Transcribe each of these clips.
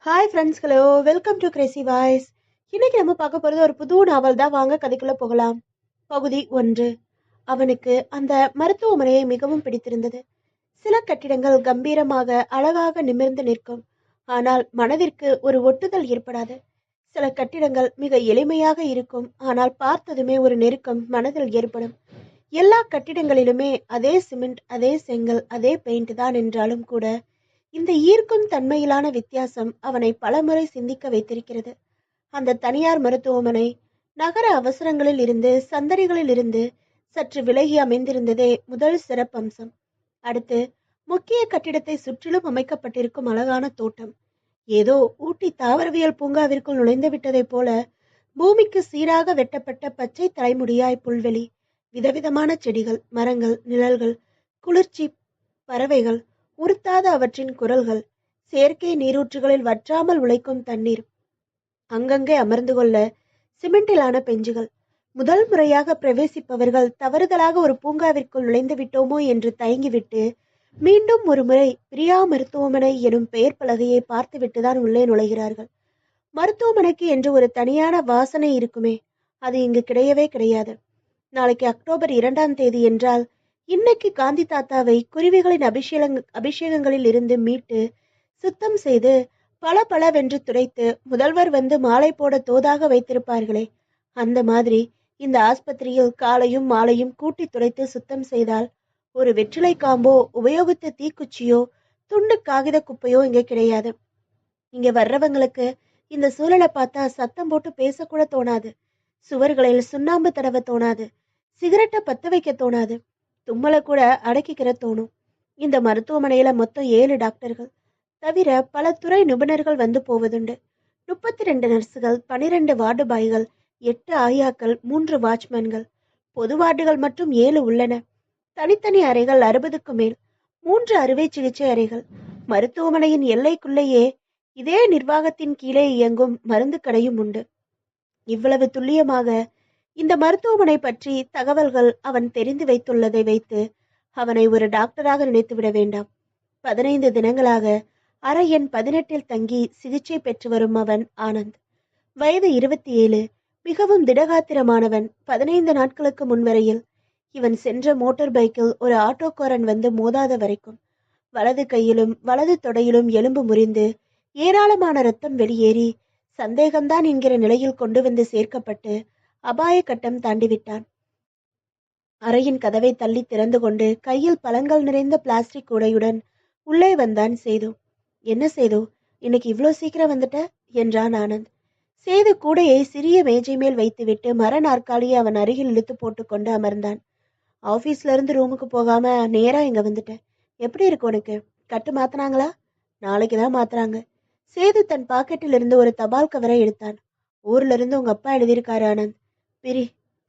Hi friends, hello, welcome to Crazy voice. இன்னைக்கு நம்ம பார்க்க போகிறது ஒரு புது நாவல் தான். வாங்க கதைக்குள்ள போகலாம். பகுதி 1. அவனுக்கு அந்த மருத்துவமனையை மிகவும் பிடித்திருந்தது. சில கட்டிடங்கள் கம்பீரமாக அழகாக நிமிர்ந்து நிற்கும், ஆனால் மனதிற்கு ஒரு ஒட்டுதல் ஏற்படாது. சில கட்டிடங்கள் மிக எளிமையாக இருக்கும், ஆனால் பார்த்ததுமே ஒரு நெருக்கம் மனதில் ஏற்படும். எல்லா கட்டிடங்களிலுமே அதே சிமெண்ட், அதே செங்கல், அதே பெயிண்ட் தான் என்றாலும் கூட இந்த ஈர்க்கும் தன்மையிலான வித்தியாசம் அவனை பலமுறை சிந்திக்க வைத்திருக்கிறது. அந்த தனியார் மருத்துவமனை நகர அவசரங்களில் இருந்து, சந்தடிகளில் இருந்து சற்று விலகி அமைந்திருந்ததே முதல் சிறப்பம்சம். அடுத்து முக்கிய கட்டிடத்தை சுற்றிலும் அமைக்கப்பட்டிருக்கும் அழகான தோட்டம். ஏதோ ஊட்டி தாவரவியல் பூங்காவிற்குள் நுழைந்து விட்டதைப் போல பூமிக்கு சீராக வெட்டப்பட்ட பச்சை தலைமுடியாய் புல்வெளி, விதவிதமான செடிகள், மரங்கள், நிழல்கள், குளிர்ச்சி, பறவைகள், உறுத்தாத அவற்றின் குரல்கள், செயற்கை நீரூற்றுகளில் வற்றாமல் உழைக்கும் தண்ணீர், அங்கங்கே அமர்ந்து கொள்ள சிமெண்டிலான பெஞ்சுகள். முதல் முறையாக பிரவேசிப்பவர்கள் தவறுதலாக ஒரு பூங்காவிற்குள் நுழைந்து விட்டோமோ என்று தயங்கிவிட்டு மீண்டும் ஒரு முறை பிரியா மருத்துவமனை எனும் பெயர் பலகையை பார்த்துவிட்டுதான் உள்ளே நுழைகிறார்கள். மருத்துவமனைக்கு என்று ஒரு தனியான வாசனை இருக்குமே, அது இங்கு கிடையவே கிடையாது. நாளைக்கு அக்டோபர் 2ஆம் தேதி என்றால் இன்னைக்கு காந்தி தாத்தாவை குருவிகளின் அபிஷேகங்களில் இருந்து மீட்டு சுத்தம் செய்து பல பலவென்று துடைத்து முதல்வர் வந்து மாலை போட தோதாக வைத்திருப்பார்களே, அந்த மாதிரி இந்த ஆஸ்பத்திரியில் காலையும் மாலையும் கூட்டி துடைத்து சுத்தம் செய்தால் ஒரு வெற்றிலை காம்போ, உபயோகித்த தீக்குச்சியோ, துண்டு காகித குப்பையோ இங்க கிடையாது. இங்க வர்றவங்களுக்கு இந்த சூழலை பார்த்தா சத்தம் போட்டு பேசக்கூட தோணாது. சுவர்களில் சுண்ணாம்பு தடவ தோணாது. சிகரெட்டை பத்த வைக்க தோணாது. தும்மலை கூட அடக்கிக்கிற தோணும். இந்த மருத்துவமனையில மொத்தம் 7 டாக்டர்கள் தவிர பல துறை நிபுணர்கள் வந்து போவதுண்டு. 32 நர்சுகள், 12 வார்டு பாய்கள், 8 ஆயாக்கள், 3 வாட்ச்மேன்கள். பொது வார்டுகள் மட்டும் 7 உள்ளன. தனித்தனி அறைகள் 60க்கு மேல். 3 அறுவை சிகிச்சை அறைகள். மருத்துவமனையின் எல்லைக்குள்ளேயே இதே நிர்வாகத்தின் கீழே இயங்கும் மருந்து கடையும் உண்டு. இவ்வளவு துல்லியமாக இந்த மருத்துவமனை பற்றி தகவல்கள் அவன் தெரிந்து வைத்துள்ளதை வைத்து அவனை ஒரு டாக்டராக நினைத்துவிட வேண்டாம். 15 தினங்களாக அறை எண் 18 தங்கி சிகிச்சை பெற்று வரும் அவன் ஆனந்த். வயது 27. மிகவும் திடகாத்திரமானவன். 15 நாட்களுக்கு முன்வரையில் இவன் சென்ற மோட்டார் பைக்கில் ஒரு ஆட்டோக்காரன் வந்து மோதாத வரைக்கும் வலது கையிலும் வலது தொடையிலும் எலும்பு முறிந்து ஏராளமான ரத்தம் வெளியேறி சந்தேகம்தான் என்கிற நிலையில் கொண்டு வந்து சேர்க்கப்பட்டு அபாய கட்டம் தாண்டிவிட்டான். அறையின் கதவை தள்ளி திறந்து கொண்டு கையில் பழங்கள் நிறைந்த பிளாஸ்டிக் கூடையுடன் உள்ளே வந்தான் சேது. என்ன சேது, இன்னைக்கு இவ்வளோ சீக்கிரம் வந்துட்ட என்றான் ஆனந்த். சேது கூடையை சிறிய மேஜை மேல் வைத்துவிட்டு மர நாற்காலியை அவன் அருகில் இழுத்து போட்டு கொண்டு அமர்ந்தான். ஆபீஸ்ல இருந்து ரூமுக்கு போகாம நேரா இங்க வந்துட்டேன். எப்படி இருக்கு உனக்கு? கட்டு மாத்தினாங்களா? நாளைக்கு தான் மாத்துறாங்க. சேது தன் பாக்கெட்டில் இருந்து ஒரு தபால் கவரை எடுத்தான். ஊர்ல இருந்து உங்க அப்பா எழுதியிருக்காரு ஆனந்த்.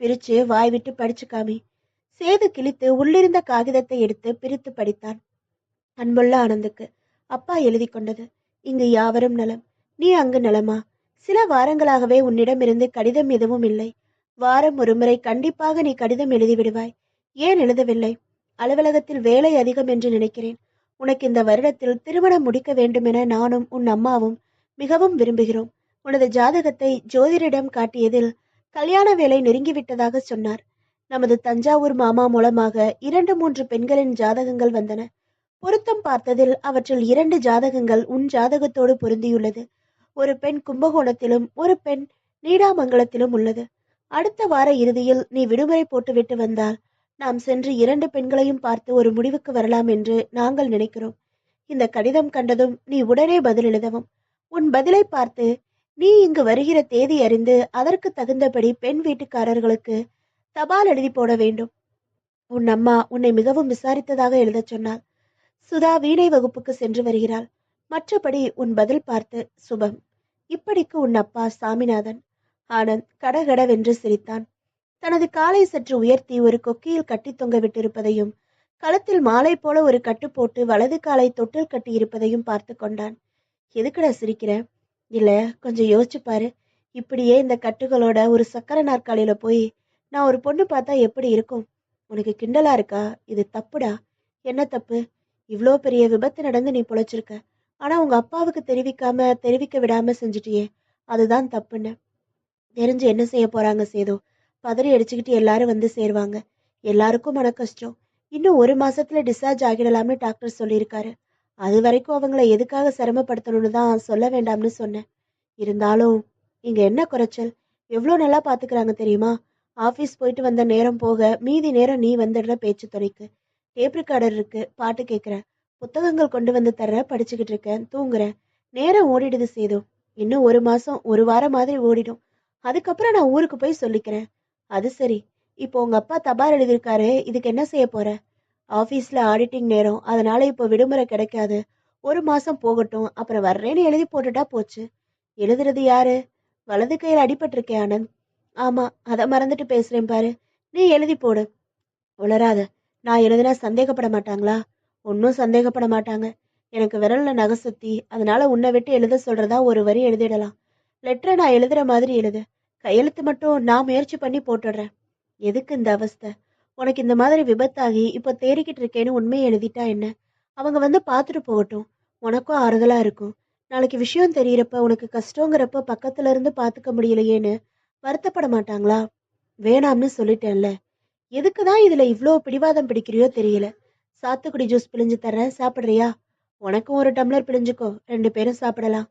பிரிச்சு வாய் விட்டு படிச்சு காமி. சேது கிழித்து உள்ளிருந்த காகிதத்தை எடுத்து பிரித்து படித்தான். அன்புள்ள ஆனந்துக்கு அப்பா எழுதி கொண்டது. இங்கு யாவரும் நலம். நீ அங்கு நலமா? சில வாரங்களாகவே உன்னிடமிருந்து கடிதம் எதுவும் இல்லை. வாரம் ஒரு முறை கண்டிப்பாக நீ கடிதம் எழுதி விடுவாய். ஏன் எழுதவில்லை? அலுவலகத்தில் வேலை அதிகம் என்று நினைக்கிறேன். உனக்கு இந்த வருடத்தில் திருமணம் முடிக்க வேண்டுமென நானும் உன் அம்மாவும் மிகவும் விரும்புகிறோம். உனது ஜாதகத்தை ஜோதிடரிடம் காட்டியதில் கல்யாண வேலை நெருங்கிவிட்டதாக சொன்னார். நமது தஞ்சாவூர் மாமா மூலமாக 2-3 பெண்களின் ஜாதகங்கள் வந்தன. பொருத்தம் பார்த்ததில் அவற்றில் 2 ஜாதகங்கள் உன் ஜாதகத்தோடு பொருந்தியுள்ளது. ஒரு பெண் கும்பகோணத்திலும் ஒரு பெண் நீடாமங்கலத்திலும் உள்ளது. அடுத்த வார இறுதியில் நீ விடுமுறை போட்டுவிட்டு வந்தால் நாம் சென்று 2 பெண்களையும் பார்த்து ஒரு முடிவுக்கு வரலாம் என்று நாங்கள் நினைக்கிறோம். இந்த கடிதம் கண்டதும் நீ உடனே பதில் எழுதவும். உன் பதிலை பார்த்து நீ இங்கு வருகிற தேதி அறிந்து அதற்கு தகுந்தபடி பெண் வீட்டுக்காரர்களுக்கு தபால் எழுதி போட வேண்டும். உன் அம்மா உன்னை மிகவும் விசாரித்ததாக எழுதச் சொன்னாள். சுதா வீணை வகுப்புக்கு சென்று வருகிறாள். மற்றபடி உன் பதில் பார்த்து சுபம். இப்படிக்கு உன் அப்பா சாமிநாதன். ஆனந்த் கடகடவென்று சிரித்தான். தனது காலை சற்று உயர்த்தி ஒரு கொக்கியில் கட்டி தொங்க விட்டிருப்பதையும் களத்தில் மாலை போல ஒரு கட்டு போட்டு வலது காலை தொட்டில் கட்டி இருப்பதையும் பார்த்து கொண்டான். எதுக்குடா சிரிக்கிற? இல்ல, கொஞ்சம் யோசிச்சு பாரு. இப்படியே இந்த கட்டுகளோட ஒரு சக்கர நாற்காலியில போய் நான் ஒரு பொண்ணு பார்த்தா எப்படி இருக்கும்? உனக்கு கிண்டலா இருக்கா? இது தப்புடா. என்ன தப்பு? இவ்வளோ பெரிய விபத்து நடந்து நீ பொழைச்சிருக்க. ஆனா உங்க அப்பாவுக்கு தெரிவிக்க விடாம செஞ்சுட்டியே, அதுதான் தப்புன்னு. தெரிஞ்சு என்ன செய்ய போறாங்க சேது? பதறி அடிச்சுக்கிட்டு எல்லாரும் வந்து சேருவாங்க. எல்லாருக்கும் மன கஷ்டம். இன்னும் 1 மாசத்துல டிஸ்சார்ஜ் ஆகிடலாம்னு டாக்டர் சொல்லியிருக்காரு. அது வரைக்கும் அவங்கள எதுக்காக சிரமப்படுத்தணும்னு தான் சொல்ல வேண்டாம்னு சொன்னேன். இருந்தாலும் இங்க என்ன குறைச்சல்? எவ்வளோ நல்லா பாத்துக்கிறாங்க தெரியுமா? ஆபீஸ் போயிட்டு வந்த நேரம் போக மீதி நேரம் நீ வந்துடுற பேச்சு துணைக்கு. டேப் ரெக்கார்டர் இருக்கு, பாட்டு கேட்குற. புத்தகங்கள் கொண்டு வந்து தர்ற, படிச்சுக்கிட்டு இருக்கேன், தூங்குறேன். நேரம் ஓடிடுது சேது. இன்னும் 1 மாசம், 1 வாரம் மாதிரி ஓடிடும். அதுக்கப்புறம் நான் ஊருக்கு போய் சொல்லிக்கிறேன். அது சரி, இப்போ உங்க அப்பா தபால் எழுதியிருக்காரு, இதுக்கு என்ன செய்ய போற? ஆபீஸ்ல ஆடிட்டிங் நேரம், அதனால இப்போ விடுமுறை கிடைக்காது. 1 மாசம் போகட்டும், அப்புறம் வர்றேன்னு எழுதி போட்டுட்டா போச்சு. எழுதுறது யாரு? வலது கையில் அடிபட்டிருக்கே ஆனந்த். ஆமா, அதை மறந்துட்டு பேசுறேன் பாரு. நீ எழுதி போடு. உளராத. நான் எழுதினா சந்தேகப்பட மாட்டாங்களா? ஒன்னும் சந்தேகப்பட மாட்டாங்க. எனக்கு விரல்ல நகை சுத்தி, அதனால உன்னை விட்டு எழுத சொல்றதா ஒரு வரி எழுதிடலாம். லெட்டரை நான் எழுதுற மாதிரி எழுது. கையெழுத்து மட்டும் நான் முயற்சி பண்ணி போட்டுடுறேன். எதுக்கு இந்த அவஸ்தை? உனக்கு இந்த மாதிரி விபத்தாகி இப்போ தேறிக்கிட்டு இருக்கேன்னு உண்மையை எழுதிட்டா என்ன? அவங்க வந்து பார்த்துட்டு போகட்டும். உனக்கும் ஆறுதலா இருக்கும். நாளைக்கு விஷயம் தெரியறப்ப உனக்கு கஷ்டங்கிறப்ப பக்கத்துல இருந்து பார்த்துக்க முடியலையேன்னு வருத்தப்பட மாட்டாங்களா? வேணாம்னு சொல்லிட்டேன்ல. எதுக்கு தான் இதுல இவ்ளோ பிடிவாதம் பிடிக்கிறியோ தெரியல. சாத்துக்குடி ஜூஸ் பிழிஞ்சு தர்றேன், சாப்பிடுறியா? உனக்கும் ஒரு டம்ளர் பிழிஞ்சுக்கோ, 2 பேரும் சாப்பிடலாம்.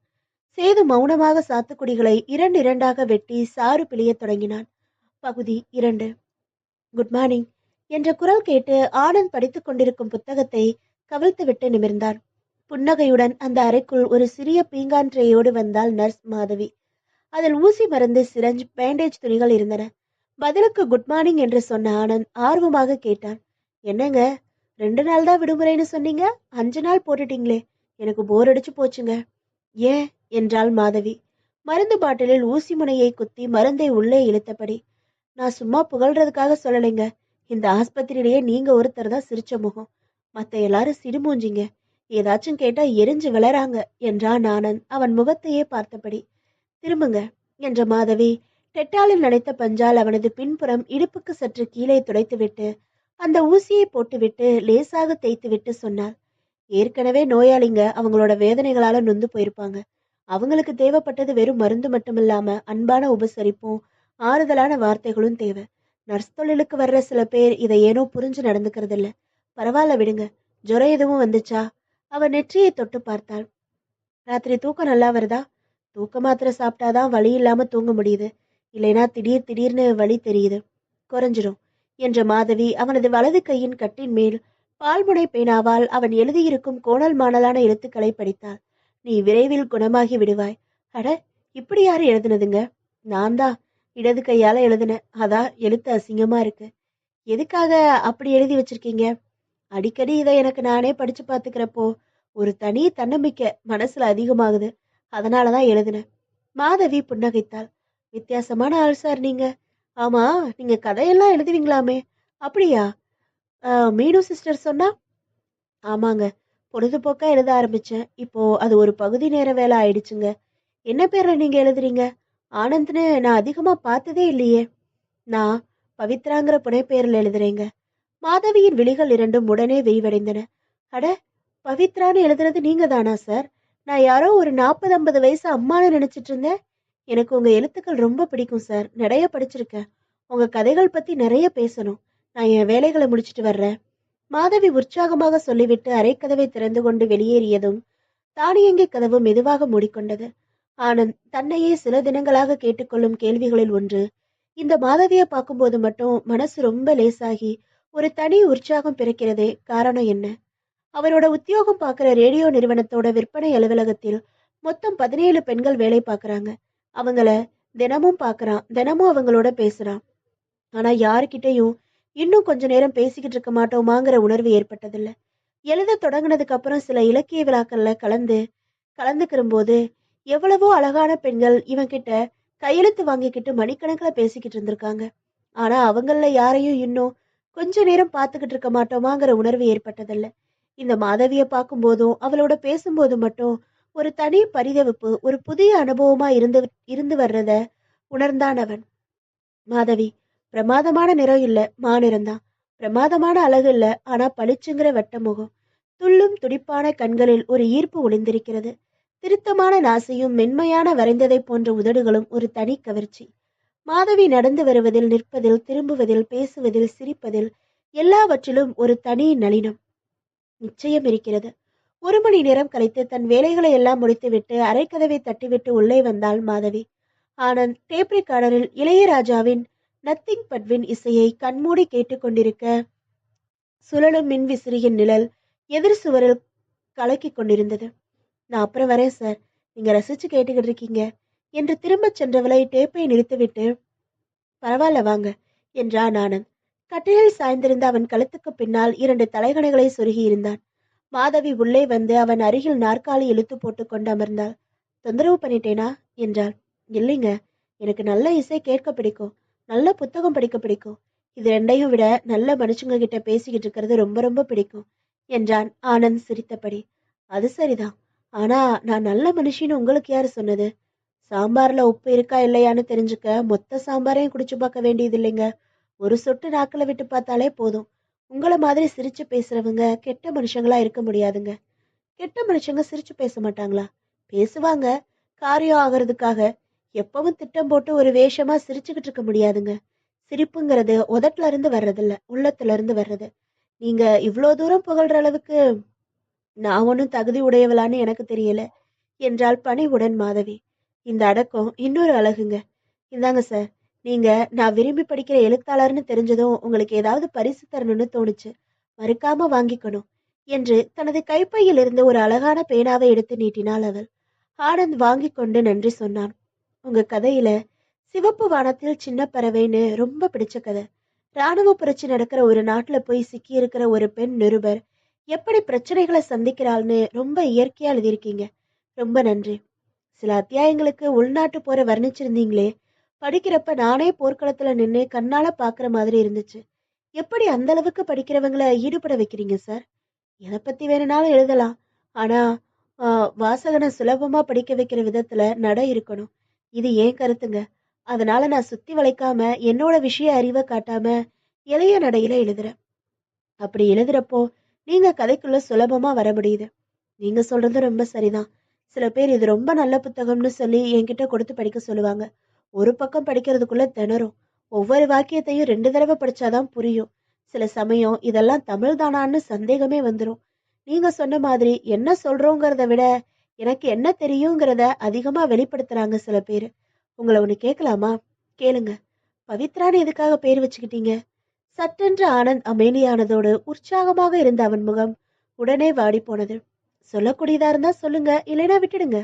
சேது மௌனமாக சாத்துக்குடிகளை 2 2ஆக வெட்டி சாறு பிழியத் தொடங்கினான். பகுதி 2. குட் மார்னிங் என்ற குரல் கேட்டு ஆனந்த் படித்துக் கொண்டிருக்கும் புத்தகத்தை கவிழ்த்துவிட்டு நிமிர்ந்தான். புன்னகையுடன் அந்த அறைக்குள் ஒரு சிறிய பீங்கான் ட்ரேயோடு வந்தாள் நர்ஸ் மாதவி. அதில் ஊசி மருந்து, சிரஞ்ச், பேண்டேஜ் துணிகள் இருந்தன. பதிலுக்கு குட் மார்னிங் என்று சொன்ன ஆனந்த் ஆர்வமாக கேட்டான். என்னங்க, 2 நாள் தான் விடுமுறைன்னு சொன்னீங்க, 5 நாள் போட்டுட்டீங்களே, எனக்கு போர் அடிச்சு போச்சுங்க. ஏன் என்றாள் மாதவி. மருந்து பாட்டிலில் ஊசி முனையை குத்தி மருந்தை உள்ளே இழுத்தபடி. நான் சும்மா புகழ்றதுக்காக சொல்லலைங்க. இந்த ஆஸ்பத்திரியிலேயே நீங்க ஒருத்தர் தான் சிரிச்ச முகம். மத்த எல்லாரும் சிடுமூஞ்சிங்க. ஏதாச்சும் கேட்டா எரிஞ்சு விளறாங்க என்றான் ஆனந்த் அவன் முகத்தையே பார்த்தபடி. திரும்புங்க என்ற மாதவி டெட்டாலில் நனைத்த பஞ்சால் அவனது பின்புறம் இடுப்புக்கு சற்று கீழே துடைத்துவிட்டு அந்த ஊசியை போட்டுவிட்டு லேசாக தேய்த்துவிட்டு சொன்னாள். ஏற்கனவே நோயாளிங்க அவங்களோட வேதனைகளால நொந்து போயிருப்பாங்க. அவங்களுக்கு தேவைப்பட்டது வெறும் மருந்து மட்டுமில்லாம அன்பான உபசரிப்பும் ஆறுதலான வார்த்தைகளும் தேவை. நர்ஸ் தொழிலுக்கு வர்ற சில பேர் இதை ஏனோ புரிஞ்சு நடந்துக்கிறது இல்ல. பரவாயில்ல விடுங்க. ஜுரம் எதுவும் வந்துச்சா? அவ நெற்றியை தொட்டு பார்த்தாள். ராத்திரி தூக்கம் நல்லா வருதா? தூக்க மாத்திரை சாப்பிட்டாதான் வலி இல்லாம தூங்க முடியுது. இல்லைனா திடீர்னு வலி தெரியுது. குறைஞ்சிடும் என்ற மாதவி அவனது வலது கையின் கட்டின் மேல் பால்முனை பேனாவால் அவன் எழுதியிருக்கும் கோணல் மாணலான எழுத்துக்களை படித்தாள். நீ விரைவில் குணமாகி விடுவாய். அட, இப்படி யாரு எழுதுனதுங்க? நான் தான். இடது கையால எழுதுனேன். அதான் எழுத்து அசிங்கமா இருக்கு. எதுக்காக அப்படி எழுதி வச்சிருக்கீங்க? அடிக்கடி இதை எனக்கு நானே படிச்சு பார்த்துக்கிறப்போ ஒரு தனி தன்னம்பிக்கை மனசுல அதிகமாகுது. அதனாலதான் எழுதினேன். மாதவி புன்னகைத்தாள். வித்தியாசமான ஆள் சார் நீங்க. ஆமா, நீங்க கதையெல்லாம் எழுதுவீங்களாமே? அப்படியா? மீனு சிஸ்டர் சொன்னா? ஆமாங்க, பொழுதுபோக்கா எழுத ஆரம்பிச்சேன். இப்போ அது ஒரு பகுதி நேர வேலை ஆயிடுச்சுங்க. என்ன பேர்ல நீங்க எழுதுறீங்க? ஆனந்த்னு நான் அதிகமா பார்த்ததே இல்லையே. நான் பவித்ராங்கிற புனைப்பெயரில் எழுதுறேங்க. மாதவியின் விழிகள் இரண்டும் உடனே விரிவடைந்தன. அட, பவித்ரான்னு எழுதுறது நீங்க தானா சார்? நான் யாரோ ஒரு 40 50 வயசு அம்மானு நினைச்சிட்டு இருந்தேன். எனக்கு உங்க எழுத்துக்கள் ரொம்ப பிடிக்கும் சார். நிறைய படிச்சிருக்கேன். உங்க கதைகள் பத்தி நிறைய பேசணும். நான் என் வேலைகளை முடிச்சிட்டு வர்றேன். மாதவி உற்சாகமாக சொல்லிவிட்டு அரைக்கதவை திறந்து கொண்டு வெளியேறியதும் தானியங்கி கதவு மெதுவாக மூடிக்கொண்டது. ஆனந்த் தன்னையே சில தினங்களாக கேட்டுக்கொள்ளும் கேள்விகளில் ஒன்று, இந்த மாதவியை பார்க்கும்போது மட்டும் மனசு ரொம்ப லேசாகி ஒரு தனி உற்சாகம் பிறக்கிறதே, காரணம் என்ன? அவரோட உத்தியோகம் பார்க்குற ரேடியோ நிறுவனத்தோட விற்பனை அலுவலகத்தில் மொத்தம் 17 பெண்கள் வேலை பார்க்குறாங்க. அவங்கள தினமும் பார்க்குறான், தினமும் அவங்களோட பேசுறான். ஆனா யாருக்கிட்டையும் இன்னும் கொஞ்ச நேரம் பேசிக்கிட்டு இருக்க மாட்டோமாங்கிற உணர்வு ஏற்பட்டதில்ல. எழுத தொடங்கினதுக்கு அப்புறம் சில இலக்கிய விழாக்கள்ல கலந்துக்கிற போது எவ்வளவோ அழகான பெண்கள் இவன் கிட்ட கையெழுத்து வாங்கிக்கிட்டு மணிக்கணக்கில் பேசிக்கிட்டு இருந்திருக்காங்க. ஆனா அவங்கள யாரையும் இன்னும் கொஞ்ச நேரம் பார்த்துக்கிட்டு இருக்க மாட்டோமாங்கிற உணர்வு ஏற்பட்டதில்ல. இந்த மாதவியை பார்க்கும்போதும் அவளோட பேசும்போது மட்டும் ஒரு தனி பரிதவிப்பு, ஒரு புதிய அனுபவமா இருந்து இருந்து வர்றத உணர்ந்தான் அவன். மாதவி பிரமாதமான நிறம் இல்ல, மாநிறம்தான். பிரமாதமான அழகு இல்ல, ஆனா பளிச்சுங்கிற வட்ட முகம். துள்ளும் துடிப்பான கண்களில் ஒரு ஈர்ப்பு ஒளிந்திருக்கிறது. திருத்தமான நாசையும் மென்மையான வரைந்ததை போன்ற உதடுகளும் ஒரு தனி கவர்ச்சி. மாதவி நடந்து வருவதில், நிற்பதில், திரும்புவதில், பேசுவதில், சிரிப்பதில், எல்லாவற்றிலும் ஒரு தனி நளினம் நிச்சயம் இருக்கிறது. 1 மணி நேரம் கழித்து தன் வேலைகளை எல்லாம் முடித்துவிட்டு அரைக்கதவை தட்டிவிட்டு உள்ளே வந்தாள் மாதவி. ஆனந்த் டேப் ரெக்கார்டரில் இளையராஜாவின் நத்திங் பட்வின் இசையை கண்மூடி கேட்டுக்கொண்டிருக்க, சுழலும் மின் விசிறியின் நிழல் எதிர் சுவரில் கலக்கி கொண்டிருந்தது. நான் அப்புறம் வரேன் சார், நீங்க ரசிச்சு கேட்டுக்கிட்டு இருக்கீங்க என்று திரும்பச் சென்றவளை டேப்பை நிறுத்திவிட்டு, பரவாயில்ல வாங்க என்றான் ஆனந்த். கட்டிலில் சாய்ந்திருந்த அவன் கழுத்துக்கு பின்னால் 2 தலைகணைகளை சொருகி இருந்தான். மாதவி உள்ளே வந்து அவன் அருகில் நாற்காலி இழுத்து போட்டு கொண்டு அமர்ந்தாள். தொந்தரவு பண்ணிட்டேனா என்றாள். இல்லைங்க, எனக்கு நல்ல இசை கேட்க பிடிக்கும், நல்ல புத்தகம் படிக்க பிடிக்கும். இது ரெண்டையும் விட நல்ல மனுஷங்க கிட்ட பேசிக்கிட்டு இருக்கிறது ரொம்ப ரொம்ப பிடிக்கும் என்றான் ஆனந்த் சிரித்தபடி. அது சரிதான், ஆனா நான் நல்ல மனுஷின்னு உங்களுக்கு யாரு சொன்னது? சாம்பார்ல உப்பு இருக்கா இல்லையான்னு தெரிஞ்சுக்க மொத்த சாம்பாரையும் குடிச்சு பார்க்க வேண்டியது இல்லைங்க. ஒரு சொட்டு நாக்குல விட்டு பார்த்தாலே போதும். உங்கள மாதிரி சிரிச்சு பேசுறவங்க கெட்ட மனுஷங்களா இருக்க முடியாதுங்க. கெட்ட மனுஷங்க சிரிச்சு பேச மாட்டாங்களா? பேசுவாங்க, காரியம் ஆகிறதுக்காக. எப்பவும் திட்டம் போட்டு ஒரு வேஷமா சிரிச்சுக்கிட்டு இருக்க முடியாதுங்க. சிரிப்புங்கிறது உதட்டுல இருந்து வர்றதில்ல, உள்ளத்துல இருந்து வர்றது. நீங்க இவ்வளோ தூரம் புகழ்ற அளவுக்கு நான் ஒன்றும் தகுதி உடையவளான்னு எனக்கு தெரியல என்றாள் பணிவுடன் மாதவி. இந்த அடக்கம் இன்னொரு அழகுங்க. இந்தாங்க சார், நீங்க நான் விரும்பி படிக்கிற எழுத்தாளர்னு தெரிஞ்சதும் உங்களுக்கு ஏதாவது பரிசு தரணும்னு தோணுச்சு. மறுக்காம வாங்கிக்கணும் என்று தனது கைப்பையில் இருந்து ஒரு அழகான பேனாவை எடுத்து நீட்டினாள் அவள். ஆனந்த் வாங்கி கொண்டு நன்றி சொன்னான். உங்க கதையில சிவப்பு வானத்தில் சின்ன பறவைன்னு ரொம்ப பிடிச்ச கதை. ராணுவ புரட்சி நடக்கிற ஒரு நாட்டுல போய் சிக்கி இருக்கிற ஒரு பெண் நிருபர் எப்படி பிரச்சனைகளை சந்திக்கிறாள்னு ரொம்ப இயற்கையா எழுதியிருக்கீங்க. ரொம்ப நன்றி. சில அத்தியாயங்களுக்கு உள்நாட்டு போற வர்ணிச்சிருந்தீங்களே, படிக்கிறப்ப நானே போர்க்களத்துல நின்று கண்ணால பாக்குற மாதிரி இருந்துச்சு. எப்படி அந்த அளவுக்கு படிக்கிறவங்கள ஈடுபட வைக்கிறீங்க சார்? எதை பத்தி வேணும்னாலும் எழுதலாம், ஆனா வாசகனை சுலபமா படிக்க வைக்கிற விதத்துல நடை இருக்கணும். இது ஏன் கருத்துங்க. அதனால நான் சுத்தி வளைக்காம என்னோட விஷய அறிவை காட்டாம எளிய நடையில எழுதுறேன். அப்படி எழுதுறப்போ நீங்க கதைக்குள்ள சுலபமா வர முடியுது. நீங்க சொல்றது ரொம்ப சரிதான். சில பேர் இது ரொம்ப நல்ல புத்தகம்னு சொல்லி என்கிட்ட கொடுத்து படிக்க சொல்லுவாங்க. ஒரு பக்கம் படிக்கிறதுக்குள்ள திணறும். ஒவ்வொரு வாக்கியத்தையும் 2 தடவை படிச்சாதான் புரியும். சில சமயம் இதெல்லாம் தமிழ் தானான்னு சந்தேகமே வந்துடும். நீங்க சொன்ன மாதிரி என்ன சொல்றோங்கிறத விட எனக்கு என்ன தெரியுங்கிறத அதிகமா வெளிப்படுத்துறாங்க சில பேர். உங்களை ஒண்ணு கேட்கலாமா? கேளுங்க. பவித்ரான்னு எதுக்காக பேர் வச்சுக்கிட்டீங்க? சட்டென்று ஆனந்த் அமைதியானதோடு உற்சாகமாக இருந்த அவன் முகம் உடனே வாடி போனது. சொல்லக்கூடியதா இருந்தா சொல்லுங்க, இல்லைன்னா விட்டுடுங்க.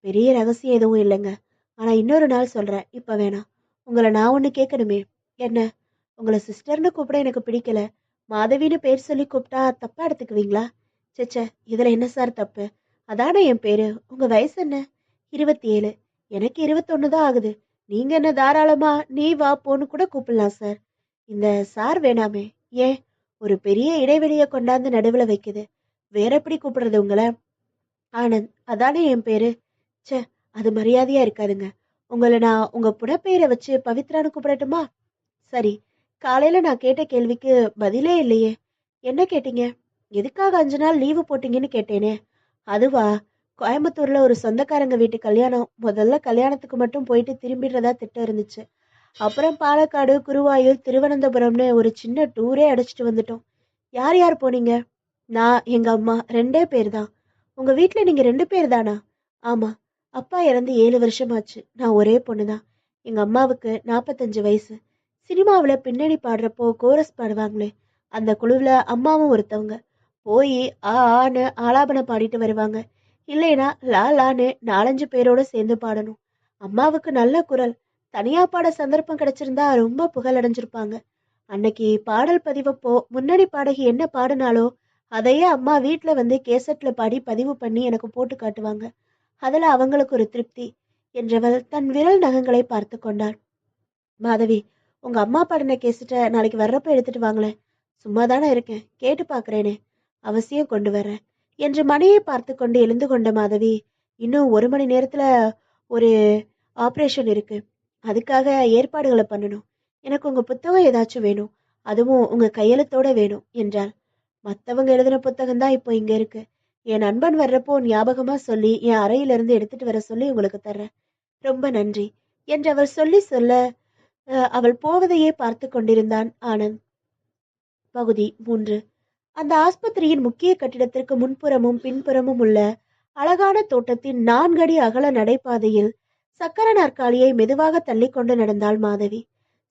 பெரிய ரகசியம் எதுவும் இல்லைங்க. ஆனா இன்னொரு நாள் சொல்றேன், இப்ப வேணாம். உங்களை நான் ஒண்ணு கேட்கணுமே. என்ன? உங்களை சிஸ்டர்னு கூப்பிட எனக்கு பிடிக்கல. மாதவின்னு பேர் சொல்லி கூப்பிட்டா தப்பா எடுத்துக்குவீங்களா? சேச்சே, இதுல என்ன சார் தப்பு? அதானே என் பேரு. உங்க வயசு என்ன? 27. எனக்கு 21 தான் ஆகுது. நீங்க என்ன தாராளமா நீ வா போன்னு கூட கூப்பிடலாம் சார். இந்த சார் வேணாமே. ஏன்? ஒரு பெரிய இடைவெளியை கொண்டாந்து நடுவுல வைக்குது. வேற எப்படி கூப்பிடுறது உங்களை? ஆனந்த், அதானே என் பேரு. ச்சே, அது மரியாதையா இருக்காதுங்க. உங்களை நான் உங்க புனப்பெயரை வச்சு பவித்ரான்னு கூப்பிடட்டுமா? சரி. காலையில நான் கேட்ட கேள்விக்கு பதிலே இல்லையே. என்ன கேட்டீங்க? எதுக்காக 5 நாள் லீவு போட்டீங்கன்னு கேட்டேனே. அதுவா? கோயம்புத்தூர்ல ஒரு சொந்தக்காரங்க வீட்டு கல்யாணம். முதல்ல கல்யாணத்துக்கு மட்டும் போயிட்டு திரும்பிடுறதா திட்டம் இருந்துச்சு. அப்புறம் பாலக்காடு, குருவாயூர், திருவனந்தபுரம்னு ஒரு சின்ன டூரே அடிச்சிட்டு வந்துட்டோம். யார் யார் போனீங்க? நான், எங்க அம்மா 2 பேர் தான். உங்க வீட்ல நீங்க 2 பேர் தானா? ஆமா. அப்பா இறந்து 7 வருஷமாச்சு. நான் ஒரே பொண்ணு தான். எங்க அம்மாவுக்கு 45 வயசு. சினிமாவுல பின்னணி பாடுறப்போ கோரஸ் பாடுவாங்களே, அந்த குழுவுல அம்மாவும் ஒருத்தவங்க. போய் ஆ ஆன்னு ஆலாபனை பாடிட்டு வருவாங்க. இல்லைனா லா லான்னு 4, 5 பேரோட சேர்ந்து பாடணும். அம்மாவுக்கு நல்ல குரல். தனியா பாட சந்தர்ப்பம் கிடைச்சிருந்தா ரொம்ப புகழடைஞ்சிருப்பாங்க. அன்னைக்கு பாடல் பதிவப்போ முன்னணி பாடகி என்ன பாடினாலோ அதையே அம்மா வீட்ல வந்து கேசட்ல பாடி பதிவு பண்ணி எனக்கு போட்டு காட்டுவாங்க. அதுல அவங்களுக்கு ஒரு திருப்தி என்றவள் தன் விரல் நகங்களை பார்த்து கொண்டாள். மாதவி, உங்க அம்மா பாடின கேசட்டை நாளைக்கு வர்றப்ப எடுத்துட்டு வாங்களேன். சும்மா தானே இருக்கேன், கேட்டு பாக்குறேனே. அவசியம் கொண்டு வர்றேன் என்று மணியை பார்த்து கொண்டு எழுந்து கொண்ட மாதவி, இன்னும் 1 மணி நேரத்துல ஒரு ஆபரேஷன் இருக்கு. அதுக்காக ஏற்பாடுகளை பண்ணணும். எனக்கு உங்க புத்தகம் ஏதாச்சும் வேணும். அதுவும் உங்க கையெழுத்தோட வேணும் என்றாள். மத்தவங்க எழுதின புத்தகம் தான் இப்போ இங்க இருக்கு. என் நண்பன் வர்றப்போ ஞாபகமா சொல்லி என் அறையில இருந்து எடுத்துட்டு வர சொல்லி உங்களுக்கு தர்றேன். ரொம்ப நன்றி என்று அவள் சொல்லி சொல்ல அவள் போவதையே பார்த்து கொண்டிருந்தான் ஆனந்த். பகுதி 3. அந்த ஆஸ்பத்திரியின் முக்கிய கட்டிடத்திற்கு முன்புறமும் பின்புறமும் உள்ள அழகான தோட்டத்தின் 4 அடி அகல நடைபாதையில் சக்கர நாற்காலியை மெதுவாக தள்ளிக்கொண்டு நடந்தாள் மாதவி.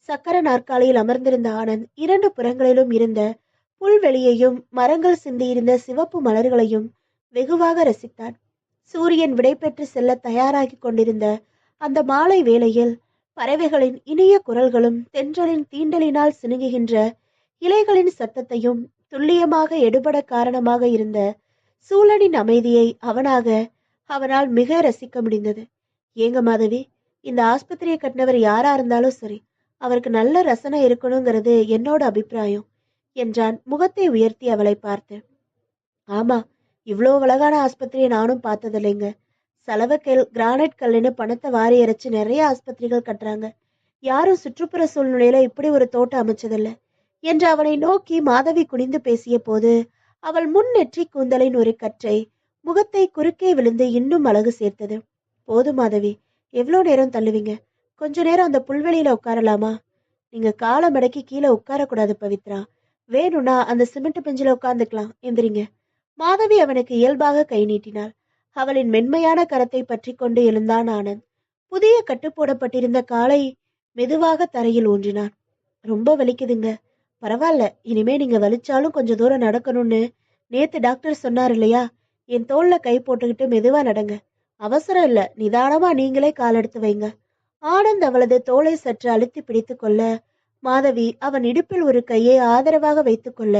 சக்கர நாற்காலியில் அமர்ந்திருந்த ஆனந்த் 2 புறங்களிலும் இருந்த புல்வெளியையும் மரங்கள் சிந்தியிருந்த சிவப்பு மலர்களையும் வெகுவாக ரசித்தான். சூரியன் விடைபெற்று செல்ல தயாராகி கொண்டிருந்த அந்த மாலை வேளையில் பறவைகளின் இனிய குரல்களும் தென்றலின் தீண்டலினால் சினுங்குகின்ற இலைகளின் சத்தத்தையும் துல்லியமாக எடுபட காரணமாக இருந்த சூழலின் அமைதியை அவனால் மிக ரசிக்க முடிந்தது. ஏங்க மாதவி, இந்த ஆஸ்பத்திரியை கட்டினவர் யாரா இருந்தாலும் சரி, அவருக்கு நல்ல ரசனை இருக்கணுங்கிறது என்னோட அபிப்பிராயம் என்றான் முகத்தை உயர்த்தி அவளை பார்த்து. ஆமா, இவ்வளோ அழகான ஆஸ்பத்திரியை நானும் பார்த்ததில்லைங்க. சலவக்கல் கிரானைட் கல்லுன்னு பணத்தை வாரி இறைச்சு நிறைய ஆஸ்பத்திரிகள் கட்டுறாங்க. யாரும் சுற்றுப்புற சூழ்நிலையில இப்படி ஒரு தோட்டம் அமைச்சதில்ல என்று அவனை நோக்கி மாதவி குனிந்து பேசிய போது அவள் முன் நெற்றி கூந்தலின் ஒரு கற்றை முகத்தை குறுக்கே விழுந்து இன்னும் அழகு சேர்த்தது. போதும் மாதவி, எவ்வளோ நேரம் தள்ளுவீங்க? கொஞ்ச நேரம் அந்த புல்வெளியில உட்காரலாமா? நீங்க காலை மடக்கி கீழே உட்காரக்கூடாது பவித்ரா. வேணும்னா அந்த சிமெண்ட் பெஞ்சில உட்கார்ந்துக்கலாம். எந்திரிங்க. மாதவி அவனுக்கு இயல்பாக கை நீட்டினாள். அவளின் மென்மையான கரத்தை பற்றி கொண்டு எழுந்தான் ஆனந்த். புதிய கட்டு போடப்பட்டிருந்த காலை மெதுவாக தரையில் ஊன்றினான். ரொம்ப வலிக்குதுங்க. பரவாயில்ல, இனிமே நீங்க வலிச்சாலும் கொஞ்சம் தூரம் நடக்கணும்னு நேத்து டாக்டர் சொன்னார் இல்லையா? என் தோல்ல கை போட்டுக்கிட்டு மெதுவா நடங்க. அவசரம் இல்ல, நிதானமா நீங்களே கால் எடுத்து வைங்க. ஆனந்த் அவளது தோலை சற்று அழுத்தி பிடித்து கொள்ள மாதவி அவன் இடுப்பில் ஒரு கையை ஆதரவாக வைத்துக் கொள்ள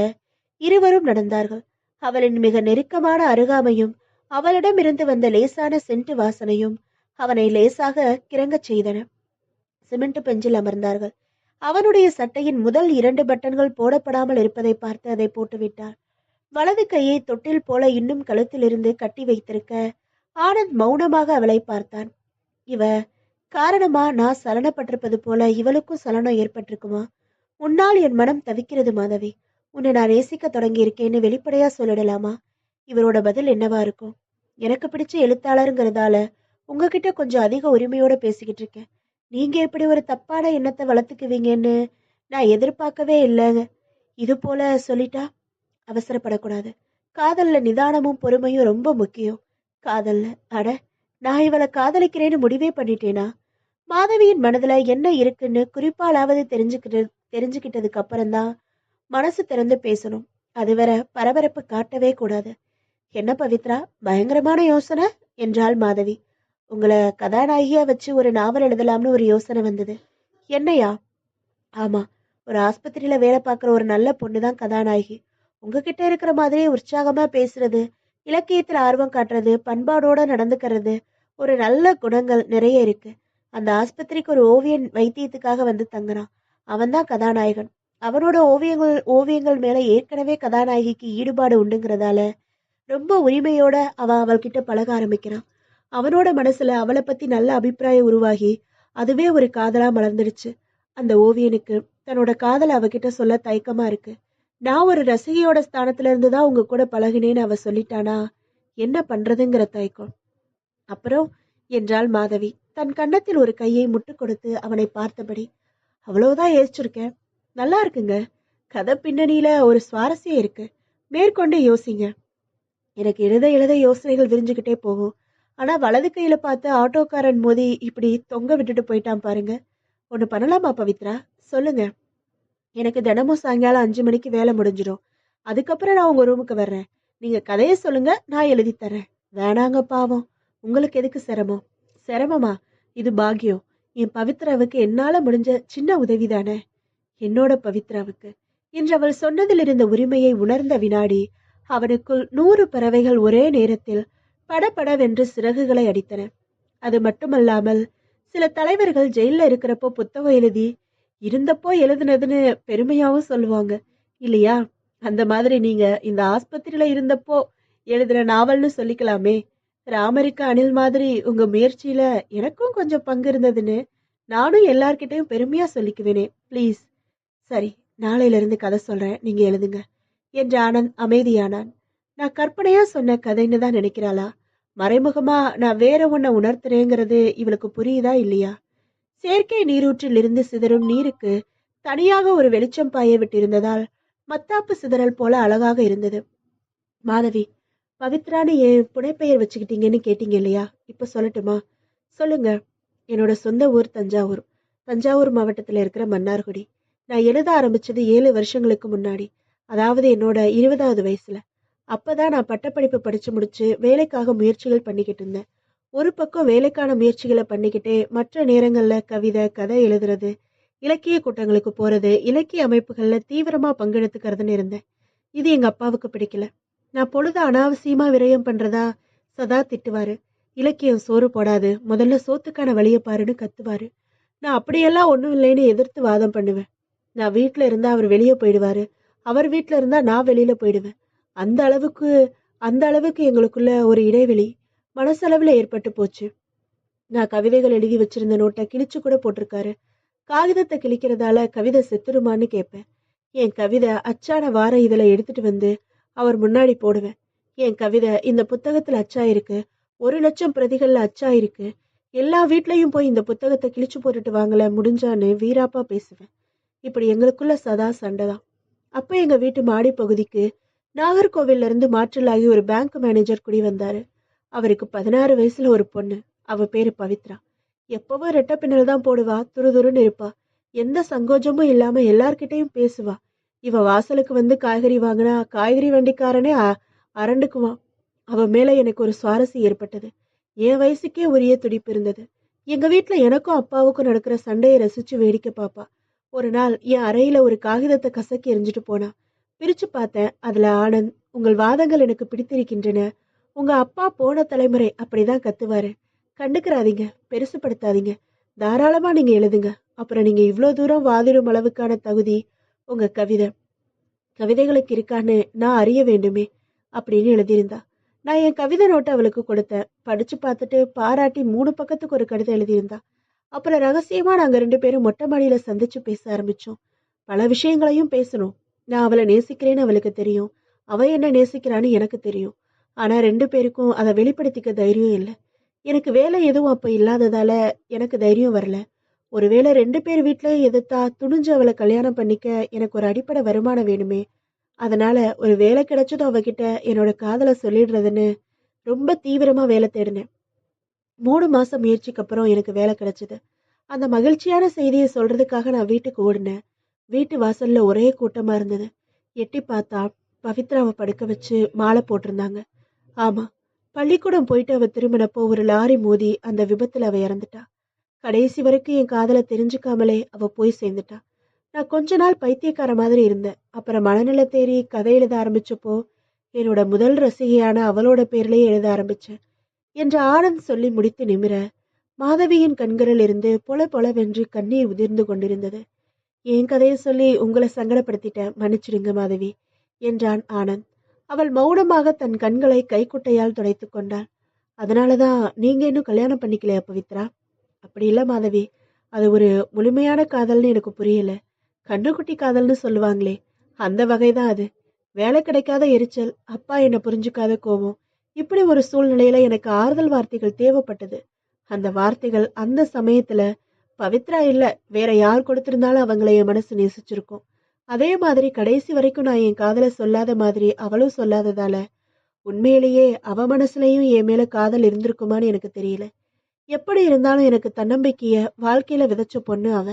இருவரும் நடந்தார்கள். அவளின் மிக நெருக்கமான அருகாமையும் அவளிடம் இருந்து வந்த லேசான சென்ட்டு வாசனையும் அவனை லேசாக கிறங்கச் செய்தன. சிமெண்ட் பெஞ்சில் அமர்ந்தார்கள். அவனுடைய சட்டையின் முதல் 2 பட்டன்கள் போடப்படாமல் இருப்பதை பார்த்து அதை போட்டுவிட்டாள். வலது கையை தொட்டில் போல இன்னும் கழுத்தில் இருந்து கட்டி வைத்திருக்க ஆனந்த் மௌனமாக அவளை பார்த்தான். இவ காரணமா நான் சலனப்பட்டிருப்பது போல இவளுக்கும் சலனம் ஏற்பட்டிருக்குமா? உன்னால் என் மனம் தவிக்கிறது மாதவி. உன்னை நான் நேசிக்க தொடங்கி இருக்கேன்னு வெளிப்படையா சொல்லிடலாமா? இவரோட பதில் என்னவா இருக்கும்? எனக்கு பிடிச்ச எழுத்தாளருங்கிறதால உங்ககிட்ட கொஞ்சம் அதிக உரிமையோட பேசிக்கிட்டு இருக்கேன். நீங்க எப்படி ஒரு தப்பான எண்ணத்தை வளர்த்துக்குவீங்கன்னு நான் எதிர்பார்க்கவே இல்லைங்க. இது போல சொல்லிட்டா? அவசரப்படக்கூடாது. காதல்ல நிதானமும் பொறுமையும் ரொம்ப முக்கியம். காதல்ல அட, நான் இவளை காதலிக்கிறேன்னு முடிவே பண்ணிட்டேனா? மாதவியின் மனதுல என்ன இருக்குன்னு குறிப்பாலாவது தெரிஞ்சுக்கிட்டதுக்கு அப்புறம்தான் மனசு திறந்து பேசணும். அதுவரை பரபரப்பு காட்டவே கூடாது. என்ன பவித்ரா, பயங்கரமான யோசனை என்றாள் மாதவி. உங்களை கதாநாயகியா வச்சு ஒரு நாவல் எழுதலாம்னு ஒரு யோசனை வந்தது. என்னையா? ஆமா, ஒரு ஆஸ்பத்திரியில வேலை பார்க்குற ஒரு நல்ல பொண்ணுதான் கதாநாயகி. உங்ககிட்ட இருக்கிற மாதிரியே உற்சாகமா பேசுறது, இலக்கியத்துல ஆர்வம் காட்டுறது, பண்பாடோட நடந்துக்கிறது, ஒரு நல்ல குணங்கள் நிறைய இருக்கு. அந்த ஆஸ்பத்திரிக்கு ஒரு ஓவியன் வைத்தியத்துக்காக வந்து தங்குறான். அவன்தான் கதாநாயகன். அவனோட ஓவியங்கள் மேல ஏற்கனவே கதாநாயகிக்கு ஈடுபாடு உண்டுங்கிறதால ரொம்ப உரிமையோட அவள்கிட்ட பழக ஆரம்பிக்கிறான். அவனோட மனசுல அவளை பத்தி நல்ல அபிப்பிராயம் உருவாகி அதுவே ஒரு காதலா மலர்ந்துடுச்சு. அந்த ஓவியனுக்கு தன்னோட காதலை அவகிட்ட சொல்ல தயக்கமா இருக்கு. நான் ஒரு ரசிகையோட ஸ்தானத்துல இருந்துதான் உங்க கூட பழகினேன்னு அவ சொல்லிட்டானா என்ன பண்றதுங்கிற தயக்கம். அப்புறம் என்றாள் மாதவி தன் கன்னத்தில் ஒரு கையை முட்டு கொடுத்து அவனை பார்த்தபடி. அவ்வளவுதான் யோசிச்சிருக்கேன். நல்லா இருக்குங்க. கதை பின்னணியில ஒரு சுவாரஸ்யம் இருக்கு. மேற்கொண்டு யோசிங்க. எனக்கு எழுத யோசனைகள் விரிஞ்சுக்கிட்டே போகும். ஆனா வலது கையில பார்த்து ஆட்டோக்காரன் மோதி இப்படி தொங்க விட்டுட்டு போயிட்டான் பாருங்க. ஒண்ணு பண்ணலாமா பவித்ரா? சொல்லுங்க. எனக்கு தினமும் சாயங்காலம் 5 மணிக்கு வேலை முடிஞ்சிடும். அதுக்கப்புறம் நான் உங்க ரூமுக்கு வர்றேன். நீங்க கதையை சொல்லுங்க, நான் எழுதி தரேன். வேணாங்க பாவம், உங்களுக்கு எதுக்கு சிரமம்? சிரமமா? இது பாக்கியம். என் பவித்ராவுக்கு என்னால முடிஞ்ச சின்ன உதவி தானே. என்னோட பவித்ராவுக்கு என்று அவள் சொன்னதில் இருந்த உரிமையை உணர்ந்த வினாடி அவனுக்குள் 100 பறவைகள் ஒரே நேரத்தில் படபடவென்று சிறகுகளை அடித்தன. அது மட்டுமல்லாமல் சில தலைவர்கள் ஜெயில இருக்கிறப்போ புத்தகம் எழுதி இருந்தப்போ எழுதுனதுன்னு பெருமையாவும் சொல்லுவாங்க இல்லையா? அந்த மாதிரி நீங்க இந்த ஆஸ்பத்திரியில இருந்தப்போ எழுதுன நாவல்னு சொல்லிக்கலாமே. ராமருக்கு அணில் மாதிரி உங்க முயற்சியில எனக்கும் கொஞ்சம் பங்கு இருந்ததுன்னு நானும் எல்லார்கிட்டையும் பெருமையா சொல்லிக்குவேனே. ப்ளீஸ். சரி, நாளையில இருந்து கதை சொல்றேன், நீங்க எழுதுங்க. என்ற ஆனந்த் அமைதியானான். நான் கற்பனையா சொன்ன கதைன்னு தான் நினைக்கிறாளா? மறைமுகமா நான் வேற ஒன்ன உணர்த்துறேங்கிறது இவளுக்கு புரியுதா இல்லையா? செயற்கை நீரூற்றில் இருந்து சிதறும் நீருக்கு தனியாக ஒரு வெளிச்சம் பாய விட்டிருந்ததால் மத்தாப்பு சிதறல் போல அழகாக இருந்தது. மாதவி, பவித்ரான்னு என் புனைப்பெயர் வச்சுக்கிட்டீங்கன்னு கேட்டீங்க இல்லையா? இப்ப சொல்லட்டுமா? சொல்லுங்க. என்னோட சொந்த ஊர் தஞ்சாவூர். தஞ்சாவூர் மாவட்டத்துல இருக்கிற மன்னார்குடி. நான் எழுத ஆரம்பிச்சது 7 வருஷங்களுக்கு முன்னாடி. அதாவது என்னோட 20வது வயசுல. அப்பதான் நான் பட்டப்படிப்பு படிச்சு முடிச்சு வேலைக்காக முயற்சிகள் பண்ணிக்கிட்டு இருந்தேன். ஒரு பக்கம் வேலைக்கான முயற்சிகளை பண்ணிக்கிட்டே மற்ற நேரங்கள்ல கவிதை, கதை எழுதுறது, இலக்கிய கூட்டங்களுக்கு போறது, இலக்கிய அமைப்புகள்ல தீவிரமா பங்கெடுத்துக்கிறதுன்னு இருந்தேன். இது எங்க அப்பாவுக்கு பிடிக்கல. நான் பொழுது அனாவசியமா விரயம் பண்றதா சதா திட்டுவாரு. இலக்கியம் சோறு போடாது, முதல்ல சோத்துக்கான வழிய பாருன்னு கத்துவாரு. நான் அப்படியெல்லாம் ஒண்ணும் இல்லைன்னு எதிர்த்து வாதம் பண்ணுவேன். நான் வீட்ல இருந்தா அவர் வெளியே போயிடுவாரு. அவர் வீட்ல இருந்தா நான் வெளியில போயிடுவேன். அந்த அளவுக்கு அந்த அளவுக்கு எங்களுக்குள்ள ஒரு இடைவெளி மனசளவுல ஏற்பட்டு போச்சு. நான் கவிதைகள் எழுதி வச்சிருந்த நோட்டை கிழிச்சு கூட போட்டிருக்காரு. காகிதத்தை கிழிக்கிறதால கவிதை செத்துருமான்னு கேட்பேன். என் கவிதை அச்சான வார இதழை எடுத்துட்டு வந்து அவர் முன்னாடி போடுவேன். என் கவிதை இந்த புத்தகத்துல அச்சாயிருக்கு, 1,00,000 பிரதிகள்ல அச்சாயிருக்கு, எல்லா வீட்லயும் போய் இந்த புத்தகத்தை கிழிச்சு போட்டுட்டு வாங்கல முடிஞ்சான்னு வீராப்பா பேசுவேன். இப்படி எங்களுக்குள்ள சதா சண்டைதான். அப்ப எங்க வீட்டு மாடி பகுதிக்கு நாகர்கோவில்ல இருந்து மாற்றலாகி ஒரு பேங்க் மேனேஜர் குடி வந்தாரு. அவருக்கு 16 வயசுல ஒரு பொண்ணு. அவ பேரு பவித்ரா. எப்பவும் ரெட்டை பின்னல் தான் போடுவா, துருதுருன்னு இருப்பா. எந்த சங்கோஜமும் இல்லாம எல்லார்கிட்டயும் பேசுவா. இவ வாசலுக்கு வந்து காய்கறி வாங்கினா காய்கறி வண்டிக்காரனே அரண்டுக்குவான். அவ மேல எனக்கு ஒரு சுவாரஸ்யம் ஏற்பட்டது. என் வயசுக்கே உரிய துடிப்பு இருந்தது. எங்க வீட்ல எனக்கும் அப்பாவுக்கும் நடக்கிற சண்டையை ரசிச்சு வேடிக்கை பாப்பா. ஒரு நாள் என் அறையில ஒரு காகிதத்தை கசக்கி எறிஞ்சிட்டு போனா. பிரிச்சு பார்த்தேன். அதுல ஆனந்த், உங்கள் வாதங்கள் எனக்கு பிடித்திருக்கின்றன. உங்க அப்பா போன தலைமுறை அப்படிதான் கத்துவாரு. கண்டுக்கிறாதீங்க, பெருசுப்படுத்தாதீங்க. தாராளமா நீங்க எழுதுங்க. அப்புறம் நீங்க இவ்ளோ தூரம் வாதிடும் அளவுக்கான தகுதி உங்க கவிதைகளுக்கு இருக்கான்னு நான் அறிய வேண்டுமே அப்படின்னு எழுதியிருந்தா. நான் என் கவிதை நோட்டை அவளுக்கு கொடுத்தேன். படிச்சு பார்த்துட்டு பாராட்டி 3 பக்கத்துக்கு ஒரு கடிதம் எழுதியிருந்தா. அப்புறம் ரகசியமா நாங்க 2 பேரும் மொட்டை மாடியில சந்திச்சு பேச ஆரம்பிச்சோம். பல விஷயங்களையும் பேசணும். நான் அவளை நேசிக்கிறேன்னு அவளுக்கு தெரியும். அவ என்ன நேசிக்கிறான்னு எனக்கு தெரியும். ஆனா 2 பேருக்கும் அதை வெளிப்படுத்திக்க தைரியம் இல்லை. எனக்கு வேலை எதுவும் அப்ப இல்லாததால எனக்கு தைரியம் வரல. ஒருவேளை 2 பேர் வீட்லயும் எதிர்த்தா துணிஞ்சு அவளை கல்யாணம் பண்ணிக்க எனக்கு ஒரு அடிப்படை வருமானம் வேணுமே. அதனால ஒரு வேலை கிடைச்சதும் அவகிட்ட என்னோட காதலை சொல்லிடுறதுன்னு ரொம்ப தீவிரமா வேலை தேடினேன். 3 மாசம் முயற்சிக்கு அப்புறம் எனக்கு வேலை கிடைச்சது. அந்த மகிழ்ச்சியான செய்தியை சொல்றதுக்காக நான் வீட்டுக்கு ஓடினேன். வீட்டு வாசல்ல ஒரே கூட்டமா இருந்தது. எட்டி பார்த்தா பவித்ராவை படுக்க வச்சு மாலை போட்டிருந்தாங்க. ஆமா, பள்ளிக்கூடம் போயிட்டு அவ திரும்பினப்போ ஒரு லாரி மோதி அந்த விபத்துல அவ இறந்துட்டா. கடைசி வரைக்கும் என் காதலை தெரிஞ்சுக்காமலே அவ போய் சேர்ந்துட்டா. நான் கொஞ்ச நாள் பைத்தியக்கார மாதிரி இருந்தேன். அப்புறம் மனநிலை தேறி கதை எழுத ஆரம்பிச்சப்போ என்னோட முதல் ரசிகையான அவளோட பேர்லயே எழுத ஆரம்பிச்சேன் என்று ஆனந்த் சொல்லி முடித்து நிமிர மாதவியின் கண்களில் இருந்து பொல பொலவென்று கண்ணீர் உதிர்ந்து கொண்டிருந்தது. என் கதையை சொல்லி உங்களை சங்கடப்படுத்திட்டேன், மன்னிச்சிடுங்க மாதவி என்றான் ஆனந்த். அவள் மௌனமாக தன் கண்களை கைக்குட்டையால் துடைத்துக் கொண்டாள். அதனாலதான் நீங்க இன்னும் கல்யாணம் பண்ணிக்கலையா பவித்ரா? அப்படி இல்ல மாதவி. அது ஒரு முழுமையான காதல்னு எனக்கு புரியல. கண்ணுக்குட்டி காதல்னு சொல்லுவாங்களே, அந்த வகைதான் அது. வேலை கிடைக்காத எரிச்சல், அப்பா என்ன புரிஞ்சுக்காத கோவம். இப்படி ஒரு சூழ்நிலையில எனக்கு ஆறுதல் வார்த்தைகள் தேவைப்பட்டது. அந்த வார்த்தைகள் அந்த சமயத்துல பவித்ரா இல்ல, வேற யார் கொடுத்திருந்தாலும் அவங்கள என் மனசு நேசிச்சிருக்கும். அதே மாதிரி கடைசி வரைக்கும் நான் என் காதலை சொல்லாத மாதிரி அவளும் சொல்லாததால உண்மையிலேயே அவ மனசுலயும் என் மேல காதல் இருந்திருக்குமான்னு எனக்கு தெரியல. எப்படி இருந்தாலும் எனக்கு தன்னம்பிக்கைய வாழ்க்கையில விதைச்ச பொண்ணு அவ.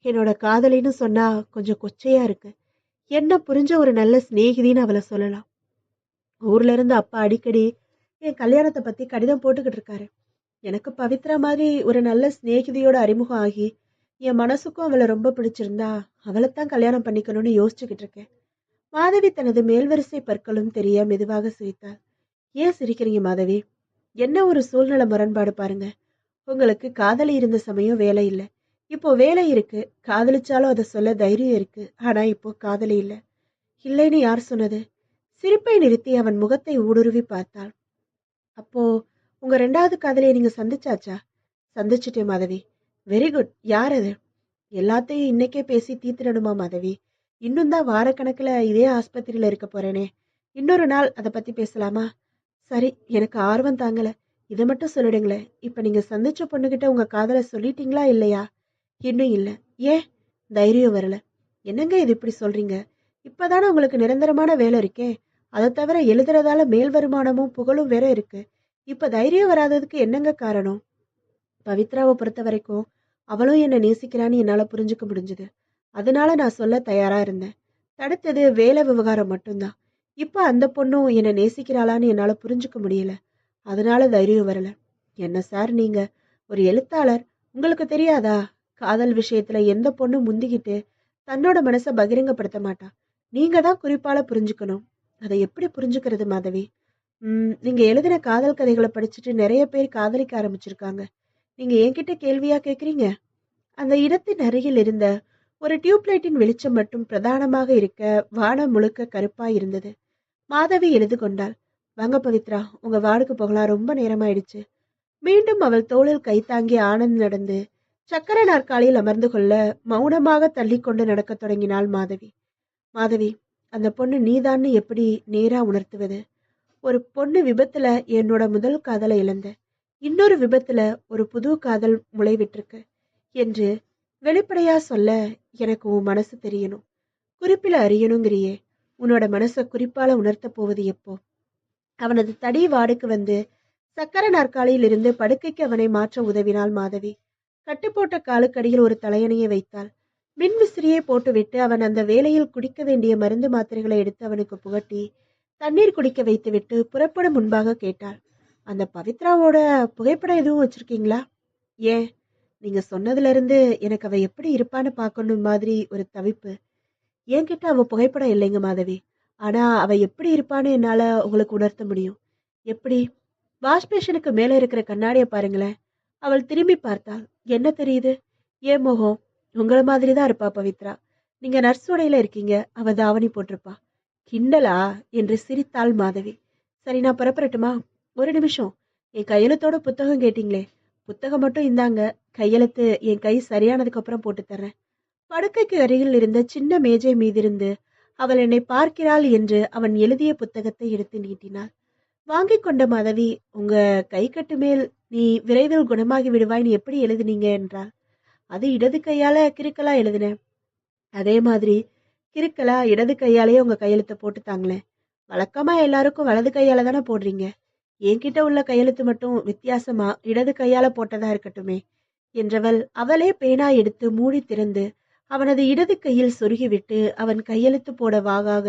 என்னோட காதலின்னு சொன்னா கொஞ்சம் கொச்சையா இருக்கு. என்ன புரிஞ்ச ஒரு நல்ல சிநேகிதின்னு அவளை சொல்லலாம். ஊர்ல இருந்து அப்பா அடிக்கடி என் கல்யாணத்தை பத்தி கடிதம் போட்டுக்கிட்டு இருக்காரு. எனக்கு பவித்ரா மாதிரி ஒரு நல்ல சிநேகிதியோட அறிமுகம் ஆகி என் மனசுக்கும் அவளை ரொம்ப பிடிச்சிருந்தா அவளைத்தான் கல்யாணம் பண்ணிக்கணும்னு யோசிச்சுக்கிட்டு இருக்கேன். மாதவி தனது மேல்வரிசை பற்களும் தெரிய மெதுவாக சிரித்தாள். ஏன் சிரிக்கிறீங்க மாதவி? என்ன ஒரு சூழ்நிலை முரண்பாடு பாருங்க. உங்களுக்கு காதலி இருந்த சமயம் வேலை இல்லை. இப்போ வேலை இருக்கு. காதலிச்சாலும் அதை சொல்ல தைரியம் இருக்கு. ஆனா இப்போ காதலி இல்ல. இல்லைன்னு யார் சொன்னது? சிரிப்பை நிறுத்தி அவன் முகத்தை ஊடுருவி பார்த்தாள். அப்போ உங்க 2வது காதலியை நீங்க சந்திச்சாச்சா? சந்திச்சுட்டேன் மாதவி. Very good. யார் அது? எல்லாத்தையும் இன்னைக்கே பேசி தீர்த்திடணுமா மாதவி? இன்னும் தான் வாரக்கணக்குல இதே ஆஸ்பத்திரியில இருக்க போறேனே. இன்னொரு நாள் அதை பத்தி பேசலாமா? சரி, எனக்கு ஆர்வம் தாங்கல. இதை மட்டும் சொல்லிடுங்களேன். இப்ப நீங்க சந்திச்ச பொண்ணுகிட்ட உங்க காதலை சொல்லிட்டீங்களா இல்லையா? இன்னும் இல்ல. ஏன்? தைரியம் வரல. என்னங்க இது இப்படி சொல்றீங்க? இப்பதானே உங்களுக்கு நிரந்தரமான வேலை இருக்கே. அதை தவிர எழுதுறதால மேல் வருமானமும் புகழும் வேற இருக்கு. இப்ப தைரியம் வராததுக்கு என்னங்க காரணம்? பவித்ராவை பொறுத்த வரைக்கும் அவளும் என்னை நேசிக்கிறான்னு என்னால புரிஞ்சுக்க முடிஞ்சுது. அதனால நான் சொல்ல தயாரா இருந்தேன். தடுத்தது வேலை விவகாரம் மட்டும்தான். இப்ப அந்த பொண்ணும் என்னை நேசிக்கிறாளான்னு என்னால புரிஞ்சுக்க முடியல. அதனால தைரியம் வரல. என்ன சார் நீங்க ஒரு எழுத்தாளர், உங்களுக்கு தெரியாதா? காதல் விஷயத்துல எந்த பொண்ணும் முந்திக்கிட்டு தன்னோட மனசை பகிரங்கப்படுத்த மாட்டா. நீங்க தான் குறிப்பால புரிஞ்சுக்கணும். அதை எப்படி புரிஞ்சுக்கிறது மாதவி? நீங்க எழுதின காதல் கதைகளை படிச்சுட்டு நிறைய பேர் காதலிக்க ஆரம்பிச்சிருக்காங்க. நீங்க என்கிட்ட கேள்வியா கேக்குறீங்க? அந்த இடத்தின் அருகில் இருந்த ஒரு டியூப்லைட்டின் வெளிச்சம் மட்டும் பிரதானமாக இருக்க வானம் முழுக்க கருப்பாய் இருந்தது. மாதவி எழுது கொண்டாள். வாங்க பவித்ரா, உங்க வார்டுக்கு போகலாம், ரொம்ப நேரமாயிடுச்சு. மீண்டும் அவள் தோளில் கை தாங்கி ஆனந்த் நடந்து சக்கர நாற்காலியில் அமர்ந்து கொள்ள மௌனமாக தள்ளி கொண்டு நடக்கத் தொடங்கினாள் மாதவி. மாதவி, அந்த பொண்ணு நீதான்னு எப்படி நேரா உணர்த்துவது? ஒரு பொண்ணு விபத்துல என்னோட முதல் காதலை இழந்த, இன்னொரு விபத்துல ஒரு புது காதல் முளைவிட்டிருக்கு என்று வெளிப்படையா சொல்ல எனக்கு உன் மனசு தெரியணும். குறிப்பில அறியணுங்கிறியே. உன்னோட மனசை குறிப்பால உணர்த்த போவது எப்போ? அவனது தடி வார்டுக்கு வந்து சக்கர நாற்காலியில் இருந்து படுக்கைக்கு அவனை மாற்ற உதவினாள் மாதவி. கட்டுப்போட்ட காலுக்கடியில் ஒரு தலையணையை வைத்தாள். மின் விசிறியை போட்டுவிட்டு அவன் அந்த வேளையில் குடிக்க வேண்டிய மருந்து மாத்திரைகளை எடுத்து அவனுக்கு புகட்டி தண்ணீர் குடிக்க வைத்துவிட்டு புறப்படும் முன்பாக கேட்டாள். அந்த பவித்ராவோட புகைப்படம் எதுவும் வச்சிருக்கீங்களா? ஏன்? நீங்க சொன்னதுல இருந்து எனக்கு அவ எப்படி இருப்பான்னு பார்க்கணும் மாதிரி ஒரு தவிப்பு. என்கிட்ட அவ புகைப்படம் இல்லைங்க மாதவி. ஆனா அவ எப்படி இருப்பான்னு என்னால உங்களுக்கு உணர்த்த முடியும். எப்படி? வாஷ் பேஷனுக்கு மேல இருக்கிற கண்ணாடியை பாருங்களேன். அவள் திரும்பி பார்த்தாள். என்ன தெரியுது? ஏன் முகம்? உங்கள மாதிரி தான் இருப்பா பவித்ரா. நீங்க நர்ஸ் உடையில இருக்கீங்க, அவ தாவணி போட்டிருப்பா. கிண்டலா என்று சிரித்தாள் மாதவி. சரி, நான் புறப்படட்டுமா? ஒரு நிமிஷம். என் கையெழுத்தோட புத்தகம் கேட்டீங்களே, புத்தகம் மட்டும் இந்தாங்க. கையெழுத்து என் கை சரியானதுக்கு அப்புறம் போட்டு தர்றேன். படுக்கைக்கு அருகில் இருந்த சின்ன மேஜை மீதிருந்து அவள் என்னை பார்க்கிறாள் என்று அவன் எழுதிய புத்தகத்தை எடுத்து நீட்டினாள். வாங்கிக் கொண்ட மாதவி, உங்க கைக்கட்டு மேல் நீ விரைவில் குணமாகி விடுவாய்னு எப்படி எழுதுனீங்க என்றாள். அது இடது கையால கிறுக்கலா எழுதினேன். அதே மாதிரி கிறுக்கலா இடது கையாலேயே உங்க கையெழுத்தை போட்டு தாங்களேன். வழக்கமா எல்லாருக்கும் வலது கையால தானே போடுறீங்க. என்கிட்ட உள்ள கையெழுத்து மட்டும் வித்தியாசமா இடது கையால போட்டதா இருக்கட்டுமே என்றவள் அவளே பேனா எடுத்து மூடி திறந்து அவனது இடது கையில் சொருகிவிட்டு அவன் கையெழுத்து போட வாகாக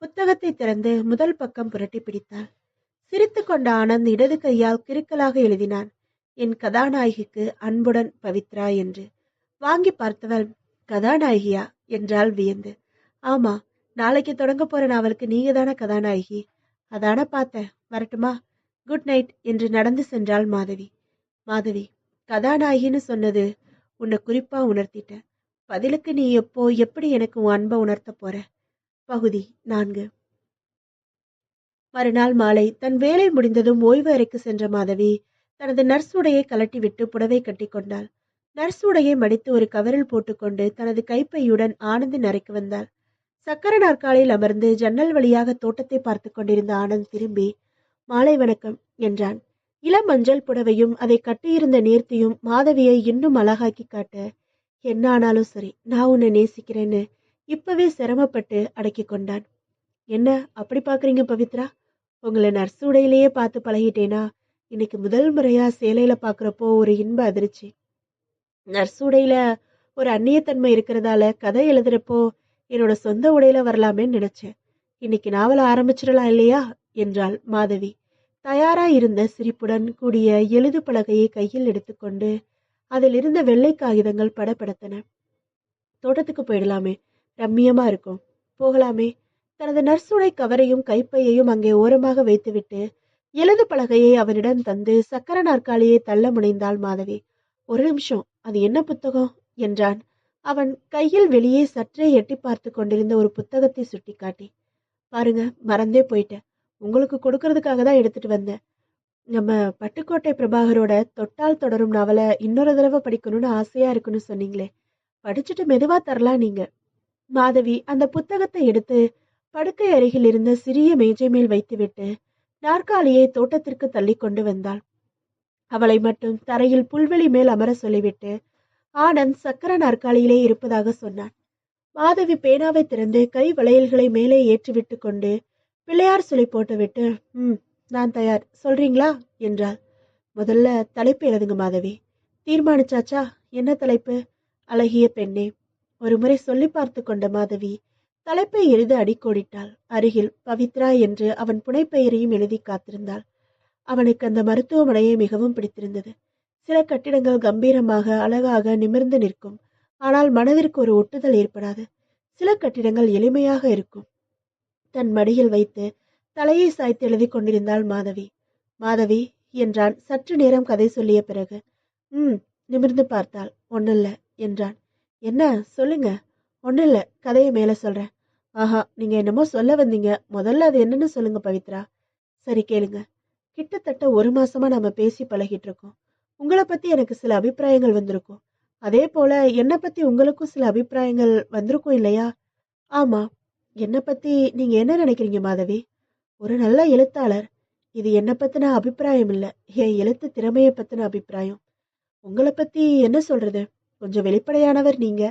புத்தகத்தை திறந்து முதல் பக்கம் புரட்டி பிடித்தாள். சிரித்து கொண்ட ஆனந்த் இடது கையால் கிறுக்கலாக எழுதினான். என் கதாநாயகிக்கு அன்புடன் பவித்ரா என்று. வாங்கி பார்த்தவள், கதாநாயகியா என்றாள் வியந்து. ஆமா, நாளைக்கு தொடங்க போற நாவலுக்கு நீங்க தானே கதாநாயகி. அதான பார்த்தேன். வரட்டுமா? குட் நைட் என்று நடந்து சென்றாள் மாதவி. மாதவி, கதாநாயகின்னு சொன்னது உன்னை குறிப்பா உணர்த்திட்ட. பதிலுக்கு நீ எப்போ எப்படி எனக்கு உன் அன்பை உணர்த்த போற? பகுதி 4. மறுநாள் மாலை தன் வேலை முடிந்ததும் ஓய்வு அறைக்கு சென்ற மாதவி தனது நர்ஸ் உடையை கலட்டிவிட்டு புடவை கட்டி கொண்டாள். நர்ஸ் உடையை மடித்து ஒரு கவரில் போட்டுக்கொண்டு தனது கைப்பையுடன் ஆனந்தின் அறைக்கு வந்தாள். சக்கர நாற்காலியில் அமர்ந்து ஜன்னல் வழியாக தோட்டத்தை பார்த்து கொண்டிருந்த ஆனந்த் திரும்பி, மாலை வணக்கம் என்றான். இளம் மஞ்சள் புடவையும் அதை கட்டியிருந்த நேர்த்தியும் மாதவியை இன்னும் அழகாக்கி காட்ட, என்ன ஆனாலும் சரி, நான் உன்னை நேசிக்கிறேன்னு இப்பவே சிரமப்பட்டு அடக்கி கொண்டான். என்ன அப்படி பாக்குறீங்க பவித்ரா? உங்களை நர்ஸ் உடையிலேயே பார்த்து பழகிட்டேனா? இன்னைக்கு முதல் முறையா சேலையில பாக்குறப்போ ஒரு இன்ப அதிர்ச்சி. நர்ஸ் உடையில ஒரு அந்நியத்தன்மை இருக்கிறதால கதை எழுதுறப்போ என்னோட சொந்த உடையில வரலாமேன்னு நினைச்சேன். இன்னைக்கு நாவல ஆரம்பிச்சிடலாம் இல்லையா என்றாள் மாதவி. தயாரா இருந்த சிரிப்புடன் கூடிய எழுது பலகையை கையில் எடுத்துக்கொண்டு அதில் இருந்த வெள்ளை காகிதங்கள் படபடத்தன. தோட்டத்துக்கு போயிடலாமே, ரம்மியமா இருக்கும். போகலாமே. தனது நர்சுடை கவரையும் கைப்பையையும் அங்கே ஓரமாக வைத்துவிட்டு எழுது பலகையை அவனிடம் தந்து சக்கர நாற்காலியை தள்ள முனைந்தாள் மாதவி. ஒரு நிமிஷம், அது என்ன புத்தகம் என்றான். அவன் கையில் வெளியே சற்றே எட்டி பார்த்து கொண்டிருந்த ஒரு புத்தகத்தை சுட்டிக்காட்டி. பாருங்க, மறந்தே போயிட்டேன். உங்களுக்கு கொடுக்கறதுக்காக தான் எடுத்துட்டு வந்தேன். நம்ம பட்டுக்கோட்டை பிரபாகரோட தொட்டால் தொடரும் நாவலை இன்னொரு தடவை படிக்கணும்னு ஆசையா இருக்குன்னு சொன்னீங்களே, படிச்சுட்டு மெதுவா தரலாம் நீங்க. மாதவி அந்த புத்தகத்தை எடுத்து படுக்கை அருகில் இருந்த சிறிய மேஜை மேல் வைத்துவிட்டு நாற்காலியை தோட்டத்திற்கு தள்ளி கொண்டு வந்தாள். அவளை மட்டும் தரையில் புல்வெளி மேல் அமர சொல்லிவிட்டு ஆனந்த் சக்கர நாற்காலியிலே இருப்பதாக சொன்னான். மாதவி பேனாவை திறந்து கை வளையல்களை மேலே ஏற்றிவிட்டு கொண்டு பிள்ளையார் சொல்லி போட்டுவிட்டு நான் தயார், சொல்றீங்களா என்றாள். முதல்ல தலைப்பு எழுதுங்க மாதவி. தீர்மானிச்சாச்சா? என்ன தலைப்பு? அழகிய பெண்ணே. ஒரு முறை சொல்லி பார்த்து கொண்ட மாதவி தலைப்பை எழுத அடிக்கோடிட்டாள். அருகில் பவித்ரா என்று அவன் புனைப்பெயரையும் எழுதி காத்திருந்தாள். அவனுக்கு அந்த மருத்துவமனையை மிகவும் பிடித்திருந்தது. சில கட்டிடங்கள் கம்பீரமாக அழகாக நிமிர்ந்து நிற்கும், ஆனால் மனதிற்கு ஒரு ஒட்டுதல் ஏற்படாது. சில கட்டிடங்கள் எளிமையாக இருக்கும். தன் மடியில் வைத்து தலையை சாய்த்து எழுதி கொண்டிருந்தாள் மாதவி. மாதவி என்றான் சற்று நேரம் கதை சொல்லிய பிறகு. நிமிர்ந்து பார்த்தாள். ஒன்னில்ல என்றான். என்ன சொல்லுங்க? ஒன்னில்ல, கதையை மேல சொல்றேன். ஆஹா, நீங்க என்னமோ சொல்ல வந்தீங்க, முதல்ல அது என்னன்னு சொல்லுங்க பவித்ரா. சரி கேளுங்க. கிட்டத்தட்ட 1 மாசமா நாம பேசி பழகிட்டு இருக்கோம். உங்களை பத்தி எனக்கு சில அபிப்பிராயங்கள் வந்திருக்கும், அதே போல என்னை பத்தி உங்களுக்கும் சில அபிப்பிராயங்கள் வந்திருக்கும் இல்லையா? ஆமா. என்னை பத்தி நீங்க என்ன நினைக்கிறீங்க மாதவி? ஒரு நல்ல எழுத்தாளர். இது என்னை பத்தின அபிப்பிராயம் இல்ல, என் எழுத்து திறமையை பத்தின அபிப்பிராயம். உங்களை பத்தி என்ன சொல்றது? கொஞ்சம் வெளிப்படையானவர் நீங்க.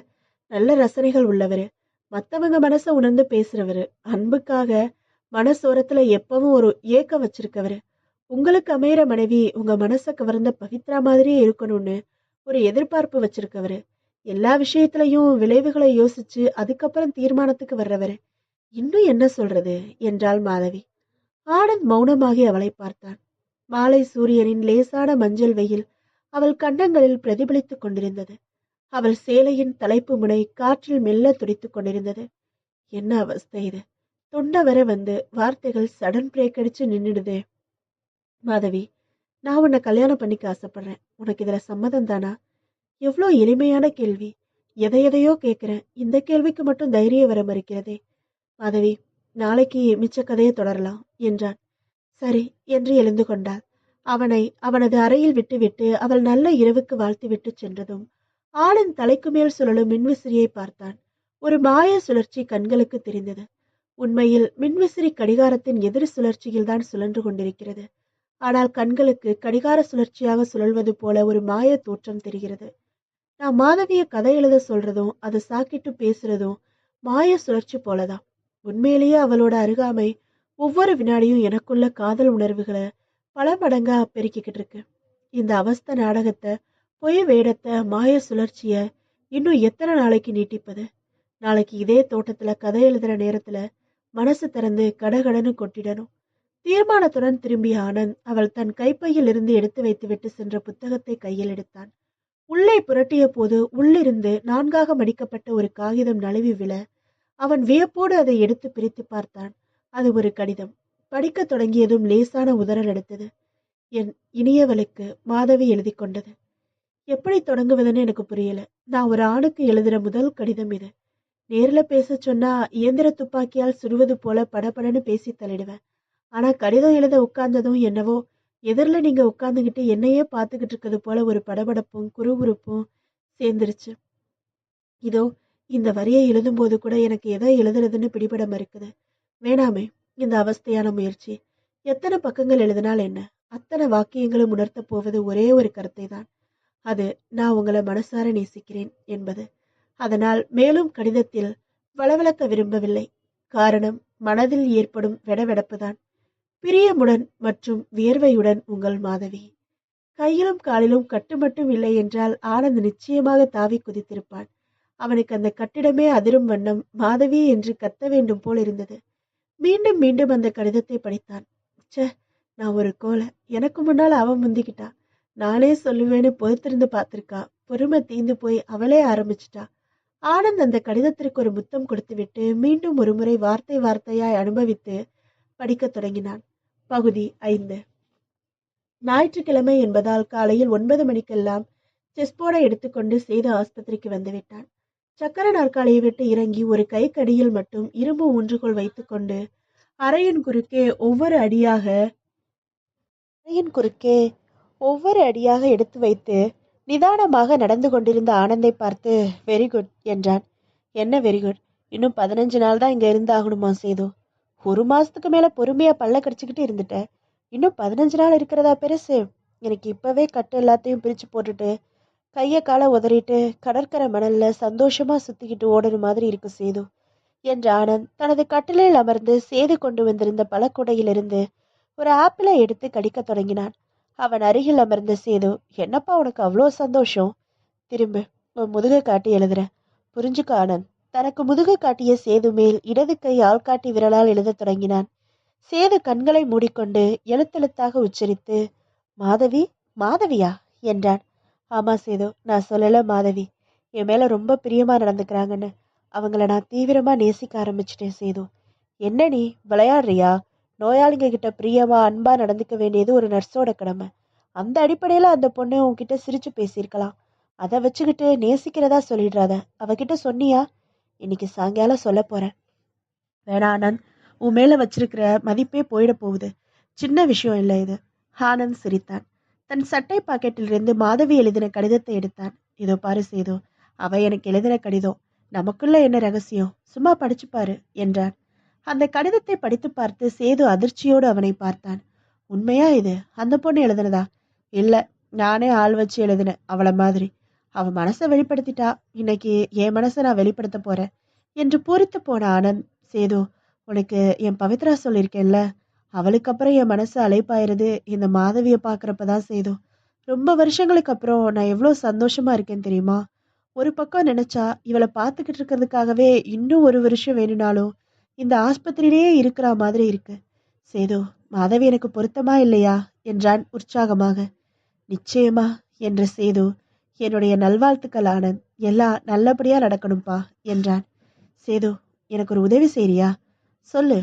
நல்ல ரசனைகள் உள்ளவரு, மத்தவங்க மனசை உணர்ந்து பேசுறவரு, அன்புக்காக மனசோரத்துல எப்பவும் ஒரு ஏக்கம் வச்சிருக்கவரு. உங்களுக்கு அமையிற மனைவி உங்க மனசை கவர்ந்த பவித்ரா மாதிரியே இருக்கணும்னு ஒரு எதிர்பார்ப்பு வச்சிருக்கவரு. எல்லா விஷயத்திலையும் விளைவுகளை யோசிச்சு அதுக்கப்புறம் தீர்மானத்துக்கு வர்றவரு. இன்னும் என்ன சொல்றது என்றாள் மாதவி. ஆனந்த் மௌனமாகி அவளை பார்த்தான். மாலை சூரியனின் லேசான மஞ்சள் வெயில் அவள் கன்னங்களில் பிரதிபலித்துக் கொண்டிருந்தது. அவள் சேலையின் தலைப்பு முனை காற்றில் மெல்ல துடித்துக் கொண்டிருந்தது. என்ன அவஸ்தை இது! தொண்டை வர வந்து வார்த்தைகள் சடன் பிரேக் அடிச்சு நின்னுடுதே. மாதவி, நான் உன்னை கல்யாணம் பண்ணிக்க ஆசைப்படுறேன். உனக்கு இதுல சம்மதம் தானா? எவ்வளோ எளிமையான கேள்வி. எதையோ கேட்கிறேன், இந்த கேள்விக்கு மட்டும் தைரியம் வர மறுக்கிறதே. மாதவி, நாளைக்கு மிச்ச கதையை தொடரலாம் என்றான். சரி என்று எழுந்து கொண்டாள். அவனை அவனது அறையில் விட்டுவிட்டு அவள் நல்ல இரவுக்கு வாழ்த்து விட்டு சென்றதும் ஆனந்த் தலைக்கு மேல் சுழலும் மின்விசிறியை பார்த்தான். ஒரு மாய சுழற்சி கண்களுக்கு தெரிந்தது. உண்மையில் மின்விசிறி கடிகாரத்தின் எதிர் சுழற்சியில் தான் சுழன்று கொண்டிருக்கிறது. ஆனால் கண்களுக்கு கடிகார சுழற்சியாக சுழல்வது போல ஒரு மாய தோற்றம் தெரிகிறது. நான் மாதவிய கதை எழுத சொல்றதும் அது சாக்கிட்டு பேசுறதும் மாய சுழற்சி போலதான். உண்மையிலேயே அவளோட அருகாமை ஒவ்வொரு வினாடியும் எனக்குள்ள காதல் உணர்வுகளை பல மடங்கா பெருக்கிக்கிட்டு இருக்கு. இந்த அவஸ்த நாடகத்தை, பொய் வேடத்தை, மாய சுழற்சிய இன்னும் எத்தனை நாளைக்கு நீட்டிப்பது? நாளைக்கு இதே தோட்டத்துல கதை எழுதுற நேரத்துல மனசு திறந்து கடகடன்னு கொட்டிடணும். தீர்மானத்துடன் திரும்பிய ஆனந்த் அவள் தன் கைப்பையில் இருந்து எடுத்து வைத்துவிட்டு சென்ற புத்தகத்தை கையில் எடுத்தான். உள்ளே புரட்டிய போது உள்ளிருந்து 4ஆக மடிக்கப்பட்ட ஒரு காகிதம் நழுவி விழ அவன் வியப்போடு அதை எடுத்து பிரித்து பார்த்தான். அது ஒரு கடிதம். படிக்க தொடங்கியதும் லேசான உதறல் எடுத்தது. என் இனியவளுக்கு மாதவி எழுதி கொண்டது. எப்படி தொடங்குவதுன்னு எனக்கு புரியல. நான் ஒரு ஆணுக்கு எழுதுற முதல் கடிதம் இது. நேர்ல பேச சொன்னா இயந்திர துப்பாக்கியால் சுடுவது போல படபடன்னு பேசி தள்ளிடுவேன். ஆனா கடிதம் எழுத உட்கார்ந்ததும் என்னவோ எதிரில நீங்க உட்கார்ந்துகிட்டு என்னையே பார்த்துக்கிட்டு இருக்கிறது போல ஒரு படபடப்பும் குறுகுறுப்பும் சேர்ந்துருச்சு. இதோ இந்த வரியை எழுதும்போது கூட எனக்கு எதை எழுதுறதுன்னு பிடிபட மறுக்குது. வேணாமே இந்த அவஸ்தையான முயற்சி. எத்தனை பக்கங்கள் எழுதினால் என்ன? அத்தனை வாக்கியங்களும் உணர்த்த போவது ஒரே ஒரு கருத்தை தான். அது நான் உங்களை மனசார நேசிக்கிறேன் என்பது. அதனால் மேலும் கடிதத்தில் வளவளக்க விரும்பவில்லை. காரணம் மனதில் ஏற்படும் வெடவெடப்புதான். பிரியமுடன் மற்றும் வியர்வையுடன் உங்கள் மாதவி. கையிலும் காலிலும் கட்டு மட்டும் இல்லை என்றால் ஆனந்த் நிச்சயமாக தாவி குதித்திருப்பான். அவனுக்கு அந்த கட்டிடமே அதிரும் வண்ணம் மாதவி என்று கத்த வேண்டும் போல் இருந்தது. மீண்டும் மீண்டும் அந்த கடிதத்தை படித்தான். ச்சே, நான் ஒரு கோலை. எனக்கு முன்னால் அவன் முந்திக்கிட்டா. நானே சொல்லுவேன்னு பொறுத்திருந்து பார்த்திருக்கா. பொறுமை தீந்து போய் அவளே ஆரம்பிச்சிட்டா. ஆனந்த் அந்த கடிதத்திற்கு ஒரு முத்தம் கொடுத்துவிட்டு மீண்டும் ஒரு முறை வார்த்தை வார்த்தையாய் அனுபவித்து படிக்க தொடங்கினான். பகுதி 5. ஞாயிற்றுக்கிழமை என்பதால் காலையில் 9 மணிக்கெல்லாம் செஸ் போர்டை எடுத்துக்கொண்டு சேது ஆஸ்பத்திரிக்கு வந்துவிட்டான். சக்கர நாற்காலியை விட்டு இறங்கி ஒரு கைக்கடியில் மட்டும் இரும்பு ஊன்றுகோல் வைத்துக்கொண்டு அறையின் குறுக்கே ஒவ்வொரு அடியாக எடுத்து வைத்து நிதானமாக நடந்து கொண்டிருந்த ஆனந்தை பார்த்து வெரி குட் என்றான். என்ன வெரி குட்? இன்னும் 15 நாள் தான் இங்க இருந்தாகணுமா சேது? ஒரு மாசத்துக்கு மேல பொறுமையா பல்ல கடிச்சுக்கிட்டு இருந்துட்டேன். இன்னும் 15 நாள் இருக்கிறதா பெருசு? எனக்கு இப்பவே கட்டு எல்லாத்தையும் பிரிச்சு போட்டுட்டு கைய கால உதறிட்டு கடற்கரை மணல்ல சந்தோஷமா சுத்திக்கிட்டு ஓடணும் மாதிரி இருக்கு சேது என்ற ஆனந்த் தனது கட்டிலில் அமர்ந்து சேது கொண்டு வந்திருந்த பழக்குடையிலிருந்து ஒரு ஆப்பிளை எடுத்து கடிக்க தொடங்கினான். அவன் அருகில் அமர்ந்த சேது, என்னப்பா உனக்கு அவ்வளோ சந்தோஷம்? திரும்ப உன் முதுகை காட்டி எழுதுற. புரிஞ்சுக்க ஆனந்த். தனக்கு முதுகு காட்டிய சேது மேல் இடது கை ஆள்காட்டி விரலால் எழுதத் தொடங்கினான். சேது கண்களை மூடிக்கொண்டு எழுத்தெழுத்தாக உச்சரித்து, மாதவி, மாதவியா என்றான். ஆமா சேது, நான் சொல்லல மாதவி. என் மேல ரொம்ப பிரியமா நடந்துக்கிறாங்கன்னு. அவங்கள நான் தீவிரமா நேசிக்க ஆரம்பிச்சிட்டேன் சேது. என்ன நீ விளையாடுறியா? நோயாளிங்க கிட்ட பிரியமா அன்பா நடந்துக்க வேண்டியது ஒரு நர்ஸோட கடமை. அந்த அடிப்படையில அந்த பொண்ணு உன்கிட்ட சிரிச்சு பேசியிருக்கலாம். அதை வச்சுக்கிட்டு நேசிக்கிறதா சொல்லிடுறாத. அவகிட்ட சொன்னியா? இன்னைக்கு சாயங்காலம் சொல்ல போறேன். வேணா ஆனந்த், உன் மேல வச்சிருக்கிற மதிப்பே போயிட போகுது. சின்ன விஷயம் இல்லை இது. ஆனந்த் சிரித்தான். தன் சட்டை பாக்கெட்டிலிருந்து மாதவி எழுதின கடிதத்தை எடுத்தான். இதோ பாரு சேது, அவ எனக்கு எழுதின கடிதம். நமக்குள்ள என்ன ரகசியம்? சும்மா படிச்சு பாரு என்றான். அந்த கடிதத்தை படித்து பார்த்து சேது அதிர்ச்சியோடு அவனை பார்த்தான். உண்மையா இது? அந்த பொண்ணு எழுதுனதா? இல்ல, நானே ஆள் வச்சு எழுதினேன் அவளை மாதிரி. அவ மனசை வெளிப்படுத்திட்டா. இன்னைக்கு என் மனசை நான் வெளிப்படுத்த போறேன் என்று பூரித்து போன ஆனந்த், சேது, உனக்கு என் பவித்ரா சொல்லியிருக்கேன்ல, அவளுக்கு அப்புறம் என் மனசு அலைப்பாயிருது இந்த மாதவியை பார்க்குறப்பதான் சேது. ரொம்ப வருஷங்களுக்கு அப்புறம் நான் எவ்வளோ சந்தோஷமா இருக்கேன் தெரியுமா? ஒரு பக்கம் நினைச்சா இவளை பார்த்துக்கிட்டு இருக்கிறதுக்காகவே இன்னும் ஒரு வருஷம் வேணும்னாலும் இந்த ஆஸ்பத்திரியிலேயே இருக்கிற மாதிரி இருக்கு. சேது, மாதவி எனக்கு பொருத்தமா இல்லையா என்றான் உற்சாகமாக. நிச்சயமா என்ற சேது, என்னுடைய நல்வாழ்த்துக்கள் ஆனந்த், எல்லாம் நல்லபடியா நடக்கணும்பா என்றான். சேது, எனக்கு ஒரு உதவி செய்றியா? சொல்லு.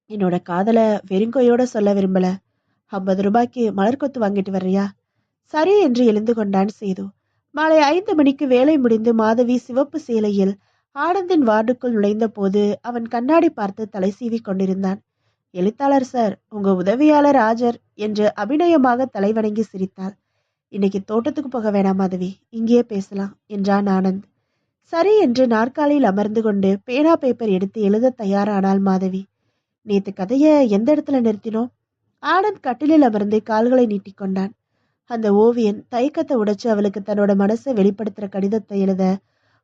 என்னோட காதலை வெறுங்கையோட சொல்ல விரும்பல. 50 ரூபாய்க்கு மலர் கொத்து வாங்கிட்டு வர்றியா? சரி என்று எழுந்து கொண்டான் சேது. மாலை 5 மணிக்கு வேலை முடிந்து மாதவி சிவப்பு சேலையில் ஆனந்தின் வார்டுக்குள் நுழைந்த போது அவன் கண்ணாடி பார்த்து தலை சீவி கொண்டிருந்தான். எழுத்தாளர் சார், உங்க உதவியாளர் ஆஜர் என்று அபிநயமாக தலைவணங்கி சிரித்தாள். இன்னைக்கு தோட்டத்துக்கு போக வேணாம் மாதவி, இங்கேயே பேசலாம் என்றான் ஆனந்த். சரி என்று நாற்காலியில் அமர்ந்து கொண்டு பேனா பேப்பர் எடுத்து எழுத தயாரானாள் மாதவி. நேத்து கதைய எந்த இடத்துல நிறுத்தினோம்? ஆனந்த் கட்டிலில் அமர்ந்து கால்களை நீட்டிக்கொண்டான். அந்த ஓவியன் தயக்கத்தை உடைச்சு அவளுக்கு தன்னோட மனசை வெளிப்படுத்துற கடிதத்தை எழுத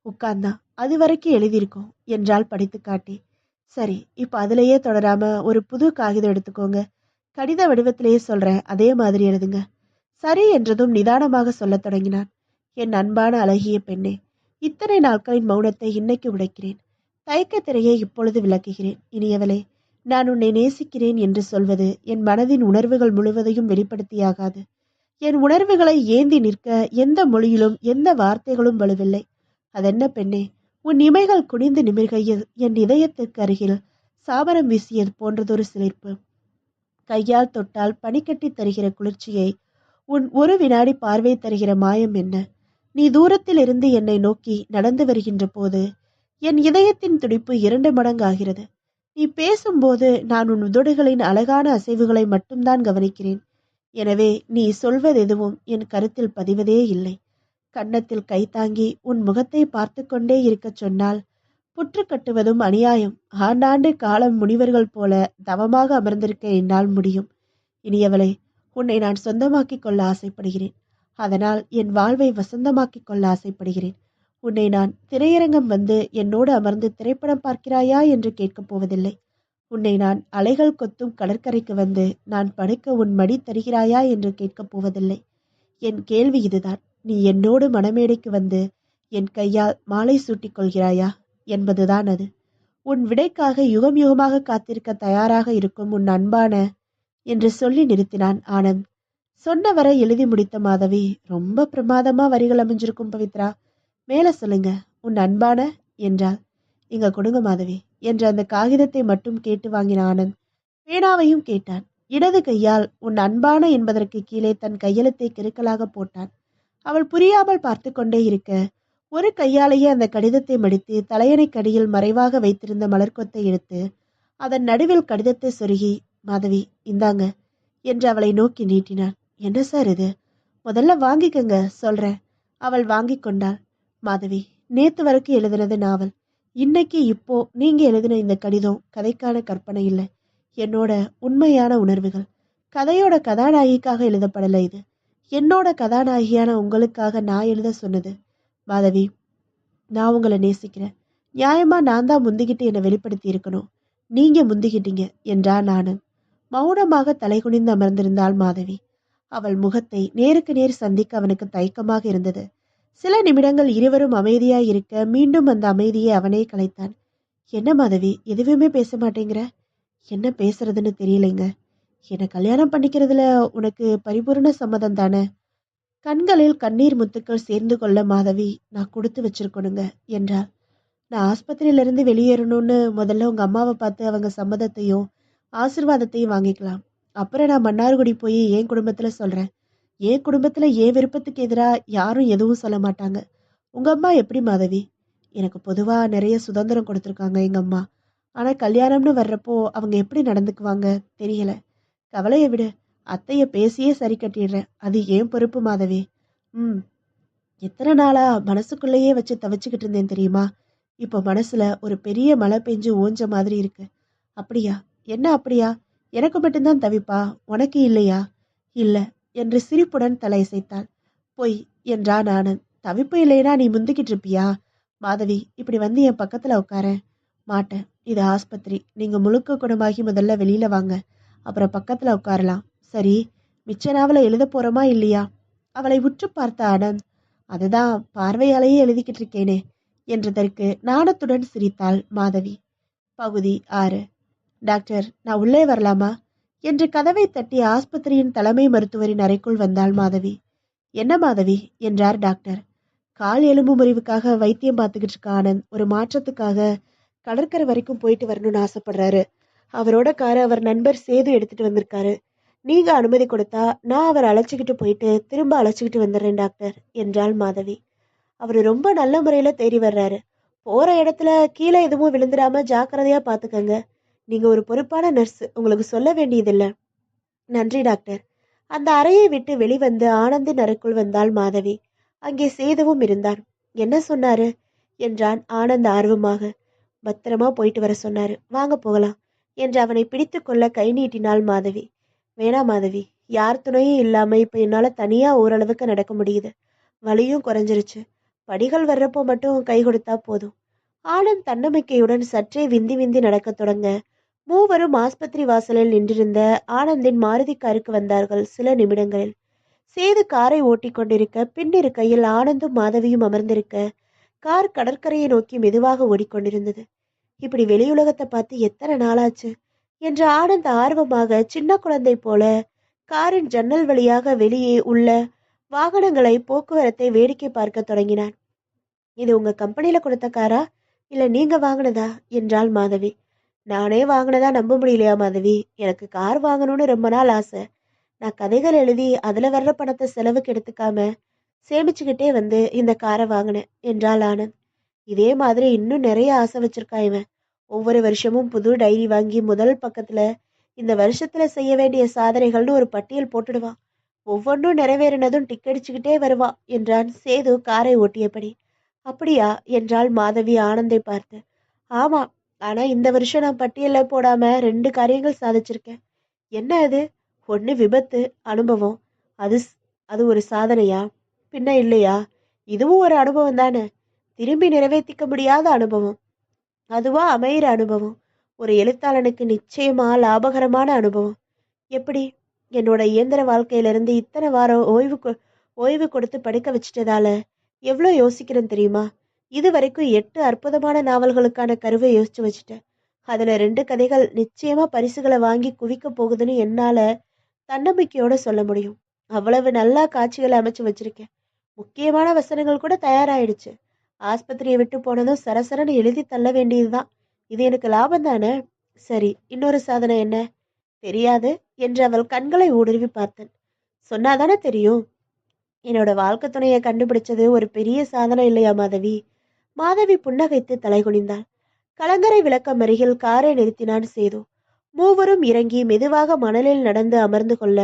உட்கார்ந்தான். அது வரைக்கும் எழுதியிருக்கோம் என்றால் படித்து காட்டி. சரி, இப்ப அதுலயே தொடராம ஒரு புது காகிதம் எடுத்துக்கோங்க. கடித வடிவத்திலேயே சொல்றேன், அதே மாதிரி எழுதுங்க. சரி என்றதும் நிதானமாக சொல்லத் தொடங்கினான். என் அன்பான அழகிய பெண்ணே, இத்தனை நாட்களின் மௌனத்தை இன்னைக்கு உடைக்கிறேன். தயக்க திரையை இப்பொழுது விளக்குகிறேன். இனியவளே, நான் உன்னை நேசிக்கிறேன் என்று சொல்வது என் மனதின் உணர்வுகள் முழுவதையும் வெளிப்படுத்தியாகாது. என் உணர்வுகளை ஏந்தி நிற்க எந்த மொழியிலும் எந்த வார்த்தைகளும் வலுவில்லை. அதென்ன பெண்ணே, உன் இமைகள் குனிந்து நிமிர்கையில் என் இதயத்துக்கு அருகில் சாமரம் வீசியது போன்றதொரு சிலிர்ப்பு. கையால் தொட்டால் பனிக்கட்டி தருகிற குளிர்ச்சியை உன் ஒரு வினாடி பார்வை தருகிற மாயம் என்ன? நீ தூரத்தில் இருந்து என்னை நோக்கி நடந்து வருகின்ற போது என் இதயத்தின் துடிப்பு 2 மடங்கு ஆகிறது. நீ பேசும்போது நான் உன் உதடுகளின் அழகான அசைவுகளை மட்டும்தான் கவனிக்கிறேன். எனவே நீ சொல்வது எதுவும் என் கருத்தில் பதிவதே இல்லை. கன்னத்தில் கை தாங்கி உன் முகத்தை பார்த்து கொண்டே இருக்கச் சொன்னால் புற்று கட்டுவதும் அநியாயம். ஆண்டாண்டு காலம் முனிவர்கள் போல தவமாக அமர்ந்திருக்க என்னால் முடியும். இனியவளே, உன்னை நான் சொந்தமாக்கிக் கொள்ள ஆசைப்படுகிறேன். அதனால் என் வாழ்வை வசந்தமாக்கிக் கொள்ள ஆசைப்படுகிறேன். உன்னை நான் திரையரங்கம் வந்து என்னோடு அமர்ந்து திரைப்படம் பார்க்கிறாயா என்று கேட்கப் போவதில்லை. உன்னை நான் அலைகள் கொத்தும் கடற்கரைக்கு வந்து நான் படுக்க உன் மடி தருகிறாயா என்று கேட்கப் போவதில்லை. என் கேள்வி இதுதான். நீ என்னோடு மணமேடைக்கு வந்து என் கையால் மாலை சூட்டிக் கொள்கிறாயா என்பதுதான் அது. உன் விடைக்காக யுகம் யுகமாக காத்திருக்க தயாராக இருக்கும் உன் அன்பான என்று சொல்லி நிறுத்தினான் ஆனந்த். சொன்னவரை எழுதி முடித்த மாதவி, ரொம்ப பிரமாதமா வரிகள் அமைஞ்சிருக்கும் பவித்ரா, மேல சொல்லுங்க, உன் அன்பான என்றாள். இங்க கொடுங்க மாதவி என்ற அந்த காகிதத்தை மட்டும் கேட்டு வாங்கின ஆனந்த் பேனாவையும் கேட்டான். இடது கையால் உன் அன்பான என்பதற்கு கீழே தன் கையெழுத்தை கிறுக்கலாக போட்டான். அவள் புரியாமல் பார்த்து கொண்டே இருக்க ஒரு கையாலேயே அந்த கடிதத்தை மடித்து தலையணைக்கடியில் மறைவாக வைத்திருந்த மலர்கொத்தை எடுத்து அதன் நடுவில் கடிதத்தை சொருகி, மாதவி இந்தாங்க என்று அவளை நோக்கி நீட்டினான். என்ன சார் இது? முதல்ல வாங்கிக்கங்க சொல்றேன். அவள் வாங்கி கொண்டாள். மாதவி, நேத்து வரைக்கும் எழுதுனது நாவல். இன்னைக்கு இப்போ நீங்க எழுதின இந்த கடிதம் கதைக்கான கற்பனை இல்லை, என்னோட உண்மையான உணர்வுகள். கதையோட கதாநாயகிக்காக எழுதப்படலை இது. என்னோட கதாநாயகியான உங்களுக்காக நான் எழுத சொன்னது. மாதவி, நான் உங்களை நேசிக்கிறேன். நியாயமா நான் தான் முந்திக்கிட்டு என்னை வெளிப்படுத்தி இருக்கணும். நீங்க முந்திக்கிட்டீங்க என்றான் ஆனந்த். மௌனமாக தலைகுனிந்து அமர்ந்திருந்தாள் மாதவி. அவள் முகத்தை நேருக்கு நேர் சந்திக்க அவனுக்கு தயக்கமாக இருந்தது. சில நிமிடங்கள் இருவரும் அமைதியாய் இருக்க மீண்டும் அந்த அமைதியை அவனே கலைத்தான். என்ன மாதவி, எதுவுமே பேச மாட்டேங்கிற? என்ன பேசுறதுன்னு தெரியலைங்க. என்னை கல்யாணம் பண்ணிக்கிறதுல உனக்கு பரிபூர்ண சம்மதம் தானே? கண்களில் கண்ணீர் முத்துக்கள் சேர்ந்து கொள்ள மாதவி, நான் கொடுத்து வச்சிருக்கணுங்க என்றாள். நான் ஆஸ்பத்திரியிலிருந்து வெளியேறணும்னு முதல்ல உங்க அம்மாவை பார்த்து அவங்க சம்மதத்தையும் ஆசிர்வாதத்தையும் வாங்கிக்கலாம். அப்புறம் நான் மன்னார்குடி போய் என் குடும்பத்துல சொல்றேன். என் குடும்பத்துல என் விருப்பத்துக்கு எதிரா யாரும் எதுவும் சொல்ல மாட்டாங்க. உங்க அம்மா எப்படி மாதவி? எனக்கு பொதுவா நிறைய சுதந்திரம் கொடுத்துருக்காங்க எங்க அம்மா. ஆனா கல்யாணம்னு வர்றப்போ அவங்க எப்படி நடந்துக்குவாங்க தெரியல. கவலையை விடு. அத்தைய பேசியே சரி கட்டிடுறேன். அது ஏன் பொறுப்பு மாதவி. ம். எத்தனை நாளா மனசுக்குள்ளேயே வச்சு தவிச்சுக்கிட்டு இருந்தேன் தெரியுமா? இப்போ மனசுல ஒரு பெரிய மழை பெஞ்சு ஓஞ்ச மாதிரி இருக்கு. அப்படியா? என்ன அப்படியா? எனக்கு மட்டும்தான் தவிப்பா, உனக்கு இல்லையா? இல்ல என்று சிரிப்புடன் தலையசைத்தாள். பொய் என்றான் ஆனந்த். தவிப்பு இல்லைனா நீ முந்திக்கிட்டு இருப்பியா? மாதவி, இப்படி வந்து என் பக்கத்துல உட்கார. மாட்டேன். இது ஆஸ்பத்திரி. நீங்க முழுக்க குணமாகி முதல்ல வெளியில வாங்க. அப்புறம் பக்கத்துல உட்காரலாம். சரி, மிச்ச நாவல எழுத போறோமா இல்லையா? அவளை உற்று பார்த்த ஆனந்த், அதுதான் பார்வையாலேயே எழுதிக்கிட்டு இருக்கேனே என்றதற்கு நாணத்துடன் சிரித்தாள் மாதவி. பகுதி 6. டாக்டர், நான் உள்ளே வரலாமா என்று கதவை தட்டி ஆஸ்பத்திரியின் தலைமை மருத்துவரின் அறைக்குள் வந்தாள் மாதவி. என்ன மாதவி என்றார் டாக்டர். கால் எலும்பு முறிவுக்காக வைத்தியம் பார்த்துக்கிட்டு இருக்க ஆனந்த் ஒரு மாற்றத்துக்காக கடற்கரை வரைக்கும் போயிட்டு வரணும்னு ஆசைப்படுறாரு. அவரோட காரை அவர் நண்பர் சேது எடுத்துட்டு வந்திருக்காரு. நீங்க அனுமதி கொடுத்தா நான் அவரை அழைச்சிக்கிட்டு போயிட்டு திரும்ப அழைச்சிக்கிட்டு வந்துடுறேன் டாக்டர் என்றாள் மாதவி. அவரு ரொம்ப நல்ல முறையில தேறி வர்றாரு. போற இடத்துல கீழே எதுவும் விழுந்துடாம ஜாக்கிரதையா பாத்துக்கங்க. நீங்க ஒரு பொறுப்பான நர்ஸ், உங்களுக்கு சொல்ல வேண்டியதில்லை. நன்றி டாக்டர். அந்த அறையை விட்டு வெளிவந்து ஆனந்தின் அறைக்குள் வந்தாள் மாதவி. அங்கே சேதுவும் இருந்தான். என்ன சொன்னாரு என்றான் ஆனந்த் ஆர்வமாக. பத்திரமா போயிட்டு வர சொன்னாரு, வாங்க போகலாம் என்று அவனை பிடித்து கொள்ள கை நீட்டினாள் மாதவி. வேணாம் மாதவி, யார் துணையும் இல்லாம இப்ப என்னால தனியா ஓரளவுக்கு நடக்க முடியுது. வலியும் குறைஞ்சிருச்சு. படிகள் வர்றப்போ மட்டும் கை கொடுத்தா போதும். ஆனந்த் தன்னம்பிக்கையுடன் சற்றே விந்தி விந்தி நடக்கத் தொடங்க மூவரும் ஆஸ்பத்திரி வாசலில் நின்றிருந்த ஆனந்தின் மாருதி காருக்கு வந்தார்கள். சில நிமிடங்களில் சேது காரை ஓட்டி கொண்டிருக்க பின்னிருக்கையில் ஆனந்தும் மாதவியும் அமர்ந்திருக்க கார் கடற்கரையை நோக்கி மெதுவாக ஓடிக்கொண்டிருந்தது. இப்படி வெளியுலகத்தை பார்த்து எத்தனை நாளாச்சு என்று ஆனந்த் ஆர்வமாக சின்ன குழந்தை போல காரின் ஜன்னல் வழியாக வெளியே உள்ள வாகனங்களை போக்குவரத்தை வேடிக்கை பார்க்க தொடங்கினான். இது உங்க கம்பெனில கொடுத்த காரா இல்ல நீங்க வாங்கினதா என்றாள் மாதவி. நானே வாங்கினதா நம்ப முடியலையா மாதவி? எனக்கு கார் வாங்கணும்னு ரொம்ப நாள் ஆசை. நான் கதைகள் எழுதி அதுல வர்ற பணத்தை செலவுக்கு எடுத்துக்காம சேமிச்சுக்கிட்டே வந்து இந்த காரை வாங்கினேன் என்றாள் ஆனந்த். இதே மாதிரி இன்னும் நிறைய ஆசை வச்சிருக்கான் இவன். ஒவ்வொரு வருஷமும் புது டைரி வாங்கி முதல் பக்கத்துல இந்த வருஷத்துல செய்ய வேண்டிய சாதனைகள்னு ஒரு பட்டியல் போட்டுடுவான். ஒவ்வொன்றும் நிறைவேறினதும் டிக்கெடிச்சுக்கிட்டே வருவான் என்றான் சேது காரை ஓட்டியபடி. அப்படியா என்றாள் மாதவி ஆனந்தை பார்த்து. ஆமா, ஆனா இந்த வருஷம் நான் பட்டியல்ல போடாம 2 காரியங்கள் சாதிச்சிருக்கேன். என்ன அது? ஒண்ணு விபத்து அனுபவம். அது அது ஒரு சாதனையா? பின்ன இல்லையா? இதுவும் ஒரு அனுபவம் தானே. திரும்பி நிறைவேற்றிக்க முடியாத அனுபவம். அதுவா அமையிற அனுபவம். ஒரு எழுத்தாளனுக்கு நிச்சயமா லாபகரமான அனுபவம். எப்படி? என்னோட இயந்திர வாழ்க்கையிலிருந்து இத்தனை வாரம் ஓய்வு கொடுத்து படிக்க வச்சிட்டதால எவ்வளோ யோசிக்கிறேன் தெரியுமா? இது வரைக்கும் 8 அற்புதமான நாவல்களுக்கான கருவை யோசிச்சு வச்சுட்டேன். அதுல 2 கதைகள் நிச்சயமா பரிசுகளை வாங்கி குவிக்க போகுதுன்னு என்னால தன்னம்பிக்கையோட சொல்ல முடியும். அவ்வளவு நல்லா காட்சிகளை அமைச்சு வச்சிருக்கேன். முக்கியமான வசனங்கள் கூட தயாராயிடுச்சு. ஆஸ்பத்திரியை விட்டு போனதும் சரசரன்னு எழுதி தள்ள வேண்டியதுதான். இது எனக்கு லாபம் தானே. சரி, இன்னொரு சாதனை என்ன? தெரியாது என்று அவள் கண்களை ஊடுருவி பார்த்தன். சொன்னாதானே தெரியும். என்னோட வாழ்க்கை துணையை கண்டுபிடிச்சது ஒரு பெரிய சாதனை இல்லையா மாதவி? மாதவி புன்னகைத்து தலை குனிந்தாள். கலங்கரை விளக்கம் அருகில் காரை நிறுத்தினான் சேது. மூவரும் இறங்கி மெதுவாக மணலில் நடந்து அமர்ந்து கொள்ள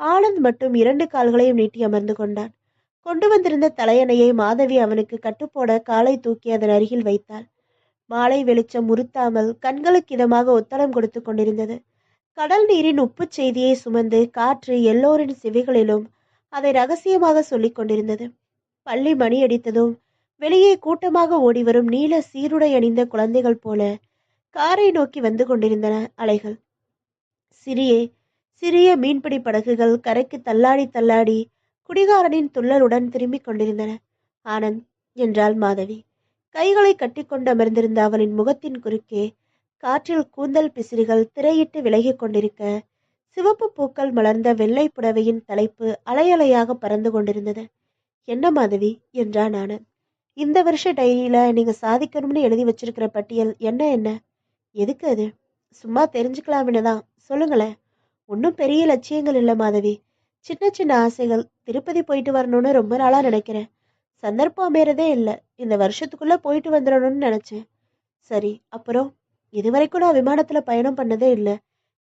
ஆனந்த் மட்டும் 2 கால்களையும் நீட்டி அமர்ந்து கொண்டான். கொண்டு வந்திருந்த தலையணையை மாதவி அவனுக்கு கட்டுப்போட காலை தூக்கி அதன் அருகில் வைத்தாள். மாலை வெளிச்சம் உறுத்தாமல் கண்களுக்கு இதமாக ஒத்தடம் கொடுத்து கொண்டிருந்தது. கடல் நீரின் உப்பு செய்தியை சுமந்து காற்று எல்லோரின் செவிகளிலும் அதை ரகசியமாக சொல்லிக் கொண்டிருந்தது. பள்ளி மணி அடித்ததும் வெளியே கூட்டமாக ஓடிவரும் நீல சீருடை அணிந்த குழந்தைகள் போல காரை நோக்கி வந்து கொண்டிருந்தன அலைகள். சிறிய சிறிய மீன்பிடி படகுகள் கரைக்கு தள்ளாடி தள்ளாடி குடிகாரனின் துள்ளலுடன் திரும்பிக் கொண்டிருந்தன. ஆனந்த், என்றாள் மாதவி. கைகளை கட்டிக்கொண்டு அமர்ந்திருந்த அவளின் முகத்தின் குறுக்கே காற்றில் கூந்தல் பிசிறிகள் திரையிட்டு விலகிக் கொண்டிருக்க, சிவப்பு பூக்கள் மலர்ந்த வெள்ளை புடவையின் தலைப்பு அலையலையாக பறந்து கொண்டிருந்தது. என்ன மாதவி, என்றான் ஆனந்த். இந்த வருஷ டைரியில நீங்க சாதிக்கணும்னு எழுதி வச்சிருக்கிற பட்டியல் என்ன என்ன? எதுக்கு அது? சும்மா தெரிஞ்சுக்கலாம்னு தான். சொல்லுங்களேன். ஒன்றும் பெரிய லட்சியங்கள் இல்லை மாதவி. சின்ன சின்ன ஆசைகள். திருப்பதி போயிட்டு வரணும்னு ரொம்ப நாளா நினைக்கிறேன். சந்தர்ப்பம் அமையறதே இல்லை. இந்த வருஷத்துக்குள்ள போயிட்டு வந்துடணும்னு நினைச்சேன். சரி, அப்புறம்? இது வரைக்கும் நான் விமானத்துல பயணம் பண்ணதே இல்லை.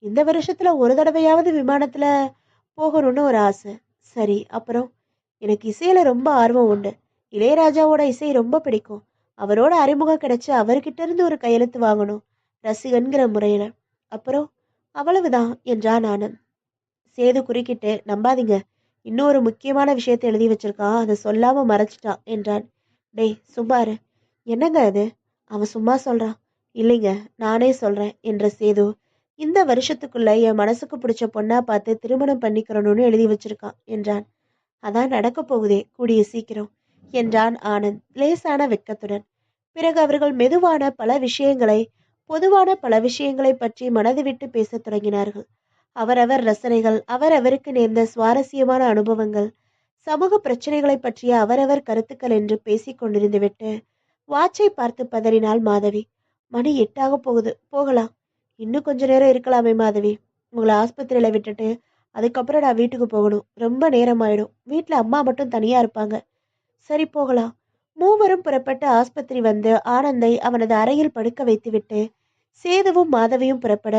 இந்த வருஷத்துல ஒரு தடவையாவது விமானத்துல போகணும்னு ஒரு ஆசை. சரி, அப்புறம்? எனக்கு இசையில ரொம்ப ஆர்வம் உண்டு. இளையராஜாவோட இசை ரொம்ப பிடிக்கும். அவரோட அறிமுகம் கிடைச்சு அவர்கிட்ட இருந்து ஒரு கையெழுத்து வாங்கணும், ரசிகன்கிற முறையில. அப்புறம்? அவ்வளவுதான், என்றான் ஆனந்த். சேது குறுக்கிட்டு, நம்பாதீங்க, இன்னொரு முக்கியமான விஷயத்தை எழுதி வச்சிருக்கான், அதை சொல்லாம மறைச்சிட்டான், என்றான். டேய் சும்மாரு. என்னங்க அது? அவன் சும்மா சொல்றான். இல்லைங்க, நானே சொல்றேன், என்ற சேது. இந்த வருஷத்துக்குள்ள என் மனசுக்கு பிடிச்ச பொண்ணா பார்த்து திருமணம் பண்ணிக்கிறணும்னு எழுதி வச்சிருக்கான், என்றான். அதான் நடக்க போகுதே கூடிய சீக்கிரம், என்றான் ஆனந்த் லேசான வெட்கத்துடன். பிறகு அவர்கள் மெதுவான பல விஷயங்களை, பொதுவான பல விஷயங்களை பற்றி மனது விட்டு பேசத் தொடங்கினார்கள். அவரவர் ரசனைகள், அவரவருக்கு நேர்ந்த சுவாரஸ்யமான அனுபவங்கள், சமூக பிரச்சனைகளை பற்றிய அவரவர் கருத்துக்கள் என்று பேசிக் கொண்டிருந்து விட்டு வாட்சை பார்த்து பதறினாள் மாதவி. மணி 8 போகுது, போகலாம். இன்னும் கொஞ்ச நேரம் இருக்கலாமே மாதவி. உங்களை ஆஸ்பத்திரியில விட்டுட்டு அதுக்கப்புறம் நான் வீட்டுக்கு போகணும். ரொம்ப நேரமாயிடும். வீட்டுல அம்மா மட்டும் தனியா இருப்பாங்க. சரி, போகலாம். மூவரும் புறப்பட்டு ஆஸ்பத்திரி வந்து ஆனந்தை அவனது அறையில் படுக்க வைத்துவிட்டு சேதுவும் மாதவியும் புறப்பட,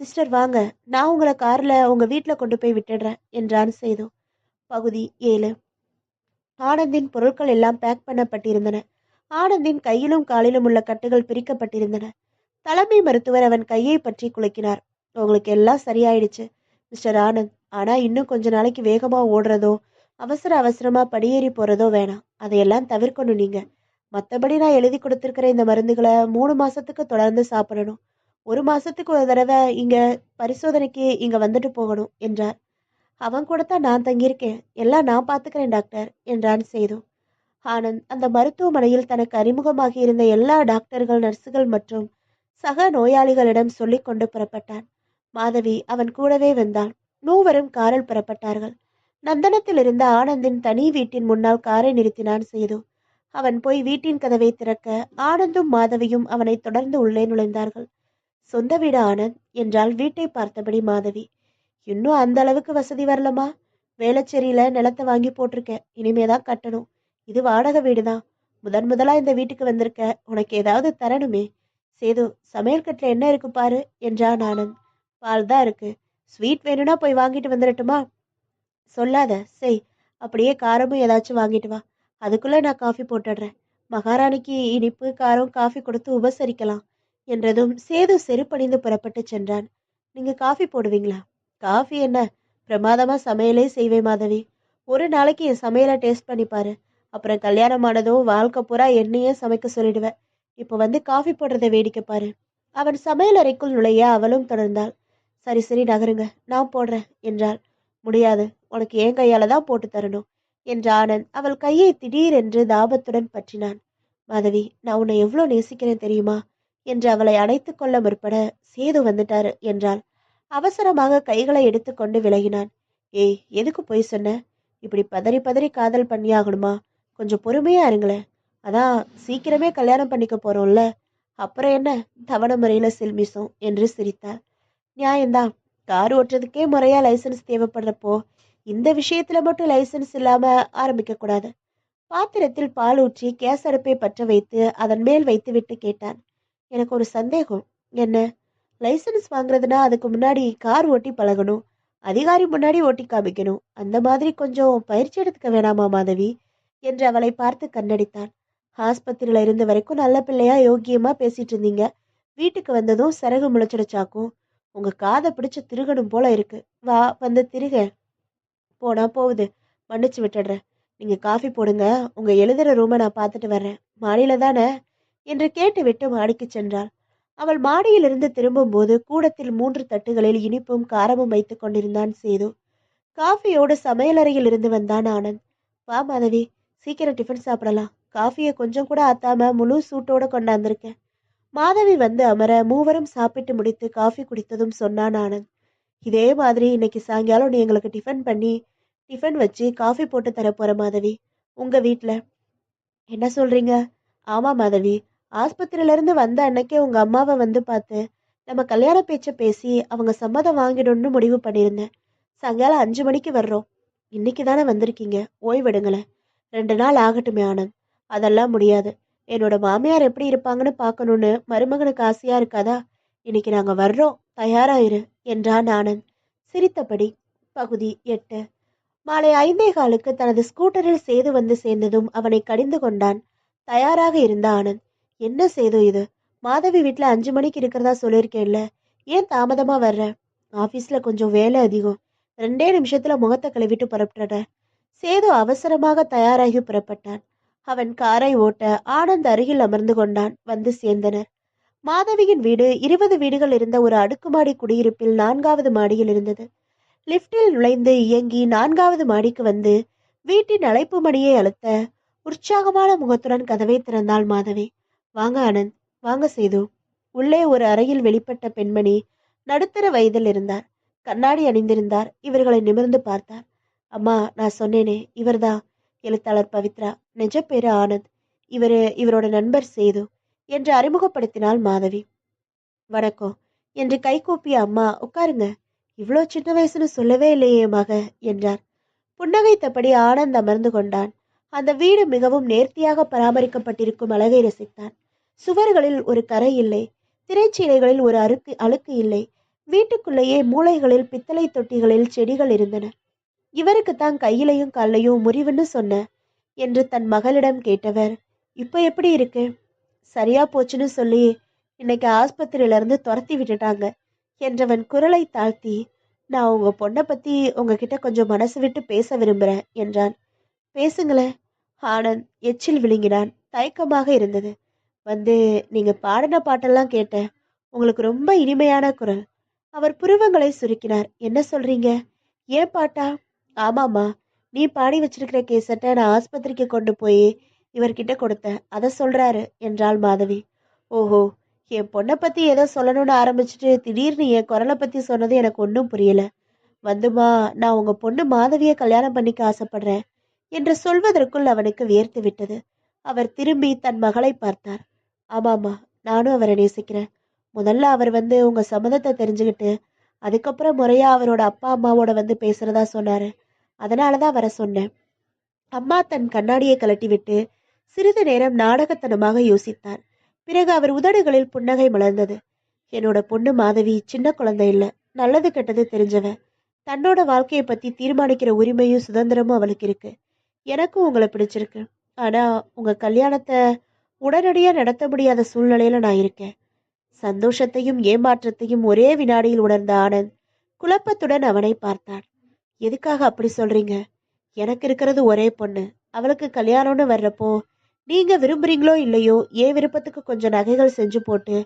சிஸ்டர் வாங்க, நான் உங்களை கார்ல உங்க வீட்டுல கொண்டு போய் விட்டுடுறேன், என்றான் சேது. பகுதி 7. ஆனந்தின் பொருட்கள் எல்லாம் பேக் பண்ணப்பட்டிருந்தன. ஆனந்தின் கையிலும் காலிலும் உள்ள கட்டுகள் பிரிக்கப்பட்டிருந்தன. தலைமை மருத்துவர் அவன் கையை பற்றி குலுக்கினார். உங்களுக்கு எல்லாம் சரியாயிடுச்சு மிஸ்டர் ஆனந்த். ஆனா இன்னும் கொஞ்ச நாளைக்கு வேகமா ஓடுறதோ அவசர அவசரமா படியேறி போறதோ வேணாம். அதையெல்லாம் தவிர்க்கணும் நீங்க. மற்றபடி நான் எழுதி கொடுத்துருக்கிற இந்த மருந்துகளை 3 மாசத்துக்கு தொடர்ந்து சாப்பிடணும். 1 மாசத்துக்கு ஒரு தடவை இங்க பரிசோதனைக்கு இங்க வந்துட்டு போகணும், என்றார். அவன் கூட தான் நான் தங்கியிருக்கேன். எல்லாம் நான் பார்த்துக்கிறேன் டாக்டர், என்றான் சேது. ஆனந்த் அந்த மருத்துவமனையில் தனக்கு அறிமுகமாகி இருந்த எல்லா டாக்டர்கள், நர்சுகள் மற்றும் சக நோயாளிகளிடம் சொல்லிக் கொண்டு புறப்பட்டான். மாதவி அவன் கூடவே வந்தாள். மூவரும் காரில் புறப்பட்டார்கள். நந்தனத்தில் இருந்த ஆனந்தின் தனி வீட்டின் முன்னால் காரை நிறுத்தினான் சேது. அவன் போய் வீட்டின் கதவை திறக்க ஆனந்தும் மாதவியும் அவனை தொடர்ந்து உள்ளே நுழைந்தார்கள். சொந்த வீடு ஆனந்த், என்றால் வீட்டை பார்த்தபடி மாதவி. இன்னும் அந்த அளவுக்கு வசதி வரலமா? வேளச்சேரியில நிலத்தை வாங்கி போட்டிருக்கேன். இனிமேதான் கட்டணும். இது வாடகை வீடுதான். முதலா இந்த வீட்டுக்கு வந்திருக்க. உனக்கு ஏதாவது தரணுமே. சேது, சமையல் கட்டுல என்ன இருக்கு பாரு, என்றான் ஆனந்த். பால் தான் இருக்கு. ஸ்வீட் வேணும்னா போய் வாங்கிட்டு வந்துடட்டுமா? சொல்லாத, செய். அப்படியே காரமும் ஏதாச்சும் வாங்கிட்டு வா. அதுக்குள்ள நான் காஃபி போட்டுடுறேன். மகாராணிக்கு இனிப்பு காரம் காஃபி கொடுத்து உபசரிக்கலாம், என்றதும் சேது செருப்பணிந்து புறப்பட்டு சென்றான். நீங்க காஃபி போடுவீங்களா? காஃபி என்ன, பிரமாதமா சமையலே செய்வேன் மாதவி. ஒரு நாளைக்கு என் சமையலை டேஸ்ட் பண்ணி பாரு. அப்புறம் கல்யாணம் ஆனதும் வாழ்க்கை பூரா என்னையே சமைக்க சொல்லிடுவேன். இப்போ வந்து காஃபி போடுறத வேடிக்கை பாரு. அவன் சமையல் அறைக்குள் நுழைய அவளும் தொடர்ந்தாள். சரி சரி, நகருங்க, நான் போடுறேன், என்றாள். முடியாது, உனக்கு என் கையால தான் போட்டு தரணும், என்ற ஆனந்த் அவள் கையை திடீரென்று தாபத்துடன் பற்றினான். மாதவி, நான் உன்னை எவ்வளோ நேசிக்கிறேன் தெரியுமா, என்று அவளை அணைத்து கொள்ள முற்பட, சேது வந்துட்டாரு, என்றாள். அவசரமாக கைகளை எடுத்துக்கொண்டு விலகினான். ஏய், எதுக்கு போய் சொன்ன? இப்படி பதறி பதறி காதல் பண்ணியாகணுமா? கொஞ்சம் பொறுமையா இருங்களேன். அதான் சீக்கிரமே கல்யாணம் பண்ணிக்க போறோம்ல, அப்புறம் என்ன தவணை முறையில சில்மிசம், என்று சிரித்தாள். நியாயம்தான். கார் ஓட்டுறதுக்கே முறையா லைசன்ஸ் தேவைப்படுறப்போ இந்த விஷயத்துல மட்டும் லைசன்ஸ் இல்லாம ஆரம்பிக்க கூடாது. பாத்திரத்தில் பால் ஊற்றி கேஸ் அடுப்பை பற்ற வைத்து அதன் மேல் வைத்து விட்டு கேட்டான். எனக்கு ஒரு சந்தேகம். என்ன? லைசன்ஸ் வாங்குறதுனா அதுக்கு முன்னாடி கார் ஓட்டி பழகணும், அதிகாரி முன்னாடி ஓட்டி காமிக்கணும். அந்த மாதிரி கொஞ்சம் பயிற்சி எடுத்துக்க வேணாமா மாதவி, என்று அவளை பார்த்து கண்ணடித்தான். ஆஸ்பத்திரியில இருந்த வரைக்கும் நல்ல பிள்ளையா யோக்கியமா பேசிட்டு இருந்தீங்க. வீட்டுக்கு வந்ததும் சிறகு முளைச்சிடுச்சாக்கும். உங்க காதை பிடிச்சு திருகணும் போல இருக்கு. வா வந்து திருக. போனா போகுது. மன்னிச்சு விட்டுடுறேன். நீங்க காஃபி போடுங்க. உங்க எழுதுற ரூமை நான் பார்த்துட்டு வர்றேன். மாடியில தானே என்று கேட்டுவிட்டு மாடிக்கு சென்றாள். அவள் மாடியிலிருந்து திரும்பும்போது கூடத்தில் 3 தட்டுகளில் இனிப்பும் காரமும் வைத்துக் கொண்டிருந்தான் சேது. காஃபியோடு சமையலறையில் இருந்து வந்தான் ஆனந்த். வா மாதவி, சீக்கிரம் டிஃபன் சாப்பிடலாம். காஃபியை கொஞ்சம் கூட ஆத்தாம முழு சூட்டோட கொண்டாந்திருக்கேன். மாதவி வந்து அமர மூவரும் சாப்பிட்டு முடித்து காஃபி குடித்ததும் சொன்னான் ஆனந்த். இதே மாதிரி இன்னைக்கு சாயங்காலம் நீ எங்களுக்கு டிஃபன் வச்சு காஃபி போட்டு தரப்போற மாதவி, உங்க வீட்ல. என்ன சொல்றீங்க? ஆமா மாதவி, ஆஸ்பத்திரியில இருந்து வந்த அன்னைக்கே உங்க அம்மாவை வந்து பார்த்து நம்ம கல்யாண பேச்ச பேசி அவங்க சம்மதம் வாங்கிடணும்னு முடிவு பண்ணியிருந்தேன். சாயங்காலம் 5 மணிக்கு வர்றோம். இன்னைக்கு தானே வந்திருக்கீங்க, ஓய்வெடுங்களேன். 2 நாள் ஆகட்டுமே ஆனந்த். அதெல்லாம் முடியாது. என்னோட மாமியார் எப்படி இருப்பாங்கன்னு பார்க்கணும்னு மருமகனுக்கு ஆசையா இருக்காதா? இன்னைக்கு நாங்க வர்றோம், தயாராயிரு என்றான் ஆனந்த் சிரித்தபடி. பகுதி 8. மாலை 5:15க்கு தனது ஸ்கூட்டரில் சேது வந்து சேர்ந்ததும் அவனை கடிந்து கொண்டான். தயாராக இருந்த ஆனந்த். என்ன சேது இது? மாதவி வீட்டுல 5 மணிக்கு இருக்கிறதா சொல்லியிருக்கேன்ல, ஏன் தாமதமா வர்ற? ஆபீஸ்ல கொஞ்சம் வேலை அதிகம். 2 நிமிஷத்துல முகத்தை கழுவிட்டு புறப்பட்டுற. சேது அவசரமாக தயாராகி புறப்பட்டான். அவன் காரை ஓட்ட ஆனந்த் அருகில் அமர்ந்து கொண்டான். வந்து சேர்ந்தனர். மாதவியின் வீடு 20 வீடுகள் இருந்த ஒரு அடுக்குமாடி குடியிருப்பில் 4வது மாடியில் இருந்தது. லிப்டில் நுழைந்து இயங்கி 4வது மாடிக்கு வந்து வீட்டின் அழைப்பு மணியை அழுத்த உற்சாகமான முகத்துடன் கதவை திறந்தாள் மாதவி. வாங்க ஆனந்த், வாங்க சேது. உள்ளே ஒரு அறையில் வெளிப்பட்ட பெண்மணி நடுத்தர வயதில் இருந்தார். கண்ணாடி அணிந்திருந்தார். இவர்களை நிமிர்ந்து பார்த்தார். அம்மா, நான் சொன்னேனே, இவர்தான் எழுத்தாளர் பவித்ரா. நிஜ பேரு ஆனந்த். இவரோட நண்பர் சேது என்று அறிமுகப்படுத்தினாள் மாதவி. வணக்கம் என்று கைகூப்பிய அம்மா, உட்காருங்க. இவ்வளோ சின்ன வயசுன்னு சொல்லவே இல்லையே மக என்றார். புன்னகைத்தபடி ஆனந்த் அமர்ந்து கொண்டான். அந்த வீடு மிகவும் நேர்த்தியாக பராமரிக்கப்பட்டிருக்கும் அழகை ரசித்தான். சுவர்களில் ஒரு கரை இல்லை. திரைச்சீலைகளில் ஒரு அழுக்கு இல்லை. வீட்டுக்குள்ளேயே மூலைகளில் பித்தளை தொட்டிகளில் செடிகள் இருந்தன. இவருக்குத்தான் கையிலையும் காலையும் முறிவுன்னு சொன்ன என்று தன் மகளிடம் கேட்டவர், இப்ப எப்படி இருக்கு? சரியா போச்சுன்னு சொல்லி இன்னைக்கு ஆஸ்பத்திரியில இருந்து துரத்தி விட்டுட்டாங்க என்றவன் குரலை தாழ்த்தி, நான் உங்க பொண்ணை பத்தி உங்ககிட்ட கொஞ்சம் மனசு விட்டு பேச விரும்புறேன் என்றான். பேசுங்களேன். ஆனந்த் எச்சில் விழுங்கினான். தயக்கமாக இருந்தது. வந்து நீங்க பாடின பாட்டெல்லாம் கேட்டேன். உங்களுக்கு ரொம்ப இனிமையான குரல். அவர் புருவங்களை சுருக்கினார். என்ன சொல்றீங்க? ஏன் பாட்டா? ஆமாம்மா, நீ பாடி வச்சிருக்கிற கேசட்டை நான் ஆஸ்பத்திரிக்கு கொண்டு போய் இவர்கிட்ட கொடுத்தேன். அதை சொல்றாரு என்றாள் மாதவி. ஓஹோ, என் பொண்ணை பத்தி ஏதோ சொல்லணும்னு ஆரம்பிச்சுட்டு திடீர்னு என் குரலை பத்தி சொன்னது எனக்கு ஒன்றும் புரியல. வந்துமா, நான் உங்க பொண்ணு மாதவியை கல்யாணம் பண்ணிக்க ஆசைப்படுறேன் என்று சொல்வதற்குள் அவனுக்கு வியர்த்து விட்டது. அவர் திரும்பி தன் மகளை பார்த்தார். ஆமாம்மா, நானும் அவரை நேசிக்கிறேன். முதல்ல அவர் வந்து உங்க சம்மதத்தை தெரிஞ்சுக்கிட்டு அதுக்கப்புறம் முறையா அவரோட அப்பா அம்மாவோட வந்து பேசுறதா சொன்னாரு. அதனாலதான் வர சொன்னேன். அம்மா தன் கண்ணாடியை கழட்டிவிட்டு சிறிது நேரம் நாடகத்தனமாக யோசித்தார். பிறகு அவர் உதடுகளில் புன்னகை மலர்ந்தது. என்னோட பொண்ணு மாதவி சின்ன குழந்தை இல்ல, நல்லது கெட்டது தெரிஞ்சவ. தன்னோட வாழ்க்கையை பத்தி தீர்மானிக்கிற உரிமையும் சுதந்திரமும் அவளுக்கு இருக்கு. எனக்கும் உங்களை பிடிச்சிருக்கு. ஆனா உங்க கல்யாணத்தை உடனடியா நடத்த முடியாத சூழ்நிலையில நான் இருக்கேன். சந்தோஷத்தையும் ஏமாற்றத்தையும் ஒரே வினாடியில் உணர்ந்த ஆனந்த் குழப்பத்துடன் அவனை பார்த்தான். எதுக்காக அப்படி சொல்றீங்க? எனக்கு இருக்கிறது ஒரே பொண்ணு. அவளுக்கு கல்யாணம்னு வர்றப்போ நீங்க விரும்புறீங்களோ இல்லையோ என் விருப்பத்துக்கு கொஞ்சம் நகைகள் செஞ்சு போட்டு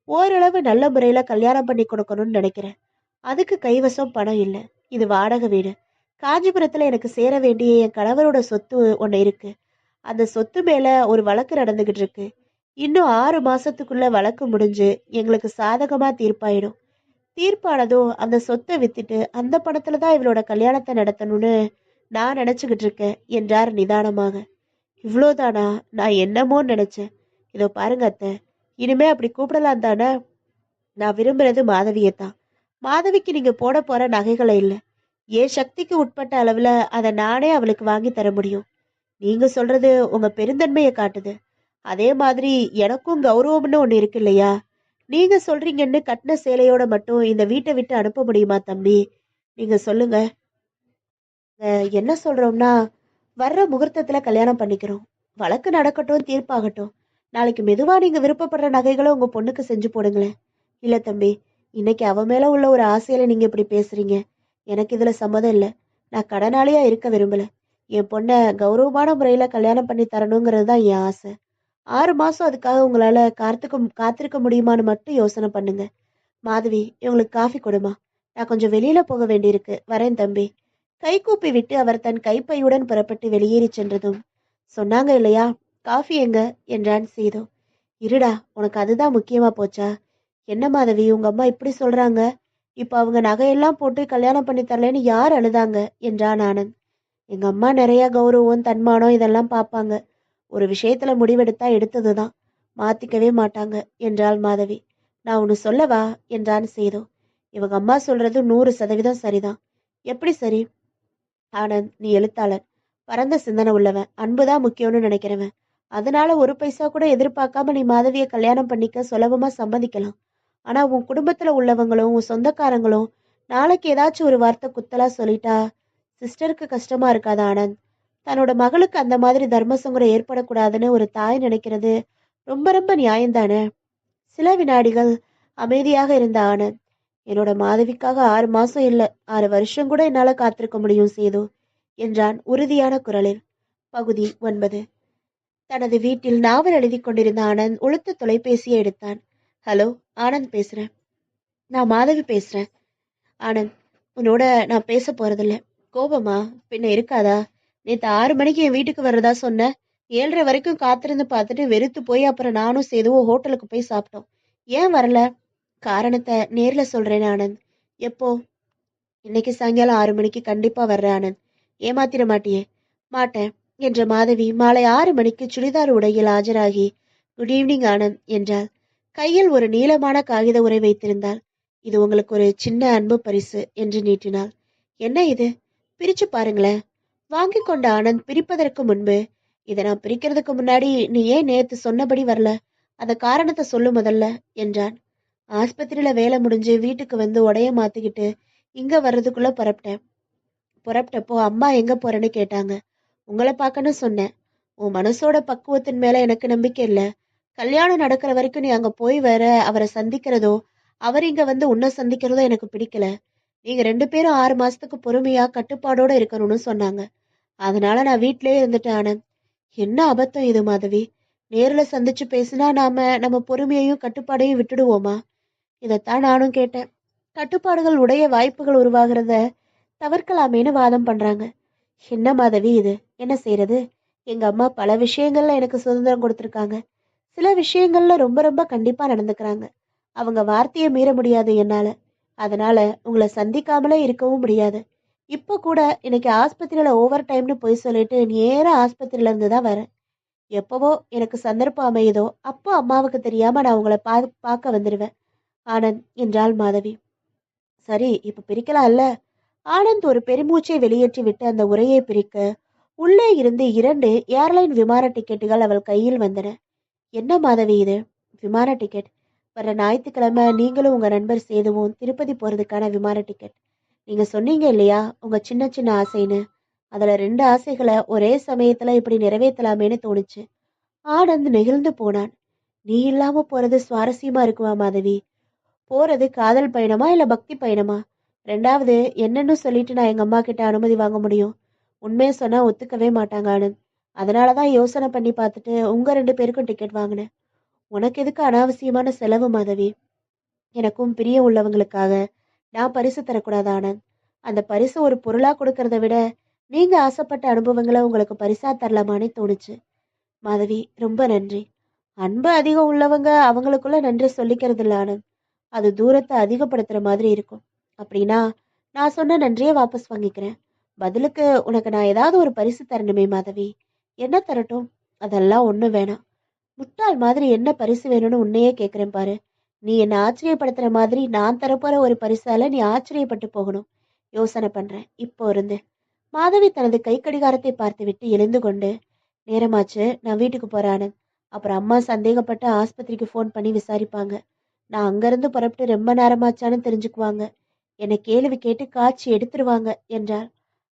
ஓரளவு நல்ல முறையில கல்யாணம் பண்ணி கொடுக்கணும்னு நினைக்கிறேன். அதுக்கு கைவசம் பணம் இல்லை. இது வாடகை வீடு. காஞ்சிபுரத்துல எனக்கு சேர வேண்டிய என் கணவரோட சொத்து ஒண்ணு இருக்கு. அந்த சொத்து மேல ஒரு வழக்கு நடந்துகிட்டு இருக்கு. இன்னும் 6 மாசத்துக்குள்ள வழக்கு முடிஞ்சு எங்களுக்கு சாதகமா தீர்ப்பாயிடும். தீர்ப்பானதும் அந்த சொத்தை வித்துட்டு அந்த பணத்துலதான் இவளோட கல்யாணத்தை நடத்தணும்னு நான் நினைச்சுக்கிட்டு இருக்கேன் என்றார் நிதானமாக. இவ்வளோதானா? நான் என்னமோ நினைச்சேன். இதோ பாருங்க அத்தை, இனிமே அப்படி கூப்பிடலாம் தானே? நான் விரும்புறது மாதவியைத்தான். மாதவிக்கு நீங்க போட போற நகைகளை இல்லை. என் சக்திக்கு உட்பட்ட அளவுல அதை நானே அவளுக்கு வாங்கி தர முடியும். நீங்க சொல்றது உங்க பெருந்தன்மையை காட்டுது. அதே மாதிரி எனக்கும் கௌரவம்னு ஒண்ணு இருக்கு இல்லையா? நீங்க சொல்றீங்கன்னு கட்டின சேலையோட மட்டும் இந்த வீட்டை விட்டு அனுப்ப முடியுமா தம்பி? நீங்க சொல்லுங்க. என்ன சொல்றோம்னா, வர்ற முகூர்த்தத்துல கல்யாணம் பண்ணிக்கிறோம். வழக்கு நடக்கட்டும், தீர்ப்பாகட்டும். நாளைக்கு மெதுவா நீங்க விருப்பப்படுற நகைகளை உங்க பொண்ணுக்கு செஞ்சு போடுங்களேன். இல்ல தம்பி, இன்னைக்கு அவ மேல உள்ள ஒரு ஆசையில நீங்க இப்படி பேசுறீங்க. எனக்கு இதுல சம்மதம் இல்ல. நான் கடனாளியா இருக்க விரும்பல. என் பொண்ண கௌரவமான முறையில கல்யாணம் பண்ணி தரணுங்கிறது தான் என் ஆசை. 6 மாசம் அதுக்காக உங்களால காத்திருக்க முடியுமான்னு மட்டும் யோசனை பண்ணுங்க. மாதவி, இவங்களுக்கு காஃபி கொடுமா. நான் கொஞ்சம் வெளியில போக வேண்டியிருக்கு. வரேன் தம்பி. கைகூப்பி விட்டு அவர் தன் கைப்பையுடன் புறப்பட்டு வெளியேறிச் சென்றதும், சொன்னாங்க இல்லையா, காஃபி எங்க என்றான் சேது. இருடா, உனக்கு அதுதான் முக்கியமா போச்சா? என்ன மாதவி, உங்க அம்மா இப்படி சொல்றாங்க? இப்ப அவங்க நகையெல்லாம் போட்டு கல்யாணம் பண்ணி தரலைன்னு யார் அழுதாங்க என்றான் ஆனந்த். எங்க அம்மா நிறைய கௌரவம், தன்மானம் இதெல்லாம் பார்ப்பாங்க. ஒரு விஷயத்துல முடிவெடுத்தா எடுத்ததுதான். மாத்திக்கவே மாட்டாங்க என்றாள் மாதவி. நான் ஒன்னு சொல்லவா என்றான் சேது. இவங்க அம்மா சொல்றது 100% சரிதான். எப்படி சரி? ஆனந்த், நீ எழுத்தாளர், பரந்த சிந்தனை உள்ளவன், அன்புதான் முக்கியம்னு நினைக்கிறவன். அதனால ஒரு பைசா கூட எதிர்பார்க்காம நீ மாதவியை கல்யாணம் பண்ணிக்க சுலபமா சம்மதிக்கலாம். ஆனா உன் குடும்பத்துல உள்ளவங்களும் உன் சொந்தக்காரங்களும் நாளைக்கு ஏதாச்சும் ஒரு வார்த்தை குத்தலா சொல்லிட்டா சிஸ்டருக்கு கஷ்டமா இருக்காதா ஆனந்த்? தன்னோட மகளுக்கு அந்த மாதிரி தர்மசங்கடம் ஏற்படக்கூடாதுன்னு ஒரு தாய் நினைக்கிறது ரொம்ப ரொம்ப நியாயம்தானே? சில வினாடிகள் அமைதியாக இருந்த ஆனந்த், என்னோட மாதவிக்காக 6 மாசம் இல்ல, 6 வருஷம் கூட என்னால காத்திருக்க முடியும் சேது என்றான் உறுதியான குரலில். பகுதி 9. தனது வீட்டில் நாவல் எழுதி கொண்டிருந்த ஆனந்த் உளுத்த தொலைபேசியை எடுத்தான். ஹலோ, ஆனந்த் பேசுறேன். நான் மாதவி பேசுறேன். ஆனந்த், உன்னோட நான் பேச போறதில்ல. கோபமா? பின்ன இருக்காதா? நேத்து 6 மணிக்கு என் வீட்டுக்கு வர்றதா சொன்ன. 7:30 வரைக்கும் காத்திருந்து பார்த்துட்டு வெறுத்து போய் அப்புறம் நானும் சேதுவும் ஹோட்டலுக்கு போய் சாப்பிட்டோம். ஏன் வரல? காரணத்தை நேர்ல சொல்றேன் ஆனந்த். எப்போ? இன்னைக்கு சாயங்காலம் 6 மணிக்கு கண்டிப்பா வர்றேன் ஆனந்த். ஏமாத்திர மாட்டியே? மாட்டேன் என்ற மாதவி மாலை 6 மணிக்கு சுடிதார் உடையில் ஆஜராகி குட் ஈவினிங் ஆனந்த் என்றாள். கையில் ஒரு நீளமான காகித உரை வைத்திருந்தாள். இது உங்களுக்கு ஒரு சின்ன அன்பு பரிசு என்று நீட்டினாள். என்ன இது? பிரிச்சு பாருங்களேன். வாங்கி கொண்ட ஆனந்த் பிரிப்பதற்கு முன்பு, இதை நான் பிரிக்கிறதுக்கு முன்னாடி நீ ஏன் நேத்து சொன்னபடி வரல? அந்த காரணத்தை சொல்லு முதல்ல என்றான். ஆஸ்பத்திரியில வேலை முடிஞ்சு வீட்டுக்கு வந்து உடைய மாத்திக்கிட்டு இங்க வர்றதுக்குள்ள புறப்பட்டப்போ அம்மா எங்க போறேன்னு கேட்டாங்க. உங்களை பார்க்கன்னு சொன்னேன். உன் மனசோட பக்குவத்தின் மேல எனக்கு நம்பிக்கை இல்ல. கல்யாணம் நடக்கிற வரைக்கும் நீ அங்க போய் வேற அவரை சந்திக்கிறதோ அவர் இங்க வந்து உன்னை சந்திக்கிறதோ எனக்கு பிடிக்கல. நீங்க 2 பேரும் 6 மாசத்துக்கு பொறுமையா கட்டுப்பாடோட இருக்கணும்னு சொன்னாங்க. அதனால நான் வீட்லயே இருந்துட்டேன் ஆனந்த். என்ன அபத்தம் இது மாதவி? நேர்ல சந்திச்சு பேசினா நாம நம்ம பொறுமையையும் கட்டுப்பாடையும் விட்டுடுவோமா? இதைத்தான் நானும் கேட்டேன். கட்டுப்பாடுகள் உடைய வாய்ப்புகள் உருவாகிறத தவிர்க்கலாமேன்னு வாதம் பண்றாங்க. என்ன மாதவி இது? என்ன செய்யறது? எங்க அம்மா பல விஷயங்கள்ல எனக்கு சுதந்திரம் கொடுத்துருக்காங்க. சில விஷயங்கள்ல ரொம்ப ரொம்ப கண்டிப்பா நடந்துக்கிறாங்க. அவங்க வார்த்தையை மீற முடியாது என்னால. அதனால உங்களை சந்திக்காமலே இருக்கவும் முடியாது. இப்ப கூட இன்னைக்கு ஆஸ்பத்திரியில ஓவர் டைம்னு போய் சொல்லிட்டு நேரா ஆஸ்பத்திரியில இருந்து தான் வரேன். எப்பவோ எனக்கு சந்தர்ப்பம் அமையுதோ அப்போ அம்மாவுக்கு தெரியாம நான் உங்களை பார்க்க வந்துடுவேன் ஆனந்த் என்றாள் மாதவி. சரி, இப்ப பிரிக்கலாம்ல? ஆனந்த் ஒரு பெருமூச்சை வெளியேற்றி விட்டு அந்த உரையை பிரிக்க உள்ளே இருந்து 2 ஏர்லைன் விமான டிக்கெட்டுகள் அவள் கையில் வந்தன. என்ன மாதவி இது? விமான டிக்கெட்? வர ஞாயிற்றுக்கிழமை நீங்களும் உங்க நண்பர் சேதுவும் திருப்பதி போறதுக்கான விமான டிக்கெட். நீங்க சொன்னீங்க இல்லையா உங்க சின்ன சின்ன ஆசைன்னு. அதுல 2 ஆசைகளை ஒரே சமயத்துல இப்படி நிறைவேற்றலாமேன்னு தோணுச்சு. ஆனந்த் நெகிழ்ந்து போனான். நீ இல்லாம போறது சுவாரஸ்யமா இருக்குமா மாதவி? போறது காதல் பயணமா இல்ல பக்தி பயணமா? 2வது என்னன்னு சொல்லிட்டு நான் எங்க அம்மா கிட்ட அனுமதி வாங்க முடியும்? உண்மையை சொன்னா ஒத்துக்கவே மாட்டாங்க ஆனந்த். அதனாலதான் யோசனை பண்ணி பார்த்துட்டு உங்க 2 பேருக்கும் டிக்கெட் வாங்கினேன். உனக்கு எதுக்கு அனாவசியமான செலவு மாதவி? எனக்கும் பிரிய உள்ளவங்களுக்காக நான் பரிசு தரக்கூடாது ஆனந்த். அந்த பரிசு ஒரு பொருளா கொடுக்கறத விட நீங்க ஆசைப்பட்ட அனுபவங்களை உங்களுக்கு பரிசா தரலாமான்னு தோணுச்சு. மாதவி, ரொம்ப நன்றி. அன்பு அதிகம் உள்ளவங்க அவங்களுக்குள்ள நன்றி சொல்லிக்கிறது இல்ல ஆனந்த். அது தூரத்தை அதிகப்படுத்துற மாதிரி இருக்கும். அப்படின்னா நான் சொன்ன நன்றியை வாபஸ் வாங்கிக்கிறேன். பதிலுக்கு உனக்கு நான் ஏதாவது ஒரு பரிசு தரணுமே மாதவி. என்ன தரட்டும்? அதெல்லாம் ஒண்ணும் வேணாம். முட்டாள் மாதிரி என்ன பரிசு வேணும்னு உன்னையே கேட்கிறேன் பாரு. நீ என்னை ஆச்சரியப்படுத்துற மாதிரி நான் தரப்போற ஒரு பரிசால நீ ஆச்சரியப்பட்டு போகணும். யோசனை பண்றேன் இப்போ இருந்து. மாதவி தனது கை கடிகாரத்தை பார்த்துவிட்டு எழுந்து கொண்டு, நேரமாச்சு, நான் வீட்டுக்கு போறேன் ஆனந்த். அப்புறம் அம்மா சந்தேகப்பட்டு ஆஸ்பத்திரிக்கு ஃபோன் பண்ணி விசாரிப்பாங்க. நான் அங்கிருந்து புறப்பட்டு ரொம்ப நேரமாச்சான்னு தெரிஞ்சுக்குவாங்க. என்னை கேள்வி கேட்டு காய்ச்சி எடுத்துருவாங்க என்றாள்.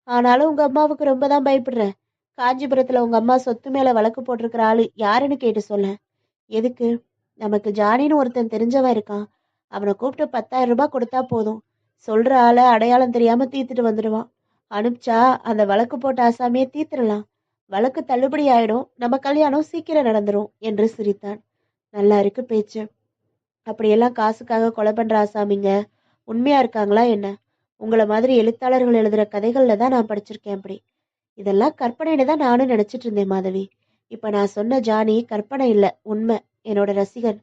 ஆனாலும் உங்க அம்மாவுக்கு ரொம்ப தான் பயப்படுறேன். காஞ்சிபுரத்துல உங்க அம்மா சொத்து மேல வழக்கு போட்டிருக்கிற ஆளு யாருன்னு கேட்டு சொல்ல. எதுக்கு? நமக்கு ஜானின்னு ஒருத்தன் தெரிஞ்சவன் இருக்கான். அவனை கூப்பிட்டு 10,000 ரூபாய் கொடுத்தா போதும். சொல்ற ஆளை அடையாளம் தெரியாம தீர்த்துட்டு வந்துடுவான். அனுப்பிச்சா அந்த வழக்கு போட்ட ஆசாமியை தீர்த்துடலாம். வழக்கு தள்ளுபடி ஆயிடும், நம்ம கல்யாணம் சீக்கிரம் நடந்துரும் என்று சிரித்தான். நல்லா இருக்கு பேச்சு. அப்படியெல்லாம் காசுக்காக கொலை பண்ற ஆசாமிங்க உண்மையா இருக்காங்களா என்ன? உங்களை மாதிரி எழுத்தாளர்கள் எழுதுற கதைகள்ல தான் நான் படிச்சிருக்கேன். அப்படி இதெல்லாம் கற்பனைன்னு தான் நானும் நினைச்சிட்டு இருந்தேன் மாதவி. இப்ப நான் சொன்ன ஜானி கற்பனை இல்ல, உண்மை. என்னோட ரசிகன்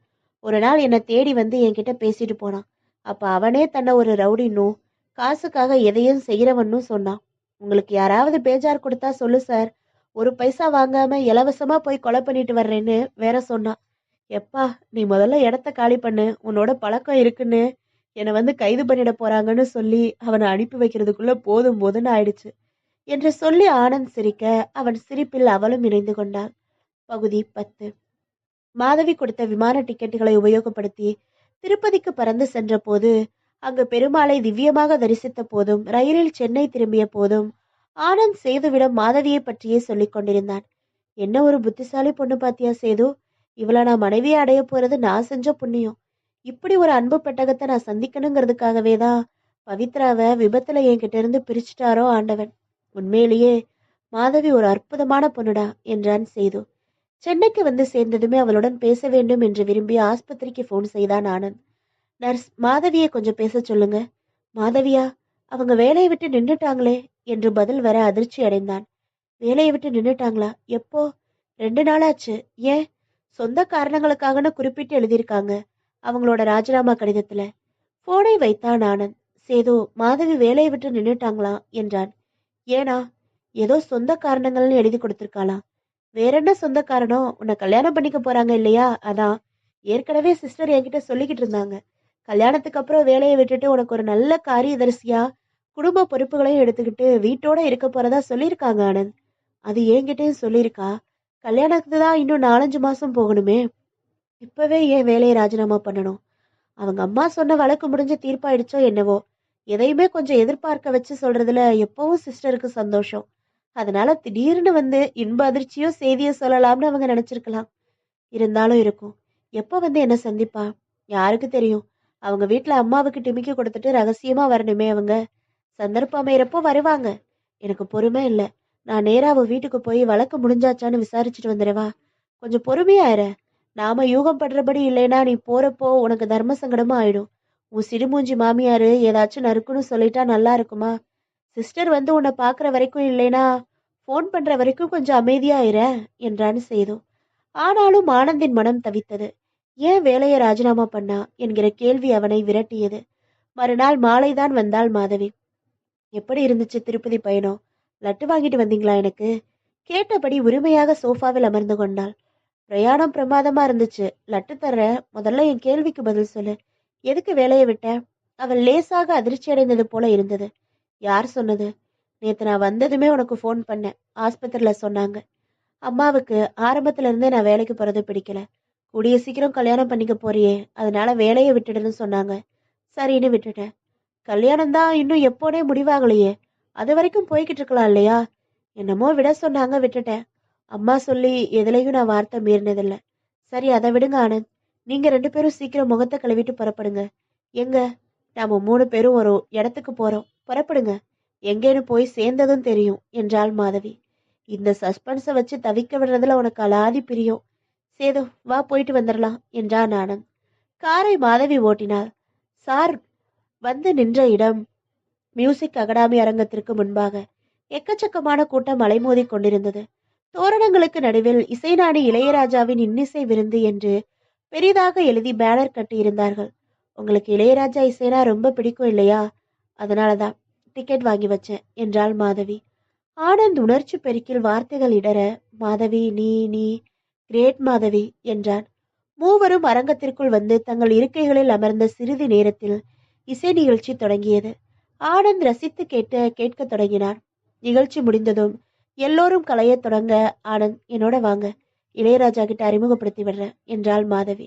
ஒரு நாள் என்னை தேடி வந்து என்கிட்ட பேசிட்டு போனான். அப்ப அவனே தன்னை ஒரு ரவுடின்னும் காசுக்காக எதையும் செய்யறவன்னும் சொன்னான். உங்களுக்கு யாராவது பேஜார் கொடுத்தா சொல்லு சார், ஒரு பைசா வாங்காம இலவசமா போய் கொலை பண்ணிட்டு வர்றேன்னு வேற சொன்னான். எப்பா, நீ முதல்ல இடத்த காலி பண்ணு, உன்னோட பழக்கம் இருக்குன்னு என்னை வந்து கைது பண்ணிட போறாங்கன்னு சொல்லி அவனை அனுப்பி வைக்கிறதுக்குள்ள போதும் போதுன்னு ஆயிடுச்சு என்று சொல்லி ஆனந்த் சிரிக்க அவன் சிரிப்பில் அவளும் இணைந்து கொண்டாள். பகுதி 10. மாதவி கொடுத்த விமான டிக்கெட்டுகளை உபயோகப்படுத்தி திருப்பதிக்கு பறந்து சென்ற போது, அங்கு பெருமாளை திவ்யமாக தரிசித்த போதும், ரயிலில் சென்னை திரும்பிய போதும் ஆனந்த் சேதுவிடம் மாதவியை பற்றியே சொல்லிக் கொண்டிருந்தான். என்ன ஒரு புத்திசாலி பொண்ணு பாத்தியா சேது, இவளை நான் மனைவியை அடைய போறது நான் செஞ்ச புண்ணியம். இப்படி ஒரு அன்பு பெட்டகத்தை நான் சந்திக்கணுங்கிறதுக்காகவே தான் பவித்ராவை விபத்துல என்கிட்ட இருந்து பிரிச்சுட்டாரோ ஆண்டவன். உண்மையிலேயே மாதவி ஒரு அற்புதமான பொண்ணுடா என்றான் சேது. சென்னைக்கு வந்து சேர்ந்ததுமே அவளுடன் பேச வேண்டும் என்று விரும்பி ஆஸ்பத்திரிக்கு போன் செய்தான் ஆனந்த். நர்ஸ், மாதவியை கொஞ்சம் பேச சொல்லுங்க. மாதவியா? அவங்க வேலையை விட்டு நின்றுட்டாங்களே என்று பதில் வர அதிர்ச்சி அடைந்தான். வேலையை விட்டு நின்றுட்டாங்களா? எப்போ? 2 நாளாச்சு. ஏன்? சொந்த காரணங்களுக்காகன்னு குறிப்பிட்டு எழுதியிருக்காங்க அவங்களோட ராஜினாமா கடிதத்துல. போனை வைத்தான் ஆனந்த். சேது, மாதவி வேலையை விட்டு நின்றுட்டாங்களா என்றான். ஏனா? ஏதோ சொந்த காரணங்கள்னு எழுதி கொடுத்திருக்காளா? வேற என்ன சொந்த காரணம்? உன்னை கல்யாணம் பண்ணிக்க போறாங்க இல்லையா, அதான். ஏற்கனவே சிஸ்டர் என்கிட்ட சொல்லிக்கிட்டு இருந்தாங்க. கல்யாணத்துக்கு அப்புறம் வேலையை விட்டுட்டு உனக்கு ஒரு நல்ல காரியதரிசியா குடும்ப பொறுப்புகளையும் எடுத்துக்கிட்டு வீட்டோட இருக்க போறதா சொல்லியிருக்காங்க ஆனந்த். அது என்கிட்டயும் சொல்லியிருக்கா. கல்யாணத்துக்கு தான் இன்னும் 4-5 மாசம் போகணுமே. இப்பவே ஏன் வேலையை ராஜினாமா பண்ணணும்? அவங்க அம்மா சொன்ன வழக்கு முடிஞ்ச தீர்ப்பாயிடுச்சோ என்னவோ. எதையுமே கொஞ்சம் எதிர்பார்க்க வச்சு சொல்றதுல எப்பவும் சிஸ்டருக்கு சந்தோஷம். அதனால திடீர்னு வந்து இன்ப அதிர்ச்சியோ செய்தியோ சொல்லலாம்னு அவங்க நினைச்சிருக்கலாம். இருந்தாலும் இருக்கும். எப்ப வந்து என்ன சந்திப்பா? யாருக்கு தெரியும்? அவங்க வீட்டுல அம்மாவுக்கு டிமிக்கி கொடுத்துட்டு ரகசியமா வரணுமே அவங்க. சந்தர்ப்பம் அமையறப்போ வருவாங்க. எனக்கு பொறுமை இல்ல. நான் நேரா அவ வீட்டுக்கு போய் வழக்கு முடிஞ்சாச்சான்னு விசாரிச்சுட்டு வந்துடுவா. கொஞ்சம் பொறுமையா இரு. நாம யூகம் படுறபடி இல்லைன்னா நீ போறப்போ உனக்கு தர்ம சங்கடமா ஆயிடும். உன் சிடுமூஞ்சி மாமியாரு ஏதாச்சும் நறுக்குன்னு சொல்லிட்டா நல்லா இருக்குமா? சிஸ்டர் வந்து உன்னை பாக்குற வரைக்கும் இல்லைனா ஃபோன் பண்ற வரைக்கும் கொஞ்சம் அமைதியா இரு என்றான் சேது. ஆனாலும் ஆனந்தின் மனம் தவித்தது. ஏன் வேலையை ராஜினாமா பண்ணா என்கிற கேள்வி அவனை விரட்டியது. மறுநாள் மாலைதான் வந்தாள் மாதவி. எப்படி இருந்துச்சு திருப்பதி பயணம்? லட்டு வாங்கிட்டு வந்தீங்களா எனக்கு? கேட்டபடி உரிமையாக சோஃபாவில் அமர்ந்து கொண்டாள். பிரயாணம் பிரமாதமா இருந்துச்சு. லட்டு தர்ற, முதல்ல என் கேள்விக்கு பதில் சொல்லு. எதுக்கு வேலையை விட்ட? அவள் லேசாக அதிர்ச்சி அடைந்தது போல இருந்தது. யார் சொன்னது? நேத்து நான் வந்ததுமே உனக்கு ஃபோன் பண்ணேன். ஆஸ்பத்திரியில சொன்னாங்க. அம்மாவுக்கு ஆரம்பத்துல இருந்தே நான் வேலைக்கு போறது பிடிக்கல. கூடிய சீக்கிரம் கல்யாணம் பண்ணிக்க போறியே, அதனால வேலையை விட்டுடுன்னு சொன்னாங்க. சரின்னு விட்டுட்டேன். கல்யாணம் தான் இன்னும் எப்போனே முடிவாகலையே, அது வரைக்கும் போய்கிட்டு இருக்கலாம் இல்லையா? என்னமோ விட சொன்னாங்க, விட்டுட்டேன். அம்மா சொல்லி எதுலையும் நான் வார்த்தை மீறினதில்லை. சரி, அதை விடுங்க ஆனந்த். நீங்க 2 பேரும் சீக்கிரம் முகத்தை கழுவிட்டு புறப்படுங்க. எங்க? நாம 3 பேரும் ஒரு இடத்துக்கு போறோம். புறப்படுங்க. எங்கேன்னு போய் சேர்ந்ததும் தெரியும் என்றாள் மாதவி. இந்த சஸ்பென்ஸை வச்சு தவிக்க விடுறதுல உனக்கு அலாதி பிரியம். சேது, வா போயிட்டு வந்துடலாம் என்றான் ஆனந்த். காரை மாதவி ஓட்டினாள். சார் வந்து நின்ற இடம் மியூசிக் அகாடமி அரங்கத்திற்கு முன்பாக. எக்கச்சக்கமான கூட்டம் அலைமோதி கொண்டிருந்தது. தோரணங்களுக்கு நடுவில் இசைநாணி இளையராஜாவின் இன்னிசை விருந்து என்று பெரிதாக எழுதி பேனர் கட்டி இருந்தார்கள். உங்களுக்கு இளையராஜா இசைனா ரொம்ப பிடிக்கும் இல்லையா? அதனாலதான் டிக்கெட் வாங்கி வச்சேன் என்றாள் மாதவி. ஆனந்த் உணர்ச்சி பெருக்கில் வார்த்தைகள் இடற, மாதவி நீ நீ கிரேட் மாதவி என்றான். மூவரும் அரங்கத்திற்குள் வந்து தங்கள் இருக்கைகளில் அமர்ந்த சிறிது நேரத்தில் இசை நிகழ்ச்சி தொடங்கியது. ஆனந்த் ரசித்து கேட்க தொடங்கினார். நிகழ்ச்சி முடிந்ததும் எல்லோரும் கலையத் தொடங்க, ஆனந்த் என்னோட வாங்க, இளையராஜா கிட்ட அறிமுகப்படுத்தி விடுறேன் என்றாள் மாதவி.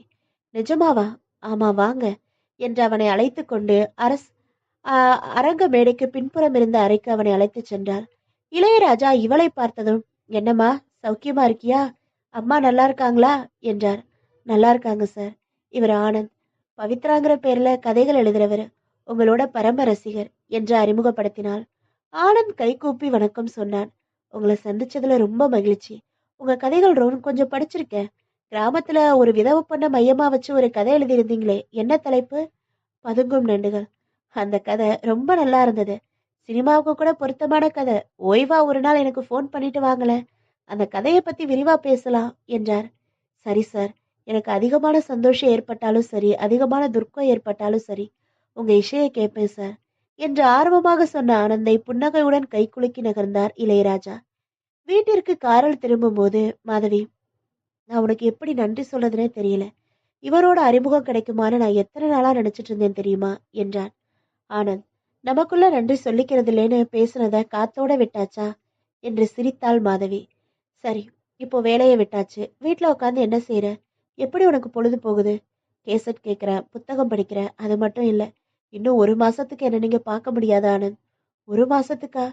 நிஜமாவா? ஆமா வாங்க என்று அவனை அழைத்து கொண்டு அரங்க மேடைக்கு பின்புறம் இருந்த அறைக்கு அவனை அழைத்து சென்றாள். இளையராஜா இவளை பார்த்ததும், என்னம்மா, சௌக்கியமா இருக்கியா? அம்மா நல்லா இருக்காங்களா என்றார். நல்லா இருக்காங்க சார். இவர் ஆனந்த், பவித்ராங்கிற பேர்ல கதைகள் எழுதுறவர், உங்களோட பரம ரசிகர் என்று அறிமுகப்படுத்தினாள். ஆனந்த் கைகூப்பி வணக்கம் சொன்னான். உங்களை சந்திச்சதுல ரொம்ப மகிழ்ச்சி. உங்க கதைகள் ரொம்ப கொஞ்சம் படிச்சிருக்கேன். கிராமத்துல ஒரு விதவை பொண்ண மையமா வச்சு ஒரு கதை எழுதியிருந்தீங்களே, என்ன தலைப்பு? பதுங்கும் நண்டுகள். அந்த கதை ரொம்ப நல்லா இருந்தது. சினிமாவுக்கு கூட பொருத்தமான கதை. ஓய்வா ஒரு நாள் எனக்கு ஃபோன் பண்ணிட்டு வாங்களேன், அந்த கதையை பத்தி விரிவா பேசலாம் என்றார். சரி சார், எனக்கு அதிகமான சந்தோஷம் ஏற்பட்டாலும் சரி, அதிகமான துர்க்கம் ஏற்பட்டாலும் சரி, உங்க இசையை கேட்பேன் சார் என்று ஆர்வமாக சொன்ன ஆனந்தை புன்னகையுடன் கைக்குலுக்கி நகர்ந்தார் இளையராஜா. வீட்டிற்கு காரில் திரும்பும்போது, மாதவி, நான் உனக்கு எப்படி நன்றி சொல்றதுனே தெரியல. இவரோட அறிமுகம் கிடைக்குமான்னு நான் எத்தனை நாளா நினைச்சிட்டு இருந்தேன் தெரியுமா என்றான். ஆனந்த், நமக்குள்ள நன்றி சொல்லிக்கிறது இல்லைன்னு பேசுனத காத்தோட விட்டாச்சா என்று சிரித்தாள் மாதவி. சரி, இப்போ வேலையை விட்டாச்சு, வீட்ல உட்காந்து என்ன செய்யற? எப்படி உனக்கு பொழுது போகுது? கேசட் கேட்குறேன், புத்தகம் படிக்கிறேன். அது மட்டும் இல்ல, இன்னும் ஒரு மாசத்துக்கு என்ன நீங்க பார்க்க முடியாது ஆனந்த். ஒரு மாசத்துக்கா?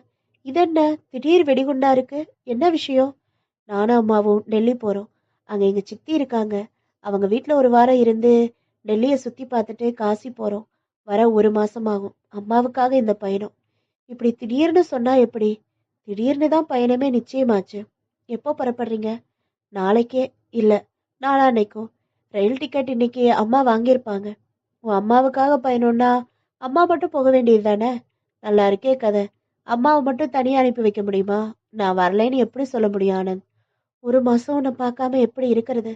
இதென்ன திடீர் வெடிகுண்டா இருக்கு? என்ன விஷயம்? நானும் அம்மாவும் டெல்லி போறோம். அங்க எங்க சித்தி இருக்காங்க. அவங்க வீட்ல ஒரு வாரம் இருந்து டெல்லியை சுத்தி பார்த்துட்டு காசி போறோம். வர ஒரு மாசம் ஆகும். அம்மாவுக்காக இந்த பயணம். இப்படி திடீர்னு சொன்னா எப்படி? திடீர்னு தான் பயணமே நிச்சயமாச்சு. எப்போ புறப்படுறீங்க? நாளைக்கே. இல்ல, நாளான்னைக்கும். ரயில் டிக்கெட் இன்னைக்கு அம்மா வாங்கியிருப்பாங்க. உன் அம்மாவுக்காக பயணம்னா அம்மா மட்டும் போக வேண்டியது தானே? நல்லா இருக்கே கதை. அம்மாவை மட்டும் தனியா அனுப்பி வைக்க முடியுமா? நான் வரலைன்னு எப்படி சொல்ல முடியும் ஆனந்த்? ஒரு மாசம் உன்னை பார்க்காம எப்படி இருக்கிறது?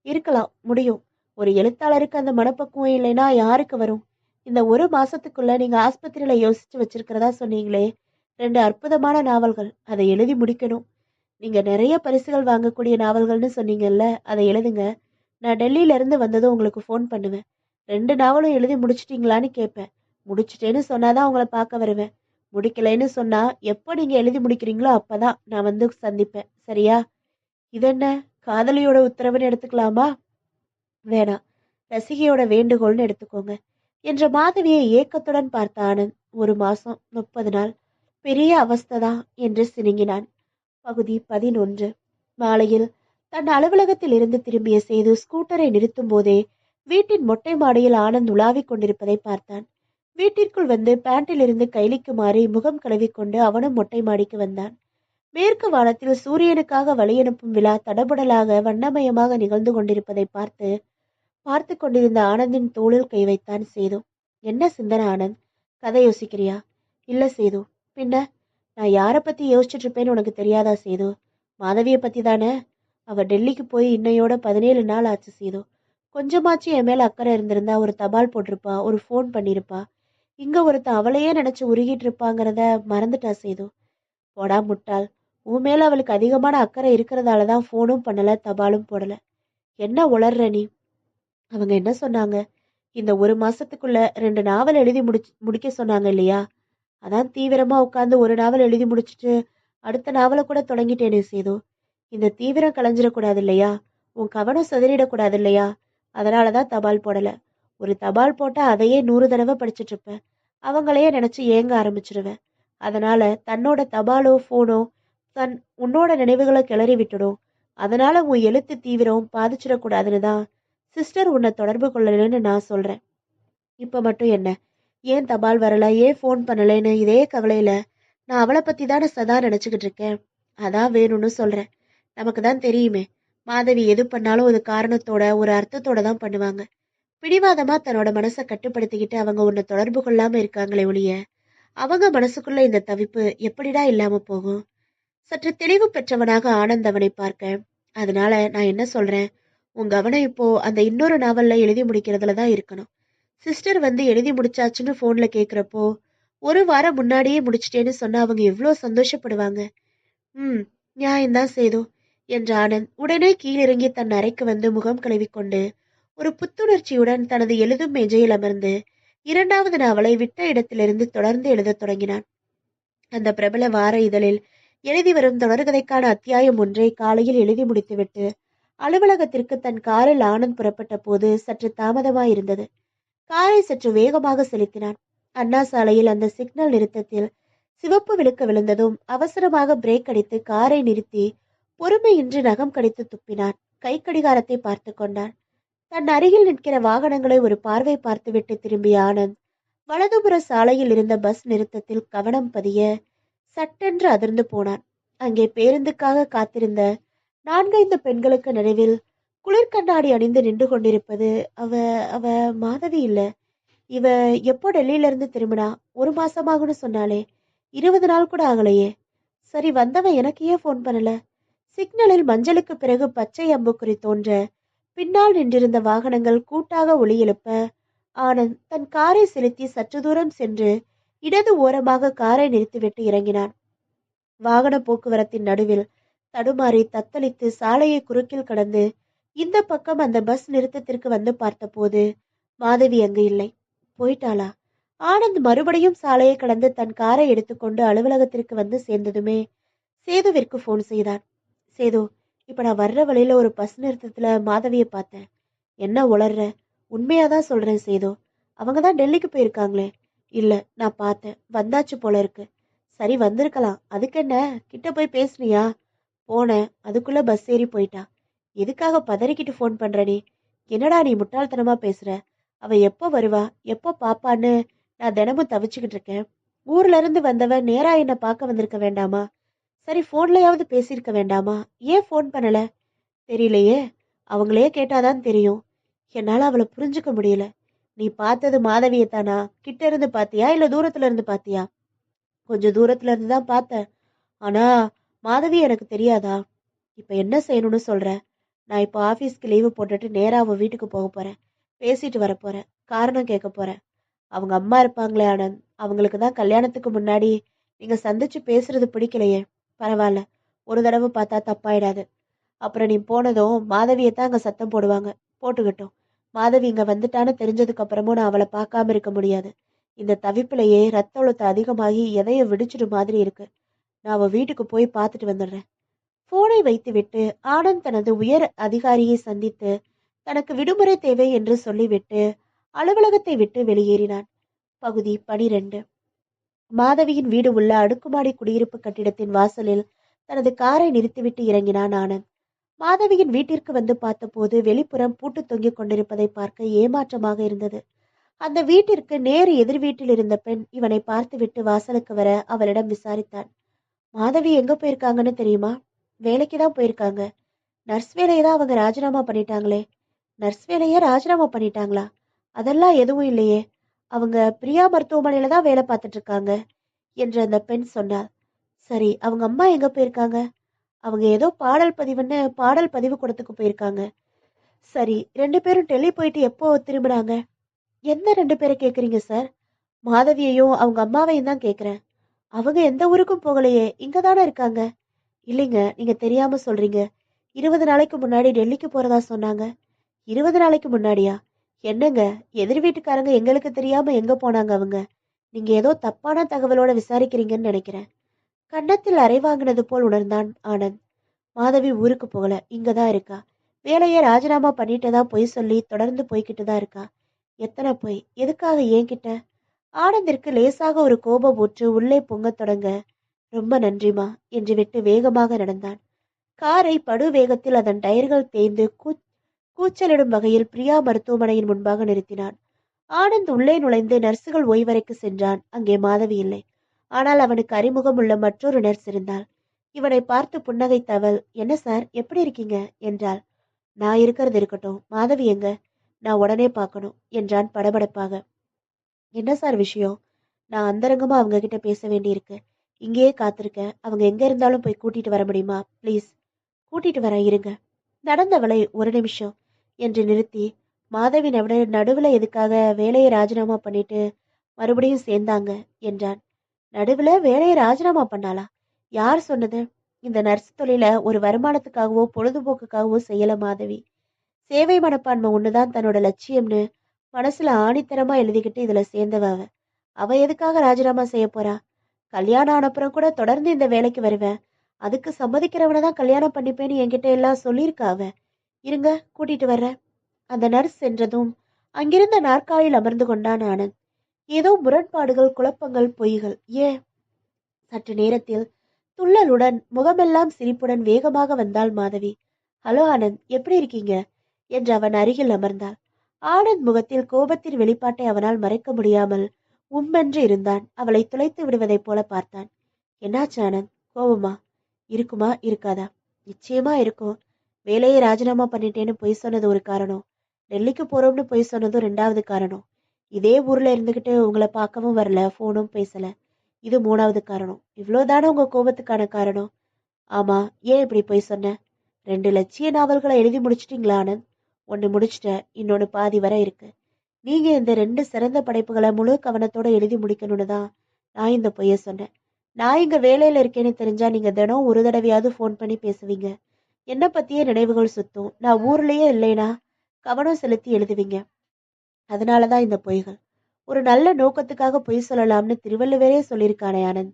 இருக்கலாம், முடியும். ஒரு எழுத்தாளருக்கு அந்த மனப்பக்குவம் இல்லைன்னா யாருக்கு வரும்? இந்த ஒரு மாசத்துக்குள்ள நீங்க ஆஸ்பத்திரியில யோசிச்சு வச்சிருக்கிறதா சொன்னீங்களே, 2 அற்புதமான நாவல்கள். அதை எழுதி முடிக்கணும். நீங்க நிறைய பரிசுகள் வாங்கக்கூடிய நாவல்கள்னு சொன்னீங்கல்ல, அதை எழுதுங்க. நான் டெல்லியில இருந்து வந்ததும் உங்களுக்கு ஃபோன் பண்ணுவேன். 2 நாவலும் எழுதி முடிச்சிட்டீங்களான்னு கேட்பேன். முடிச்சிட்டேன்னு சொன்னாதான் உங்களை பார்க்க வருவேன். முடிக்கலைன்னு சொன்னா எப்போ நீங்க எழுதி முடிக்கிறீங்களோ அப்பதான் நான் வந்து சந்திப்பேன். சரியா? இதென்ன, காதலியோட உத்தரவுன்னு எடுத்துக்கலாமா? வேணாம், ரசிகையோட வேண்டுகோள்னு எடுத்துக்கோங்க என்ற மாதவியை ஏக்கத்துடன் பார்த்த ஆனந்த், ஒரு மாசம் 30 நாள், பெரிய அவஸ்தைதான் என்று சினுங்கினான். பகுதி 11. மாலையில் தன் அலுவலகத்தில் இருந்து திரும்பிய சேது ஸ்கூட்டரை நிறுத்தும் போதே வீட்டின் மொட்டை மாடியில் ஆனந்த் உலாவிக் கொண்டிருப்பதை பார்த்தான். வீட்டிற்குள் வந்து பேண்டில் இருந்து கைலிக்கு மாறி முகம் கழுவிக்கொண்டு அவனும் மொட்டை மாடிக்கு வந்தான். மேற்கு வானத்தில் சூரியனுக்காக வழியனுப்பும் விழா தடபுடலாக வண்ணமயமாக நிகழ்ந்து கொண்டிருப்பதை பார்த்து பார்த்து கொண்டிருந்த ஆனந்தின் தோளில் கை வைத்தான் சேது. என்ன சிந்தனை ஆனந்த்? கதை யோசிக்கிறியா? இல்ல சேது. பின்ன நான் யாரை பத்தி யோசிச்சுட்டு இருப்பேன்னு உனக்கு தெரியாதா சேது? மாதவியை பத்தி தானே. அவ டெல்லிக்கு போய் இன்னையோட 17 நாள் ஆச்சு சேது. கொஞ்சமாச்சு என் மேல அக்கறை இருந்திருந்தா ஒரு தபால் போட்டிருப்பா, ஒரு ஃபோன் பண்ணிருப்பா. இங்க ஒருத்தன் அவளையே நினைச்சு உருகிட்டு இருப்பாங்கிறத மறந்துட்டா சேது. போடா முட்டாள். உன் மேல அவளுக்கு அதிகமான அக்கறை இருக்கிறதாலதான் ஃபோனும் பண்ணல, தபாலும் போடல. என்ன உளர்ற நீ? அவங்க என்ன சொன்னாங்க? இந்த ஒரு மாசத்துக்குள்ள 2 நாவல் எழுதி முடிக்க சொன்னாங்க இல்லையா? அதான் தீவிரமா உட்காந்து ஒரு நாவல் எழுதி முடிச்சுட்டு அடுத்த நாவலை கூட தொடங்கிட்டேனே சேது. இந்த தீவிரம் கலைஞ்சிடக்கூடாது இல்லையா? உன் கவனம் சிதறிடக்கூடாது இல்லையா? அதனாலதான் தபால் போடல. ஒரு தபால் போட்டா அதையே 100 தடவை படிச்சுட்டு இருப்பேன். அவங்களையே நினைச்சு ஏங்க ஆரம்பிச்சிருவேன். அதனால தன்னோட தபாலோ போனோ உன்னோட நினைவுகளை கிளறி விட்டுடும். அதனால உன் எழுத்து தீவிரம் பாதிச்சிடக்கூடாதுன்னு தான் சிஸ்டர் உன்னை தொடர்பு கொள்ளலன்னு நான் சொல்றேன். இப்ப மட்டும் என்ன? ஏன் தபால் வரல, ஏன் ஃபோன் பண்ணலைன்னு இதே கவலையில நான் அவளை பத்தி தானே சதா நினைச்சுக்கிட்டு இருக்கேன். அதான் வேணும்னு சொல்றேன். நமக்கு தான் தெரியுமே, மாதவி எது பண்ணாலும் ஒரு காரணத்தோட ஒரு அர்த்தத்தோட தான் பண்ணுவாங்க. பிடிவாதமா தன்னோட மனசை கட்டுப்படுத்திக்கிட்டு அவங்க உன்னை தொடர்பு கொள்ளாம இருக்காங்களே ஒழிய அவங்க மனசுக்குள்ள இந்த தவிப்பு எப்படிடா இல்லாம போகும்? சற்று தெளிவு பெற்றவனாக ஆனந்த் அவனை பார்க்க, அதனால நான் என்ன சொல்றேன், உன் கவனம் இப்போ அந்த இன்னொரு நாவல்ல எழுதி முடிக்கிறதுல தான் இருக்கணும். சிஸ்டர் வந்து எழுதி முடிச்சாச்சுன்னு ஃபோன்ல கேக்குறப்போ ஒரு வாரம் முன்னாடியே முடிச்சிட்டேன்னு சொன்னா அவங்க எவ்வளோ சந்தோஷப்படுவாங்க. ம், நியாயம்தான் சேது என்ற ஆனந்த் உடனே கீழிறங்கி தன் அறைக்கு வந்து முகம் கழுவிக்கொண்டு ஒரு புத்துணர்ச்சியுடன் தனது எழுதும் மேஜையில் அமர்ந்து 2வது நாவலை விட்ட இடத்திலிருந்து தொடர்ந்து எழுதத் தொடங்கினான். அந்த பிரபல வார இதழில் எழுதி வரும் தொடர்கதைக்கான அத்தியாயம் ஒன்றை காலையில் எழுதி முடித்துவிட்டு அலுவலகத்திற்கு தன் காரில் ஆனந்த் புறப்பட்ட போது சற்று தாமதமாயிருந்தது. காரை சற்று வேகமாக செலுத்தினான். அண்ணா சாலையில் அந்த சிக்னல் நிறுத்தத்தில் சிவப்பு விளக்கு விழுந்ததும் அவசரமாக பிரேக் அடித்து காரை நிறுத்தி பொறுமையின்றி நகம் கடித்து துப்பினான். கை கடிகாரத்தை பார்த்து கொண்டான். தன் அருகில் நிற்கிற வாகனங்களை ஒரு பார்வை பார்த்துவிட்டு திரும்பிய ஆனந்த் வலதுபுற சாலையில் இருந்த பஸ் நிறுத்தத்தில் கவனம் பதிய சட்டென்று அதிர்ந்து போனான். அங்கே பேருந்துக்காக காத்திருந்த 4-5 பெண்களுக்கு நடுவில் குளிர் கண்ணாடி அணிந்து நின்று கொண்டிருப்பது அவ அவ மாதவி இல்ல. இவ எப்போ டெல்லியில இருந்து திரும்பினா? 1 மாசமாகும்னு சொன்னாலே. 20 நாள் கூட ஆகலையே. சரி, வந்தவன் எனக்கு ஏன் ஃபோன் பண்ணல? சிக்னலில் மஞ்சளுக்கு பிறகு பச்சை அம்புக்குறி தோன்ற பின்னால் நின்றிருந்த வாகனங்கள் கூட்டாக ஒலி எழுப்ப ஆனந்த் தன் காரை செலுத்தி சற்று தூரம் சென்று இடது ஓரமாக காரை நிறுத்திவிட்டு இறங்கினான். வாகன போக்குவரத்தின் நடுவில் தடுமாறி தத்தளித்து சாலையை குறுக்கில் கடந்து இந்த பக்கம் அந்த பஸ் நிறுத்தத்திற்கு வந்து பார்த்தபோது மாதவி அங்கு இல்லை. போயிட்டாளா? ஆனந்த் மறுபடியும் சாலையை கடந்து தன் காரை எடுத்துக்கொண்டு அலுவலகத்திற்கு வந்து சேர்ந்ததுமே சேதுவிற்கு போன் செய்தான். சேது, இப்ப நான் வர்ற வழியில ஒரு பஸ் நிறுத்தத்துல மாதவியை பார்த்தேன். என்ன உளர்ற? உண்மையாதான் சொல்றேன் சேது. அவங்க தான் டெல்லிக்கு போயிருக்காங்களே. இல்ல, நான் பார்த்தேன். வந்தாச்சு போல இருக்கு. சரி, வந்திருக்கலாம். அதுக்கு என்ன, கிட்ட போய் பேசுனியா? போனேன். அதுக்குள்ள பஸ் ஏறி போயிட்டா. எதுக்காக பதறிக்கிட்டு ஃபோன் பண்ற நீ? என்னடா நீ முட்டாள்தனமா பேசுற? அவ எப்போ வருவா, எப்போ பாப்பான்னு நான் தினமும் தவிச்சுக்கிட்டு இருக்கேன். ஊர்ல இருந்து வந்தவன் நேரா என்ன பார்க்க வந்திருக்க வேண்டாமா? சரி, போன்லயாவது பேசியிருக்க வேண்டாமா? ஏன் ஃபோன் பண்ணல? தெரியலையே. அவங்களே கேட்டாதான் தெரியும். என்னால அவளை புரிஞ்சுக்க முடியல. நீ பார்த்தது மாதவியை தானா? கிட்ட இருந்து பாத்தியா இல்ல தூரத்துல இருந்து பாத்தியா? கொஞ்சம் தூரத்துல இருந்து தான் பார்த்தேன். ஆனா மாதவி எனக்கு தெரியாதா? இப்ப என்ன செய்யணும்னு சொல்ற? நான் இப்போ ஆபீஸ்க்கு லீவு போட்டுட்டு நேரா அவ வீட்டுக்கு போக போறேன். பேசிட்டு வர போறேன். காரணம் கேட்க போறேன். அவங்க அம்மா இருப்பாங்களே ஆனந்த், அவங்களுக்கு தான் கல்யாணத்துக்கு முன்னாடி நீங்க சந்திச்சு பேசுறது பிடிக்கலையே. பரவாயில்ல, ஒரு தடவை பார்த்தா தப்பாயிடாது. அப்புறம் நீ போனதும் மாதவியை தான் அங்க சத்தம் போடுவாங்க. போட்டுக்கிட்டோம். மாதவி இங்க வந்துட்டான்னு தெரிஞ்சதுக்கு அப்புறமும் நான் அவளை பார்க்காம இருக்க முடியாது. இந்த தவிப்பிலேயே ரத்த அழுத்தம் அதிகமாகி எதைய விடிச்சிடு மாதிரி இருக்கு. நான் அவ வீட்டுக்கு போய் பார்த்துட்டு வந்துடுறேன். போனை வைத்துவிட்டு ஆனந்த் தனது உயர் அதிகாரியை சந்தித்து தனக்கு விடுமுறை தேவை என்று சொல்லிவிட்டு அலுவலகத்தை விட்டு வெளியேறினான். பகுதி 12. மாதவியின் வீடு உள்ள அடுக்குமாடி குடியிருப்பு கட்டிடத்தின் வாசலில் தனது காரை நிறுத்திவிட்டு இறங்கினான் ஆனந்த். மாதவியின் வீட்டிற்கு வந்து பார்த்தபோது வெளிப்புறம் பூட்டு தொங்கிக் கொண்டிருப்பதை பார்க்க ஏமாற்றமாக இருந்தது. அந்த வீட்டிற்கு நேர் எதிர் வீட்டில் இருந்த பெண் இவனை பார்த்துவிட்டு வாசலுக்கு வர அவளிடம் விசாரித்தான். மாதவி எங்க போயிருக்காங்கன்னு தெரியுமா? வேலைக்கு தான் போயிருக்காங்க. நர்ஸ் வேலையை தான் அவங்க ராஜினாமா பண்ணிட்டாங்களே. நர்ஸ் வேலையை ராஜினாமா பண்ணிட்டாங்களா? அதெல்லாம் எதுவும் இல்லையே. அவங்க பிரியா மருத்துவமனையில தான் வேலை பார்த்துட்டு இருக்காங்க என்று அந்த பெண் சொன்னாள். சரி, அவங்க அம்மா எங்க போயிருக்காங்க? அவங்க ஏதோ பாடல் பதிவுன்னு பாடல் பதிவு கூடத்துக்கு போயிருக்காங்க. சரி, 2 பேரும் டெல்லி போயிட்டு எப்போ திரும்பினாங்க? எந்த 2 பேரை கேக்குறீங்க சார்? மாதவியையும் அவங்க அம்மாவையும் தான் கேக்குறேன். அவங்க எந்த ஊருக்கும் போகலையே, இங்க தானே இருக்காங்க. இல்லைங்க, நீங்க தெரியாம சொல்றீங்க. 20 நாளைக்கு முன்னாடி டெல்லிக்கு போறதா சொன்னாங்க. 20 நாளைக்கு முன்னாடியா? என்னங்க, எதிர் வீட்டுக்காரங்க எங்களுக்கு தெரியாம எங்க போனாங்க அவங்க? நீங்க ஏதோ தப்பான தகவலோட விசாரிக்கிறீங்கன்னு நினைக்கிறேன். கன்னத்தில் அறை வாங்கினது போல் உணர்ந்தான் ஆனந்த். மாதவி ஊருக்கு போகல, இங்கதான் இருக்கா. வேலையை ராஜினாமா பண்ணிட்டதா பொய் சொல்லி தொடர்ந்து போய்கிட்டு தான் இருக்கா. எத்தனை பொய்? எதுக்காக என்கிட்ட? ஆனந்திற்கு லேசாக ஒரு கோபம் ஊற்று உள்ளே பொங்கத் தொடங்க, ரொம்ப நன்றிமா என்று விட்டு வேகமாக நடந்தான். காரை படு வேகத்தில் அதன் டயர்கள் தேய்ந்து கூச்சலிடும் வகையில் பிரியா மருத்துவமனையின் முன்பாக நிறுத்தினான். ஆனந்த் உள்ளே நுழைந்து நர்சுகள் ஓய்வறைக்கு சென்றான். அங்கே மாதவி இல்லை. ஆனால் அவனுக்கு அறிமுகம் உள்ள மற்றொரு நர்ஸ் இருந்தாள். இவனை பார்த்து புன்னகைத்தவள், என்ன சார், எப்படி இருக்கீங்க என்றாள். நான் இருக்கிறது இருக்கட்டும், மாதவி எங்க? நான் உடனே பார்க்கணும் என்றான் படபடப்பாக. என்ன சார் விஷயம்? நான் அந்தரங்கமா அவங்க கிட்ட பேச வேண்டியிருக்கு. இங்கேயே காத்திருக்க. அவங்க எங்க இருந்தாலும் போய் கூட்டிட்டு வர முடியுமா ப்ளீஸ்? கூட்டிட்டு வரேன், இருங்க. நடந்தவளை ஒரு நிமிஷம் என்று நிறுத்தி, மாதவி நடுவுல எதுக்காக வேலையை ராஜினாமா பண்ணிட்டு மறுபடியும் சேர்ந்தாங்க என்றான். நடுவுல வேலையை ராஜினாமா பண்ணாளா? யார் சொன்னது? இந்த நர்ஸ் தொழில ஒரு வருமானத்துக்காகவோ பொழுதுபோக்குக்காகவோ செய்யல மாதவி. சேவை மனப்பான்மை ஒண்ணுதான் தன்னோட லட்சியம்னு மனசுல ஆணித்தரமா எழுதிக்கிட்டு இதுல சேர்ந்தவ அவ. அவ எதுக்காக ராஜினாமா செய்ய போறா? கல்யாணம் ஆனப்புறம் கூட தொடர்ந்து இந்த வேலைக்கு வருவேன். அதுக்கு சம்மதிக்கிறவனை தான் கல்யாணம் பண்ணிப்பேன்னு என்கிட்ட எல்லாம் சொல்லியிருக்கா அவ. இருங்க, கூட்டிட்டு வர்றேன். அந்த நர்ஸ் சென்றதும் அங்கிருந்த நாற்காலியில் அமர்ந்து கொண்டான் ஆனந்த். ஏதோ முரண்பாடுகள், குழப்பங்கள், பொய்கள். ஏன்? சற்று நேரத்தில் துள்ளலுடன் முகமெல்லாம் சிரிப்புடன் வேகமாக வந்தாள் மாதவி. ஹலோ ஆனந்த், எப்படி இருக்கீங்க என்று அவன் அருகில் அமர்ந்தாள். ஆனந்த் முகத்தில் கோபத்தின் வெளிப்பாட்டை அவனால் மறைக்க முடியாமல் உம்மென்று இருந்தான். அவளை துளைத்து விடுவதைப் போல பார்த்தான். என்னாச்சு ஆனந்த், கோபமா? இருக்குமா இருக்காதா? நிச்சயமா இருக்கும். வேலையை ராஜினாமா பண்ணிட்டேன்னு பொய் சொன்னது ஒரு காரணம், டெல்லிக்கு போறோம்னு பொய் சொன்னதும் ரெண்டாவது காரணம், இதே ஊர்ல இருந்துகிட்டு உங்களை பார்க்கவும் வரல, போனும் பேசல, இது மூணாவது காரணம். இவ்வளவுதானே உங்க கோபத்துக்கான காரணம்? ஆமா, ஏன் இப்படி பொய் சொன்ன? 2 லட்சிய நாவல்களை எழுதி முடிச்சிட்டீங்களா ஆனந்த்? ஒன்னு முடிச்சிட்டேன், இன்னொன்னு பாதி வரை இருக்கு. நீங்க இந்த 2 சிறந்த படைப்புகளை முழு கவனத்தோட எழுதி முடிக்கணும்னு தான் நான் இந்த பொய்ய சொன்னேன். நான் இங்க வேலையில இருக்கேன்னு தெரிஞ்சா நீங்க தினம் ஒரு தடவையாவது ஃபோன் பண்ணி பேசுவீங்க. என்ன பத்தியே நினைவுகள் சுத்தும். நான் ஊர்லயே இல்லைனா கவனம் செலுத்தி எழுதுவீங்க. அதனாலதான் இந்த பொய்கள். ஒரு நல்ல நோக்கத்துக்காக பொய் சொல்லலாம்னு திருவள்ளுவரே சொல்லியிருக்கானே ஆனந்த்.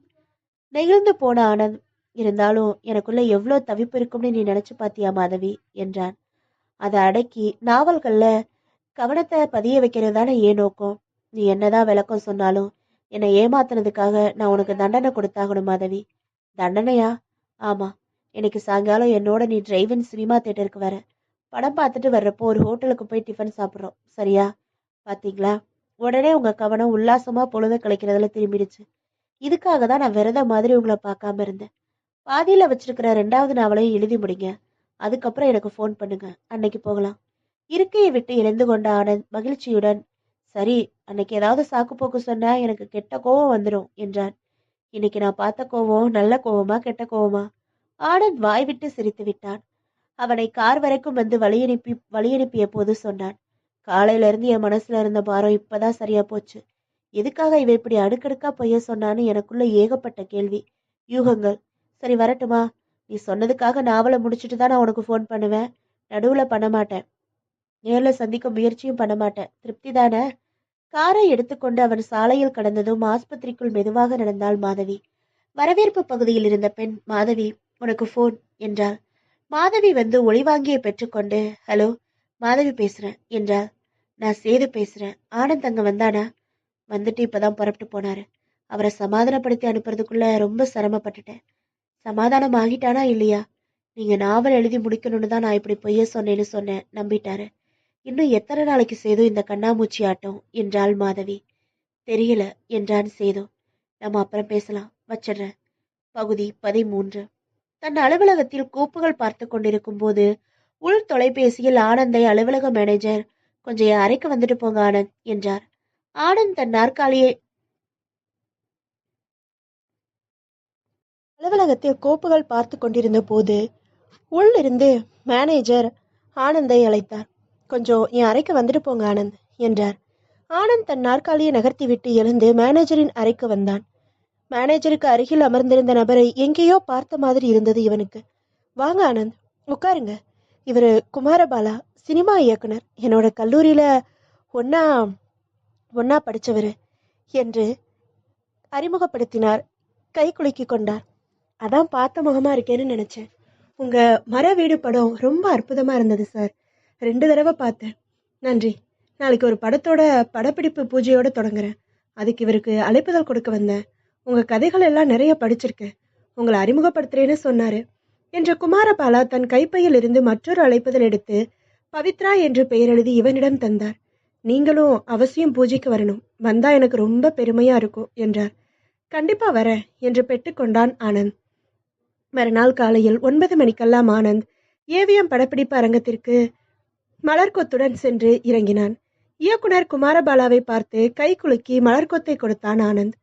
நெகிழ்ந்து போன ஆனந்த், இருந்தாலும் எனக்குள்ள எவ்வளவு தவிப்பு இருக்கும்னு நீ நினைச்சு பாத்தியா மாதவி என்றான். அதை அடக்கி, நாவல்கள்ல கவனத்தை பதிய வைக்கிறது தானே ஏன் நோக்கம். நீ என்னதான் விளக்கம் சொன்னாலும் என்னை ஏமாத்துனதுக்காக நான் உனக்கு தண்டனை கொடுத்தாகணும் மாதவி. தண்டனையா? ஆமா, இன்னைக்கு சாயங்காலம் என்னோட நீ டிரைவின் சினிமா தியேட்டருக்கு வர. படம் பார்த்துட்டு வர்றப்போ ஒரு ஹோட்டலுக்கு போய் டிஃபன் சாப்பிட்றோம், சரியா? பாத்தீங்களா, உடனே உங்க கவனம் உல்லாசமா பொழுத கழிக்கிறதுல திரும்பிடுச்சு. இதுக்காக தான் நான் விரத மாதிரி உங்களை பார்க்காம இருந்தேன். பாதியில வச்சிருக்கிற 2வது நாவலையும் எழுதி முடிங்க. அதுக்கப்புறம் எனக்கு ஃபோன் பண்ணுங்க, அன்னைக்கு போகலாம். இருக்கையை விட்டு எழுந்து கொண்ட ஆனந்த் மகிழ்ச்சியுடன், சரி, அன்னைக்கு ஏதாவது சாக்கு போக்கு சொன்னா எனக்கு கெட்ட கோவம் வந்துடும் என்றான். இன்னைக்கு நான் பார்த்த கோவம் நல்ல கோவமா கெட்ட கோவமா? ஆனந்த் வாய்விட்டு சிரித்து விட்டான். அவனை கார் வரைக்கும் வந்து வழியனுப்பிய போது சொன்னான். காலையில இருந்து என் மனசுல இருந்த பாரம் இப்பதான் சரியா போச்சு. எதுக்காக இவ இப்படி அடுக்கடுக்கா பொய்ய சொன்னான்னு எனக்குள்ள ஏகப்பட்ட கேள்வி, யூகங்கள். சரி, வரட்டுமா? நீ சொன்னதுக்காக நாவலை முடிச்சுட்டு தான் நான் உனக்கு ஃபோன் பண்ணுவேன். நடுவுல பண்ண மாட்டேன். நேர்ல சந்திக்க முயற்சியும் பண்ண மாட்டேன். திருப்தி தானே? காரை எடுத்துக்கொண்டு அவன் சாலையில் கடந்ததும் ஆஸ்பத்திரிக்குள் மெதுவாக நடந்தாள் மாதவி. வரவேற்பு பகுதியில் இருந்த பெண், மாதவி, உனக்கு ஃபோன் என்றாள். மாதவி வந்து ஒளிவாங்கியை பெற்றுக்கொண்டு, ஹலோ, மாதவி பேசுறேன் என்றாள். நான் சேது பேசுறேன். ஆனந்த் அங்க வந்தானா? வந்துட்டு இப்பதான் புறப்பட்டு போனாரு. அவரை சமாதானப்படுத்தி அனுப்புறதுக்குள்ள ரொம்ப சிரமப்பட்டுட்டேன். சமாதானம் ஆகிட்டானா இல்லையா? நீங்க நாவல் எழுதி முடிக்கணும்னு தான் நான் இப்படி பொய்ய சொன்னேன்னு சொன்னேன், நம்பிட்டாரு. இன்னும் எத்தனை நாளைக்கு சேது இந்த கண்ணாமூச்சி ஆட்டம் என்றாள் மாதவி. தெரியல என்றான் சேது. நம்ம அப்புறம் பேசலாம், வச்சிடுறேன். பகுதி 13. தன் அலுவலகத்தில் கோப்புகள் பார்த்து கொண்டிருக்கும் போது உள் தொலைபேசியில் ஆனந்தை அலுவலக மேனேஜர், கொஞ்சம் என் அறைக்கு வந்துட்டு போங்க ஆனந்த் என்றார். ஆனந்த் தன் நாற்காலியை அலுவலகத்தில் கோப்புகள் பார்த்து கொண்டிருந்த போது உள்ளிருந்து மேனேஜர் ஆனந்தை அழைத்தார். கொஞ்சம் என் அறைக்கு வந்துட்டு போங்க ஆனந்த் என்றார். ஆனந்த் தன் நாற்காலியை நகர்த்தி விட்டு எழுந்து மேனேஜரின் அறைக்கு வந்தான். மேனேஜருக்கு அருகில் அமர்ந்திருந்த நபரை எங்கேயோ பார்த்த மாதிரி இருந்தது இவனுக்கு. வாங்க ஆனந்த், உட்காருங்க. இவரு குமாரபாலா, சினிமா இயக்குனர். என்னோட கல்லூரியில ஒன்னா ஒன்னா படிச்சவரு என்று அறிமுகப்படுத்தினார். கை குலுக்கி கொண்டார். அதான் பார்த்த முகமா இருக்கேன்னு நினைச்சேன். உங்க மர வீடு படம் ரொம்ப அற்புதமா இருந்தது சார். 2 தடவை பார்த்தேன். நன்றி. நாளைக்கு ஒரு படத்தோட படப்பிடிப்பு பூஜையோட தொடங்குறேன். அதுக்கு இவருக்கு அழைப்புதல் கொடுக்க வந்தேன். உங்க கதைகள் எல்லாம் நிறைய படிச்சிருக்கேன். உங்களை அறிமுகப்படுத்துறேன்னு சொன்னாரு என்ற குமாரபாலா தன் கைப்பையில் இருந்து மற்றொரு அழைப்புதல் எடுத்து பவித்ரா என்று பெயர் எழுதி இவனிடம் தந்தார். நீங்களும் அவசியம் பூஜைக்கு வரணும். வந்தா எனக்கு ரொம்ப பெருமையா இருக்கும் என்றார். கண்டிப்பா வரேன் என்று பெற்றுக்கொண்டான் ஆனந்த். மறுநாள் காலையில் 9 மணிக்கெல்லாம் ஆனந்த் ஏவிஎம் படப்பிடிப்பு அரங்கத்திற்கு மலர்கொத்துடன் சென்று இறங்கினான். இயக்குனர் குமாரபாலாவை பார்த்து கை குலுக்கி மலர்கொத்தை கொடுத்தான் ஆனந்த்.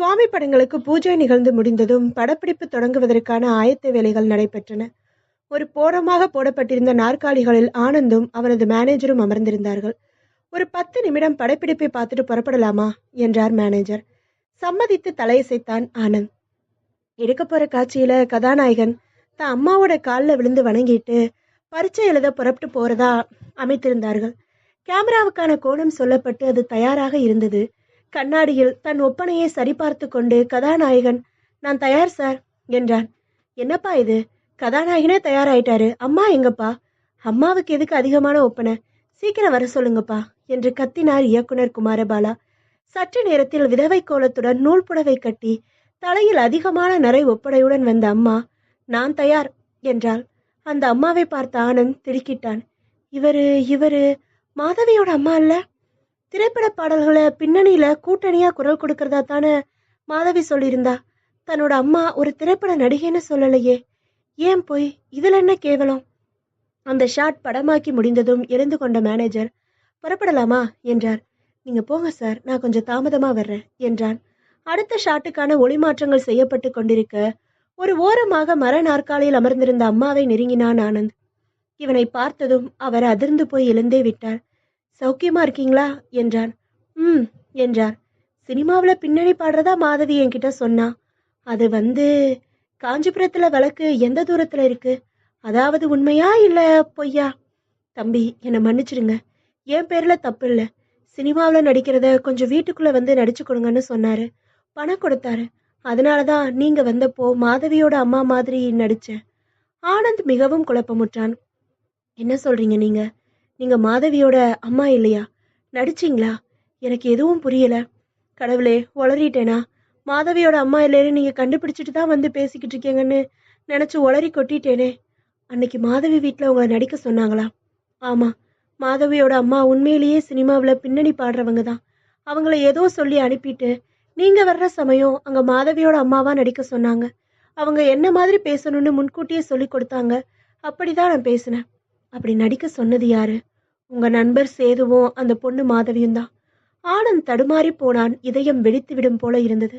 சுவாமி படங்களுக்கு பூஜை நிகழ்ந்து முடிந்ததும் படப்பிடிப்பு தொடங்குவதற்கான ஆயத்த வேலைகள் நடைபெற்றன. ஒரு போடமாக போடப்பட்டிருந்த நாற்காலிகளில் ஆனந்தும் அவனது மேனேஜரும் அமர்ந்திருந்தார்கள். ஒரு 10 நிமிடம் படப்பிடிப்பை பார்த்துட்டு புறப்படலாமா என்றார் மேனேஜர். சம்மதித்து தலையசைத்தான் ஆனந்த். எடுக்க போற காட்சியில கதாநாயகன் தான் அம்மாவோட காலில் விழுந்து வணங்கிட்டு பரீட்சை எழுத புறப்பட்டு போறதா அமைத்திருந்தார்கள். கேமராவுக்கான கோணம் சொல்லப்பட்டு அது தயாராக இருந்தது. கண்ணாடியில் தன் ஒப்பனையை சரிபார்த்து கொண்டு கதாநாயகன், நான் தயார் சார் என்றான். என்னப்பா இது, கதாநாயகனே தயாராயிட்டாரு, அம்மா எங்கப்பா? அம்மாவுக்கு எதுக்கு அதிகமான ஒப்பனை? சீக்கிரம் வர சொல்லுங்கப்பா என்று கத்தினார் இயக்குனர் குமாரபாலா. சற்று நேரத்தில் விதவை கோலத்துடன் நூல் புடவை கட்டி தலையில் அதிகமான நரை ஒப்படையுடன் வந்த அம்மா, நான் தயார் என்றாள். அந்த அம்மாவை பார்த்த ஆனந்த் திடுக்கிட்டான். இவரு இவரு மாதவியோட அம்மா இல்ல? திரைப்பட பாடல்களை பின்னணியில கூட்டணியா குரல் கொடுக்கறதா தானே மாதவி சொல்லியிருந்தா. தன்னோட அம்மா ஒரு திரைப்பட நடிகைன்னு சொல்லலையே. ஏன் போய்? இதுல என்ன கேவலம்? அந்த ஷாட் படமாக்கி முடிந்ததும் எழுந்து கொண்ட மேனேஜர், புறப்படலாமா என்றார். நீங்க போங்க சார், நான் கொஞ்சம் தாமதமா வர்றேன் என்றான். அடுத்த ஷாட்டுக்கான ஒளி மாற்றங்கள் செய்யப்பட்டு கொண்டிருக்க ஒரு ஓரமாக மர நாற்காலியில் அமர்ந்திருந்த அம்மாவை நெருங்கினான் ஆனந்த். இவனை பார்த்ததும் அவர் அதிர்ந்து போய் எழுந்தே விட்டார். சௌக்கியமா இருக்கீங்களா என்றான். ம் என்றார். சினிமாவில் பின்னணி பாடுறதா மாதவி என்கிட்ட சொன்னா. அது காஞ்சிபுரத்துல வழக்கு எந்த தூரத்துல இருக்கு? அதாவது உண்மையா இல்ல பொய்யா? தம்பி, என்னை மன்னிச்சிடுங்க. என் பேர்ல தப்பு இல்லை. சினிமாவில் நடிக்கிறத கொஞ்சம் வீட்டுக்குள்ள நடிச்சு கொடுங்கன்னு சொன்னாரு. பணம் கொடுத்தாரு. அதனாலதான் நீங்க வந்தப்போ மாதவியோட அம்மா மாதிரி நடிச்சேன். ஆனந்த் மிகவும் குழப்பமுற்றான். என்ன சொல்றீங்க நீங்க? நீங்க மாதவியோட அம்மா இல்லையா? நடிச்சிங்களா? எனக்கு எதுவும் புரியல. கடவுளே, உளறிட்டேனா? மாதவியோட அம்மா இல்லைன்னு நீங்க கண்டுபிடிச்சிட்டு தான் பேசிக்கிட்டு இருக்கீங்கன்னு நினைச்சு உளறி கொட்டிட்டேனே. அன்னைக்கு மாதவி வீட்டில் உங்களை நடிக்க சொன்னாங்களா? ஆமா, மாதவியோட அம்மா உண்மையிலேயே சினிமாவில் பின்னணி பாடுறவங்க தான். அவங்கள ஏதோ சொல்லி அனுப்பிட்டு நீங்க வர்ற சமயம் அங்க மாதவியோட அம்மாவா நடிக்க சொன்னாங்க. அவங்க என்ன மாதிரி பேசணும்னு முன்கூட்டியே சொல்லி கொடுத்தாங்க. அப்படிதான் நான் பேசினேன். அப்படி நடிக்க சொன்னது யாரு? உங்க நண்பர் சேதுவும் அந்த பொண்ணு மாதவியும் தான். ஆனந்த் தடுமாறி போனான். இதயம் வெடித்து விடும் போல இருந்தது.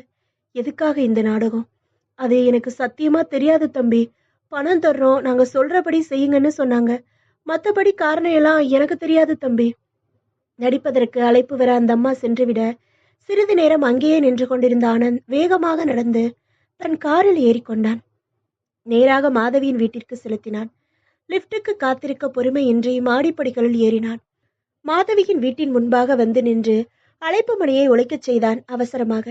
எதுக்காக இந்த நாடகம்? அது எனக்கு சத்தியமா தெரியாது தம்பி. பணம் தர்றோம், நாங்க சொல்றபடி செய்யுங்கன்னு சொன்னாங்க. மற்றபடி காரணம் எல்லாம் எனக்கு தெரியாது தம்பி. நடிப்பதற்கு அழைப்பு வர அந்த அம்மா சென்றுவிட சிறிது நேரம் அங்கேயே நின்று கொண்டிருந்த ஆனந்த் வேகமாக நடந்து தன் காரில் ஏறிக்கொண்டான். நேராக மாதவியின் வீட்டிற்கு செலுத்தினான். லிப்டுக்கு காத்திருக்க பொறுமையின்றி மாடிப்படிகளில் ஏறினான். மாதவியின் வீட்டின் முன்பாக நின்று அழைப்பு மணியை ஒலிக்கச் செய்தான் அவசரமாக.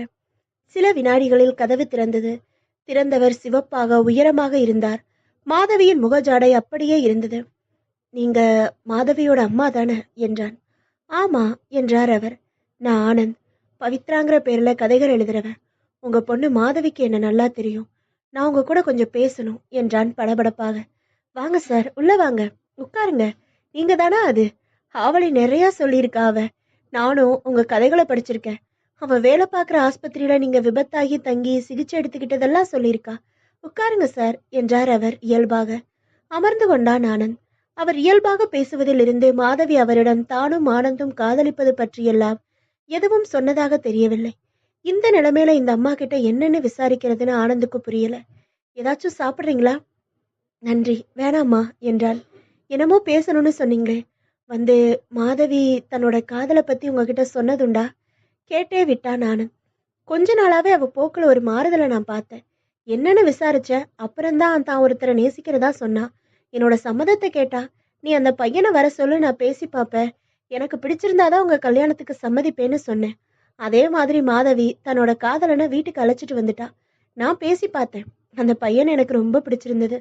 சில வினாடிகளில் கதவு திறந்தது. திறந்தவர் சிவப்பாக உயரமாக இருந்தார். மாதவியின் முகஜாடை அப்படியே இருந்தது. நீங்க மாதவியோட அம்மா தானே என்றான். ஆமா என்றார் அவர். நான் ஆனந்த், பவித்ராங்கிற பேர்ல கதைகள் எழுதுறவன். உங்க பொண்ணு மாதவிக்கு என்ன நல்லா தெரியும். நான் உங்க கூட கொஞ்சம் பேசணும் என்றான் படபடப்பாக. வாங்க சார், உள்ள வாங்க, உட்காருங்க. நீங்க தானா அது? ஆவலை நிறைய சொல்லியிருக்கா அவ. நானும் உங்க கதைகளை படிச்சிருக்கேன். அவன் வேலை பார்க்குற ஆஸ்பத்திரியில நீங்க விபத்தாகி தங்கி சிகிச்சை எடுத்துக்கிட்டதெல்லாம் சொல்லியிருக்கா. உட்காருங்க சார் என்றார் அவர் இயல்பாக. அமர்ந்து கொண்டான் ஆனந்த். அவர் இயல்பாக பேசுவதில் இருந்து மாதவி அவரிடம் தானும் ஆனந்தும் காதலிப்பது பற்றியெல்லாம் எதுவும் சொன்னதாக தெரியவில்லை. இந்த நிலைமையில இந்த அம்மா கிட்ட என்னன்னு விசாரிக்கிறதுன்னு ஆனந்துக்கு புரியல. ஏதாச்சும் சாப்பிட்றீங்களா? நன்றி, வேணாம்மா என்றான். என்னமோ பேசணும்னு சொன்னீங்களே. மாதவி தன்னோட காதலை பத்தி உங்ககிட்ட சொன்னதுண்டா? கேட்டே விட்டான் ஆனந்த். கொஞ்ச நாளாவே அவ போக்குல ஒரு மாறுதலை நான் பார்த்தேன். என்னன்னு விசாரிச்சேன். அப்புறம்தான் தான் ஒருத்தரை நேசிக்கிறதா சொன்னா. என்னோட சம்மதத்தை கேட்டா. நீ அந்த பையனை வர சொல்லு, நான் பேசி பார்ப்பேன். எனக்கு பிடிச்சிருந்தாதான் உங்க கல்யாணத்துக்கு சம்மதிப்பேன்னு சொன்னேன். அதே மாதிரி மாதவி தன்னோட காதலனை வீட்டுக்கு அழைச்சிட்டு வந்துட்டா. நான் பேசி பார்த்தேன். அந்த பையன் எனக்கு ரொம்ப பிடிச்சிருந்தது.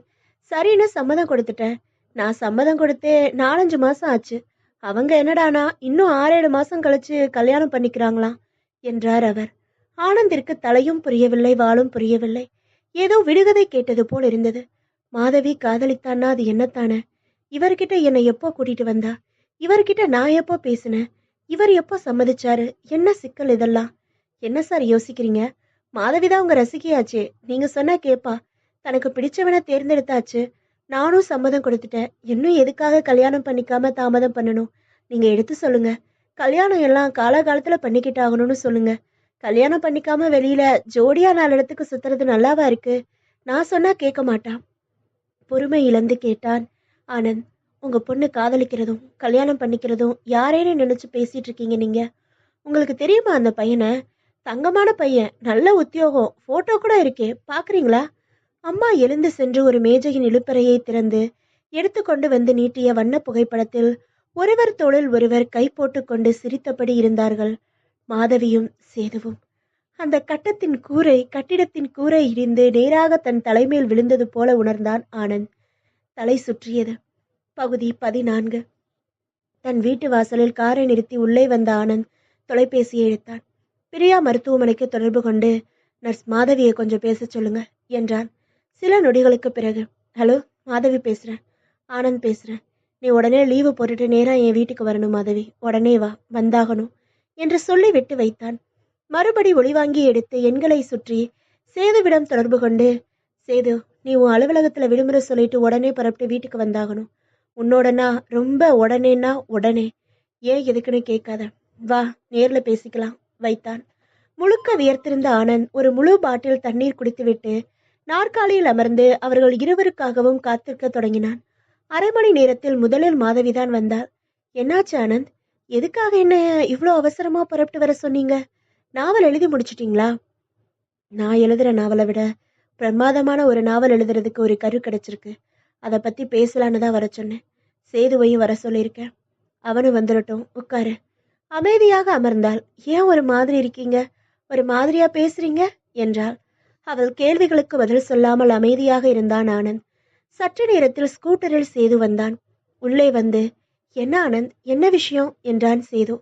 சரின்னு சம்மதம் கொடுத்துட்டேன். நான் சம்மதம் கொடுத்தே 4-5 மாசம் ஆச்சு. அவங்க என்னடானா இன்னும் 6-7 மாசம் கழிச்சு கல்யாணம் பண்ணிக்கிறாங்களாம் என்றார் அவர். ஆனந்திற்கு தலையும் புரியவில்லை, வாளும் புரியவில்லை. ஏதோ விடுகதை கேட்டது போல் இருந்தது. மாதவி காதலித்தான்னா அது என்னத்தானே? இவர்கிட்ட என்னை எப்போ கூட்டிட்டு வந்தா? இவர்கிட்ட நான் எப்போ பேசினேன்? இவர் எப்போ சம்மதிச்சாரு? என்ன சிக்கல் இதெல்லாம்? என்ன சார் யோசிக்கிறீங்க? மாதவிதான் உங்க ரசிகையாச்சே, நீங்க சொன்னா கேப்பா. தனக்கு பிடிச்சவனை தேர்ந்தெடுத்தாச்சு. நானும் சம்மதம் கொடுத்துட்டேன். இன்னும் எதுக்காக கல்யாணம் பண்ணிக்காம தாமதம் பண்ணணும்? நீங்க எடுத்து சொல்லுங்க. கல்யாணம் எல்லாம் காலகாலத்துல பண்ணிக்கிட்டு ஆகணும்னு சொல்லுங்க. கல்யாணம் பண்ணிக்காம வெளியில ஜோடியா 4 இடத்துக்கு சுத்துறது நல்லாவா இருக்கு? நான் சொன்னா கேட்க மாட்டான். பொறுமை இழந்து கேட்டான் ஆனந்த். உங்க பொண்ணு காதலிக்கிறதும் கல்யாணம் பண்ணிக்கிறதும் யாரேன்னு நினைச்சு பேசிட்டு இருக்கீங்க நீங்க? உங்களுக்கு தெரியுமா அந்த பையனை? தங்கமான பையன், நல்ல உத்தியோகம், போட்டோ கூட இருக்கே, பாக்குறீங்களா? அம்மா எழுந்து சென்று ஒரு மேஜையின் இழுப்பறையை திறந்து எடுத்துக்கொண்டு நீட்டிய வண்ண புகைப்படத்தில் ஒருவர் தோளில் ஒருவர் கை போட்டுக்கொண்டு சிரித்தபடி இருந்தார்கள் மாதவியும் சேதுவும். அந்த கட்டிடத்தின் கூரை இடிந்து நேராக தன் தலைமேல் விழுந்தது போல உணர்ந்தான் ஆனந்த். தலை சுற்றியது. பகுதி 14. தன் வீட்டு வாசலில் காரை நிறுத்தி உள்ளே வந்த ஆனந்த் தொலைபேசியை எடுத்தான். பிரியா மருத்துவமனைக்கு தொடர்பு கொண்டு, நர்ஸ் மாதவியை கொஞ்சம் பேச சொல்லுங்க என்றான். சில நொடிகளுக்கு பிறகு, ஹலோ, மாதவி பேசுறேன். ஆனந்த் பேசுறேன். நீ உடனே லீவு போட்டுட்டு நேரா என் வீட்டுக்கு வரணும் மாதவி. உடனே வா, வந்தாகணும் என்று சொல்லி விட்டு வைத்தான். மறுபடி ஒளிவாங்கி எடுத்து எண்களை சுற்றி சேதுவிடம் தொடர்பு கொண்டு, சேது, நீ உன் அலுவலகத்துல விடுமுறை சொல்லிட்டு உடனே புறப்பட்டு வீட்டுக்கு வந்தாகணும். உன்னோடனா ரொம்ப உடனேனா உடனே, ஏன் எதுக்குன்னு கேட்காத. வா, நேர்ல பேசிக்கலாம் வைத்தான். முழுக்க வியர்த்திருந்த ஆனந்த் ஒரு முழு பாட்டில் தண்ணீர் குடித்துவிட்டு நாற்காலியில் அமர்ந்து அவர்கள் இருவருக்காகவும் காத்திருக்க தொடங்கினான். அரை மணி நேரத்தில் முதலில் மாதவிதான் வந்தாள். என்னாச்சு ஆனந்த்? எதுக்காக என்ன இவ்வளோ அவசரமா புறப்பட்டு வர சொன்னீங்க? நாவல் எழுதி முடிச்சிட்டீங்களா? நான் எழுதுற நாவலை விட பிரமாதமான ஒரு நாவல் எழுதுறதுக்கு ஒரு கரு கிடைச்சிருக்கு. அதை பத்தி பேசலான்னு தான் வர சொன்னேன். சேதுவையும் வர சொல்லியிருக்கேன். அவனும் வந்துடட்டும், உட்காரு. அமைதியாக அமர்ந்தாள். ஏன் ஒரு மாதிரி இருக்கீங்க? ஒரு மாதிரியா பேசுறீங்க என்றாள். அவள் கேள்விகளுக்கு பதில் சொல்லாமல் அமைதியாக இருந்தான் ஆனந்த். சற்று நேரத்தில் ஸ்கூட்டரில் சேது வந்தான். உள்ளே வந்து, என்ன ஆனந்த், என்ன விஷயம் என்றான் சேது.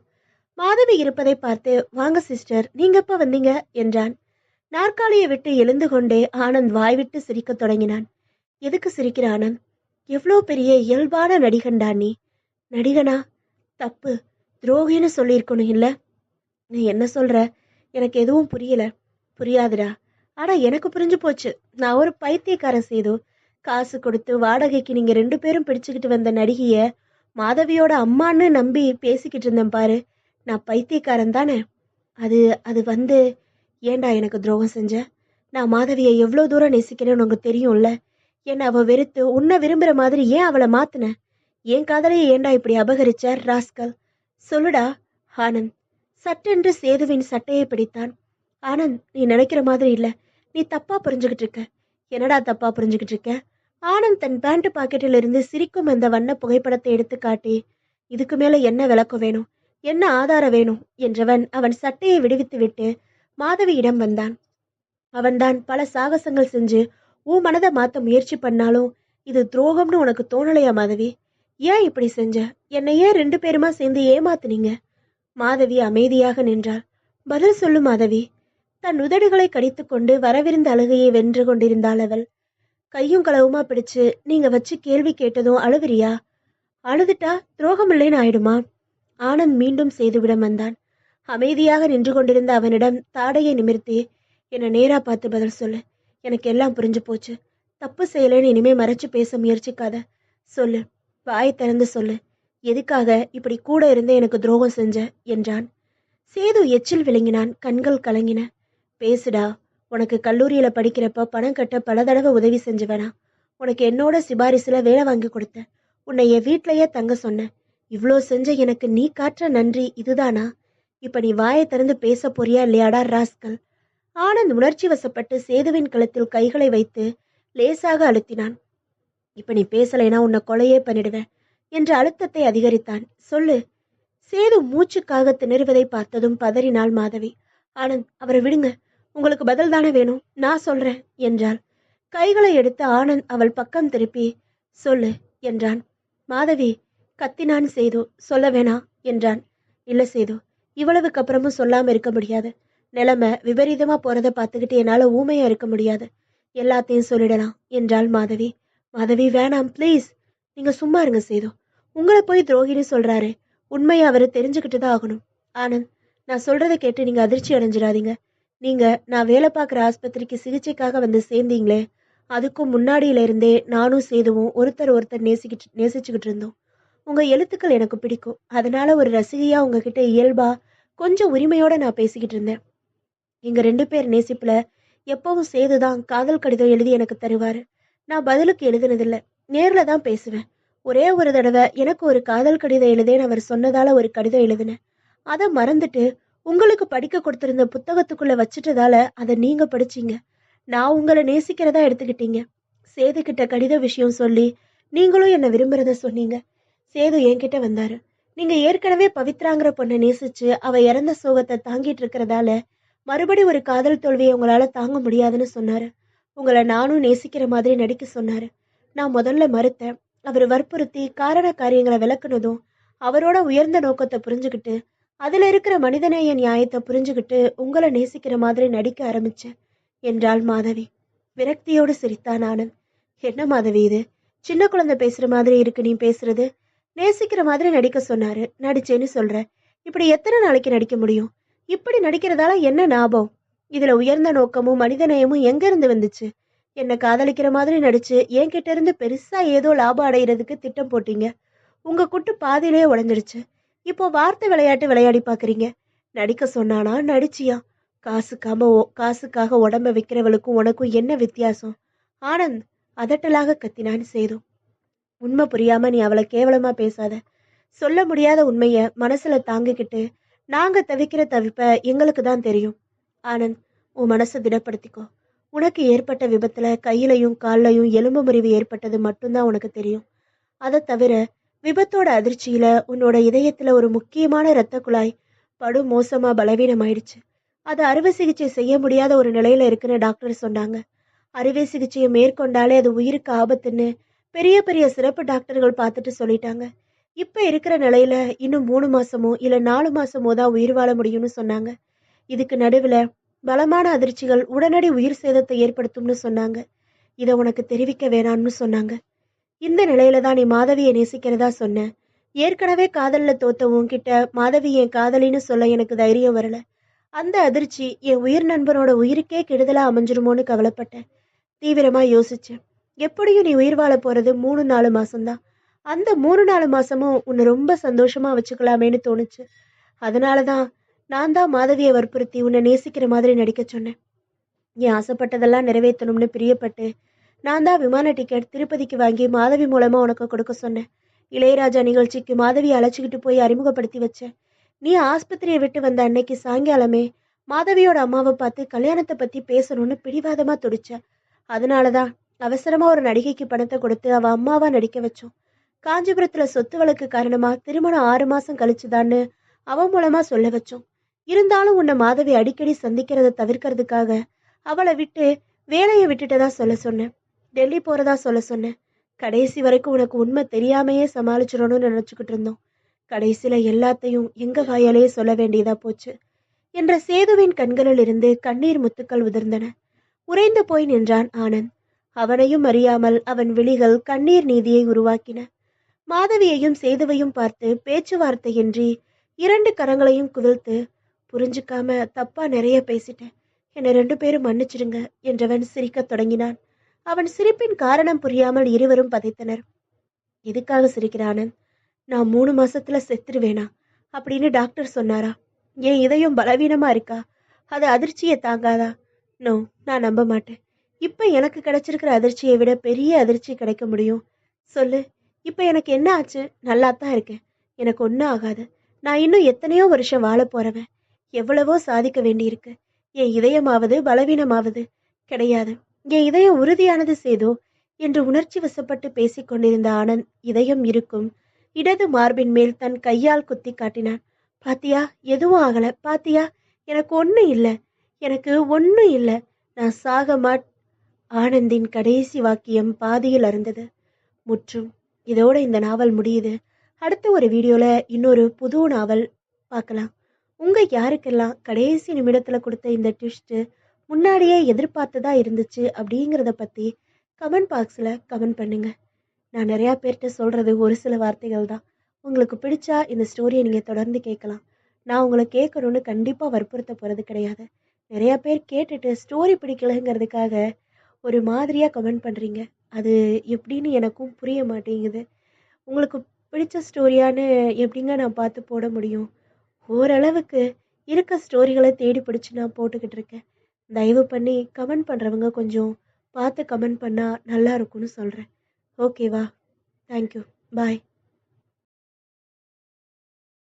மாதவி இருப்பதை பார்த்து, வாங்க சிஸ்டர், நீங்க எப்ப வந்தீங்க என்றான். நாற்காலியை விட்டு எழுந்து கொண்டே ஆனந்த் வாய்விட்டு சிரிக்கத் தொடங்கினான். எதுக்கு சிரிக்கிற ஆனந்த்? எவ்வளோ பெரிய இயல்பான நடிகன்டா நீ. நடிகனா? தப்பு, துரோகின்னு சொல்லியிருக்கணும் இல்ல? நீ என்ன சொல்ற? எனக்கு எதுவும் புரியல. புரியாதுடா. ஆனா எனக்கு புரிஞ்சு போச்சு. நான் ஒரு பைத்தியக்காரன் சேது. காசு கொடுத்து வாடகைக்கு நீங்க 2 பேரும் பிடிச்சுக்கிட்டு வந்த நடிகைய மாதவியோட அம்மான்னு நம்பி பேசிக்கிட்டு இருந்தேன் பாரு. நான் பைத்தியக்காரன் தானே? அது அது வந்து ஏன்டா எனக்கு துரோகம் செஞ்ச? நான் மாதவியை எவ்வளோ தூரம் நேசிக்கிறேன்னு உனக்கு தெரியும்ல. என்ன அவ வெறுத்து உன்னை விரும்புற மாதிரி ஏன் அவளை மாத்துன? என் காதலையை ஏன்டா இப்படி அபகரிச்ச ராஸ்கல்? சொல்லுடா. ஆனந்த் சட்டென்று சேதுவின் சட்டையை பிடித்தான். ஆனந்த், நீ நினைக்கிற மாதிரி இல்ல. நீ தப்பா புரிஞ்சுக்கிட்டு இருக்க. என்னடா தப்பா புரிஞ்சுக்கிட்டு இருக்க? ஆனந்த் தன் பேண்ட் பாக்கெட்டில் இருந்து சிரிக்கும் அந்த வண்ண புகைப்படத்தை எடுத்து காட்டி, இதுக்கு மேல என்ன விளக்கம் வேணும், என்ன ஆதாரம் வேணும் என்றவன் அவன் சட்டையை விடுவித்து விட்டு மாதவியிடம் வந்தான். அவன்தான் பல சாகசங்கள் செஞ்சு உன் மனதை மாத்த முயற்சி பண்ணாலும் இது துரோகம்னு உனக்கு தோணலையா மாதவி? ஏன் இப்படி செஞ்ச? என்னை ஏன் 2 பேருமா சேர்ந்து ஏமாத்துனீங்க? மாதவி அமைதியாக நின்றாள். பதில் சொல்லு மாதவி. தன் உதடுகளை கடித்துக்கொண்டு வரவிருந்த அழுகையை வென்று கொண்டிருந்தாள் அவள். கையும் களவுமா பிடிச்சு நீங்க வச்சு கேள்வி கேட்டதும் அழுவிரியா? அழுதுட்டா துரோகம் இல்லைன்னு ஆயிடுமா? ஆனந்த் மீண்டும் சேதுவிடம் வந்தான். அமைதியாக நின்று கொண்டிருந்த அவனிடம் தாடையை நிமிர்த்தி, என்னை நேரா பார்த்து பதில் சொல்லு. எனக்கு எல்லாம் புரிஞ்சு போச்சு. தப்பு செய்யலைன்னு இனிமே மறைச்சு பேச முயற்சிக்காத. சொல்லு, வாய் திறந்து சொல்லு. எதுக்காக இப்படி கூட இருந்து எனக்கு துரோகம் செஞ்ச என்றான். சேது எச்சில் விழுங்கினான். கண்கள் கலங்கின. பேசுடா. உனக்கு கல்லூரியில படிக்கிறப்ப பணம் கட்ட பல தடவை உதவி செஞ்சுவேனா? உனக்கு என்னோட சிபாரிசுல வேலை வாங்கி கொடுத்த. உன்னை என் வீட்லயே தங்க சொன்ன. இவ்வளோ செஞ்ச எனக்கு நீ காட்டுற நன்றி இதுதானா? இப்ப நீ வாயை திறந்து பேச போறியா இல்லையாடா ராஸ்கல்? ஆனந்த் உணர்ச்சி வசப்பட்டு சேதுவின் கழுத்தில் கைகளை வைத்து லேசாக அழுத்தினான். இப்ப நீ பேசலைனா உன்னை கொலையே பண்ணிடுவேன் என்ற அழுத்தத்தை அதிகரித்தான். சொல்லு. சேது மூச்சுக்காக திணறுவதை பார்த்ததும் பதறினாள் மாதவி. ஆனந்த், அவரை விடுங்க. உங்களுக்கு பதில் தானே வேணும், நான் சொல்றேன் என்றாள். கைகளை எடுத்து ஆனந்த் அவள் பக்கம் திருப்பி, சொல்லு என்றான். மாதவி கத்தினான் சேது. சொல்ல வேணா என்றான். இல்ல சேது, இவ்வளவுக்கு அப்புறமும் சொல்லாம இருக்க முடியாது. நிலைமை விபரீதமா போறத பார்த்துக்கிட்டு என்னால ஊமையா இருக்க முடியாது. எல்லாத்தையும் சொல்லிடலாம் என்றாள் மாதவி. மாதவி வேணாம் ப்ளீஸ். நீங்க சும்மா இருங்க சேது. உங்களை போய் துரோகின்னு சொல்றாரு. உண்மையை அவரு தெரிஞ்சுக்கிட்டு தான் ஆகணும். ஆனந்த், நான் சொல்றதை கேட்டு நீங்க அதிர்ச்சி அடைஞ்சிடாதீங்க. நீங்க நான் வேலை பார்க்குற ஆஸ்பத்திரிக்கு சிகிச்சைக்காக வந்து சேர்ந்தீங்களே, அதுக்கும் முன்னாடியில இருந்தே நானும் சேதுவும் ஒருத்தர் நேசிச்சுக்கிட்டு இருந்தோம். உங்க எழுத்துக்கள் எனக்கு பிடிக்கும். அதனால ஒரு ரசிகையா உங்ககிட்ட இயல்பா கொஞ்சம் உரிமையோட நான் பேசிக்கிட்டு இருந்தேன். எங்க 2 பேர் நேசிப்புல எப்பவும் சேதுதான் காதல் கடிதம் எழுதி எனக்கு தருவாரு. நான் பதிலுக்கு எழுதுனதில்ல, நேர்ல தான் பேசுவேன். ஒரே ஒரு தடவை எனக்கு ஒரு காதல் கடிதம் எழுதேன்னு அவர் சொன்னதால ஒரு கடிதம் எழுதினேன். அதை மறந்துட்டு உங்களுக்கு படிக்க கொடுத்திருந்த புத்தகத்துக்குள்ள வச்சுட்டதால அதை நீங்க படிச்சீங்க. நான் உங்களை நேசிக்கிறதா எடுத்துக்கிட்டீங்க. சேது கிட்ட கடித விஷயம் சொல்லி நீங்களும் என்னை விரும்புறத சொன்னீங்க. சேது என்கிட்ட வந்தாரு. நீங்க ஏற்கனவே பவித்ராங்கிற பொண்ணை நேசிச்சு அவ இறந்த சோகத்தை தாங்கிட்டு இருக்கிறதால மறுபடி ஒரு காதல் தோல்வியை உங்களால தாங்க முடியாதுன்னு சொன்னாரு. உங்களை நானும் நேசிக்கிற மாதிரி நடிக்க சொன்னாரு. நான் முதல்ல மறுத்தேன். அவர் வற்புறுத்தி காரண காரியங்களை விளக்குனதும் அவரோட உயர்ந்த நோக்கத்தை புரிஞ்சுக்கிட்டு அதுல இருக்கிற மனிதநேய நியாயத்தை புரிஞ்சுக்கிட்டு உங்களை நேசிக்கிற மாதிரி நடிக்க ஆரம்பிச்சேன். என்றாள் மாதவி. விரக்தியோடு சிரித்தான் ஆனந்த். என்ன மாதவி இது? சின்ன குழந்தை பேசுற மாதிரி இருக்கு நீ பேசுறது. நேசிக்கிற மாதிரி நடிக்க சொன்னாரு, நடிச்சேன்னு சொல்ற. இப்படி எத்தனை நாளைக்கு நடிக்க முடியும்? இப்படி நடிக்கிறதால என்ன லாபம்? இதுல உயர்ந்த நோக்கமும் மனிதநேயமும் எங்க இருந்து வந்துச்சு? என்னை காதலிக்கிற மாதிரி நடிச்சு என்கிட்ட இருந்து பெருசா ஏதோ லாபம் அடையிறதுக்கு திட்டம் போட்டீங்க. உங்க குட்டு பாதியிலேயே உடைஞ்சிடுச்சு. இப்போ வார்த்தை விளையாட்டு விளையாடி பாக்குறீங்க. நடிக்க சொன்னானா நடிச்சியா? காசுக்காக உடம்ப விற்கிறவளுக்கும் உனக்கும் என்ன வித்தியாசம்? ஆனந்த் அதட்டலாக கத்தினான் சேது. உண்மை புரியாம நீ அவளை கேவலமா பேசாத. சொல்ல முடியாத உண்மைய மனசுல தாங்கிக்கிட்டு நாங்க தவிக்கிற தவிப்ப எங்களுக்கு தான் தெரியும். ஆனந்த், உன் மனசை திடப்படுத்திக்கோ. உனக்கு ஏற்பட்ட விபத்துல கையிலையும் கால்லையும் எலும்பு முறிவு ஏற்பட்டது மட்டும்தான் உனக்கு தெரியும். அதை தவிர விபத்தோட அதிர்ச்சியில உன்னோட இதயத்துல ஒரு முக்கியமான இரத்த குழாய் படு மோசமா பலவீனமாயிடுச்சு. அது அறுவை சிகிச்சை செய்ய முடியாத ஒரு நிலையில இருக்குன்னு டாக்டர் சொன்னாங்க. அறுவை சிகிச்சையை மேற்கொண்டாலே அது உயிருக்கு ஆபத்துன்னு பெரிய பெரிய சிறப்பு டாக்டர்கள் பார்த்துட்டு சொல்லிட்டாங்க. இப்ப இருக்கிற நிலையில இன்னும் 3 மாசமோ இல்ல 4 மாசமோ தான் உயிர் வாழ முடியும்னு சொன்னாங்க. இதுக்கு நடுவுல பலமான அதிர்ச்சிகள் உடனடி உயிர் சேதத்தை ஏற்படுத்தும்னு சொன்னாங்க. இதை உனக்கு தெரிவிக்க வேணாம்னு சொன்னாங்க. இந்த நிலையில தான் நீ மாதவியை நேசிக்கிறதா சொன்ன. ஏற்கனவே காதல்ல தோத்த உன்கிட்ட மாதவி என் காதலின்னு சொல்ல எனக்கு தைரியம் வரல. அந்த அதிர்ச்சி என் உயிர் நண்பனோட உயிருக்கே கெடுதலா அமைஞ்சிருமோன்னு கவலைப்பட்டேன். தீவிரமா யோசிச்சேன். எப்படியும் நீ உயிர் வாழ போறது 3-4 மாசம்தான். அந்த 3-4 மாசமும் உன்னை ரொம்ப சந்தோஷமா வச்சுக்கலாமேன்னு தோணுச்சு. அதனாலதான் நான் தான் மாதவியை வற்புறுத்தி உன்னை நேசிக்கிற மாதிரி நடிக்க சொன்னேன். நீ ஆசைப்பட்டதெல்லாம் நிறைவேற்றணும்னு பிரியப்பட்டு நான் தான் விமான டிக்கெட் திருப்பதிக்கு வாங்கி மாதவி மூலமா உனக்கு கொடுக்க சொன்னேன். இளையராஜா நிகழ்ச்சிக்கு மாதவியை அழைச்சிக்கிட்டு போய் அறிமுகப்படுத்தி வச்சேன். நீ ஆஸ்பத்திரியை விட்டு வந்த அன்னைக்கு சாயங்காலமே மாதவியோட அம்மாவை பார்த்து கல்யாணத்தை பத்தி பேசணும்னு பிடிவாதமா துடிச்ச. அதனாலதான் அவசரமா ஒரு நடிகைக்கு பணத்தை கொடுத்து அவ அம்மாவா நடிக்க வச்சோம். காஞ்சிபுரத்துல சொத்து வழக்கு காரணமா திருமணம் 6 மாசம் கழிச்சுதான்னு அவன் மூலமா சொல்ல வச்சோம். இருந்தாலும் உன்னை மாதவி அடிக்கடி சந்திக்கிறத தவிர்க்கிறதுக்காக அவளை விட்டு வேலையை விட்டுட்டதா சொல்ல சொன்னேன். டெல்லி போறதா சொல்ல சொன்னேன். கடைசி வரைக்கும் உனக்கு உண்மை தெரியாமையே சமாளிச்சிடணும்னு நினைச்சுக்கிட்டு இருந்தோம். கடைசியில எல்லாத்தையும் எங்க வாயாலேயே சொல்ல வேண்டியதா போச்சு என்ற சேதுவின் கண்களில் இருந்து கண்ணீர் முத்துக்கள் உதிர்ந்தன. உறைந்து போய் நின்றான் ஆனந்த். அவனையும் அறியாமல் அவன் விழிகள் கண்ணீர் நீதியை உருவாக்கின. மாதவியையும் சேதுவையும் பார்த்து பேச்சுவார்த்தையின்றி 2 கரங்களையும் குவிழ்த்து, புரிஞ்சுக்காம தப்பா நிறைய பேசிட்டேன், என்னை 2 பேரும் மன்னிச்சிடுங்க என்றவன் சிரிக்கத் தொடங்கினான். அவன் சிரிப்பின் காரணம் புரியாமல் இருவரும் பதைத்தனர். எதுக்காக சிரிக்கிற ஆனந்த்? நான் 3 மாசத்துல செத்துருவேனா அப்படின்னு டாக்டர் சொன்னாரா? என் இதயம் பலவீனமா இருக்கா? அது அதிர்ச்சியை தாங்காதா? நோ, நான் நம்ப மாட்டேன். இப்ப எனக்கு கிடைச்சிருக்கிற அதிர்ச்சியை விட பெரிய அதிர்ச்சி கிடைக்க முடியும்? சொல்லு, இப்ப எனக்கு என்ன ஆச்சு? நல்லா தான் இருக்கேன். எனக்கு ஒன்றும் ஆகாது. நான் இன்னும் எத்தனையோ வருஷம் வாழ போறவன். எவ்வளவோ சாதிக்க வேண்டியிருக்கு. என் இதயமாவது பலவீனமாவது கிடையாது. என் இதயம் உறுதியானது சேதோ என்று உணர்ச்சி வசப்பட்டு பேசிக் கொண்டிருந்த ஆனந்த் இதயம் இருக்கும் இடது மார்பின் மேல் தன் கையால் குத்தி காட்டினான். பாத்தியா, எதுவும் ஆகல. பாத்தியா, எனக்கு ஒன்றும் இல்லை. எனக்கு ஒன்றும் இல்லை. நான் சாக மாட். ஆனந்தின் கடைசி வாக்கியம் பாதியில் அருந்தது. முற்றும். இதோட இந்த நாவல் முடியுது. அடுத்த ஒரு வீடியோல இன்னொரு புது நாவல் பார்க்கலாம். உங்க யாருக்கெல்லாம் கடைசி நிமிடத்துல கொடுத்த இந்த ட்விஸ்ட் முன்னாடியே எதிர்பார்த்ததா இருந்துச்சு அப்படிங்கிறத பத்தி கமெண்ட் பாக்ஸ்ல கமெண்ட் பண்ணுங்க. நான் நிறையா பேர்கிட்ட சொல்றது ஒரு சில வார்த்தைகள் தான். உங்களுக்கு பிடிச்சா இந்த ஸ்டோரியை நீங்க தொடர்ந்து கேட்கலாம். நான் உங்களை கேட்கணும்னு கண்டிப்பா வற்புறுத்த போறது கிடையாது. நிறைய பேர் கேட்டுட்டு ஸ்டோரி பிடிக்கலங்கிறதுக்காக ஒரு மாதிரியா கமெண்ட் பண்றீங்க. அது எப்படின்னு எனக்கும் புரிய மாட்டேங்குது. உங்களுக்கு பிடிச்ச ஸ்டோரியான்னு எப்படிங்க நான் பார்த்து போட முடியும்? ஓரளவுக்கு இருக்க ஸ்டோரிகளை தேடி பிடிச்சி நான் போட்டுக்கிட்டு இருக்கேன். தயவு பண்ணி கமெண்ட் பண்ணுறவங்க கொஞ்சம் பார்த்து கமெண்ட் பண்ணால் நல்லா இருக்கும்னு சொல்கிறேன். ஓகேவா? தேங்க்யூ. பாய்.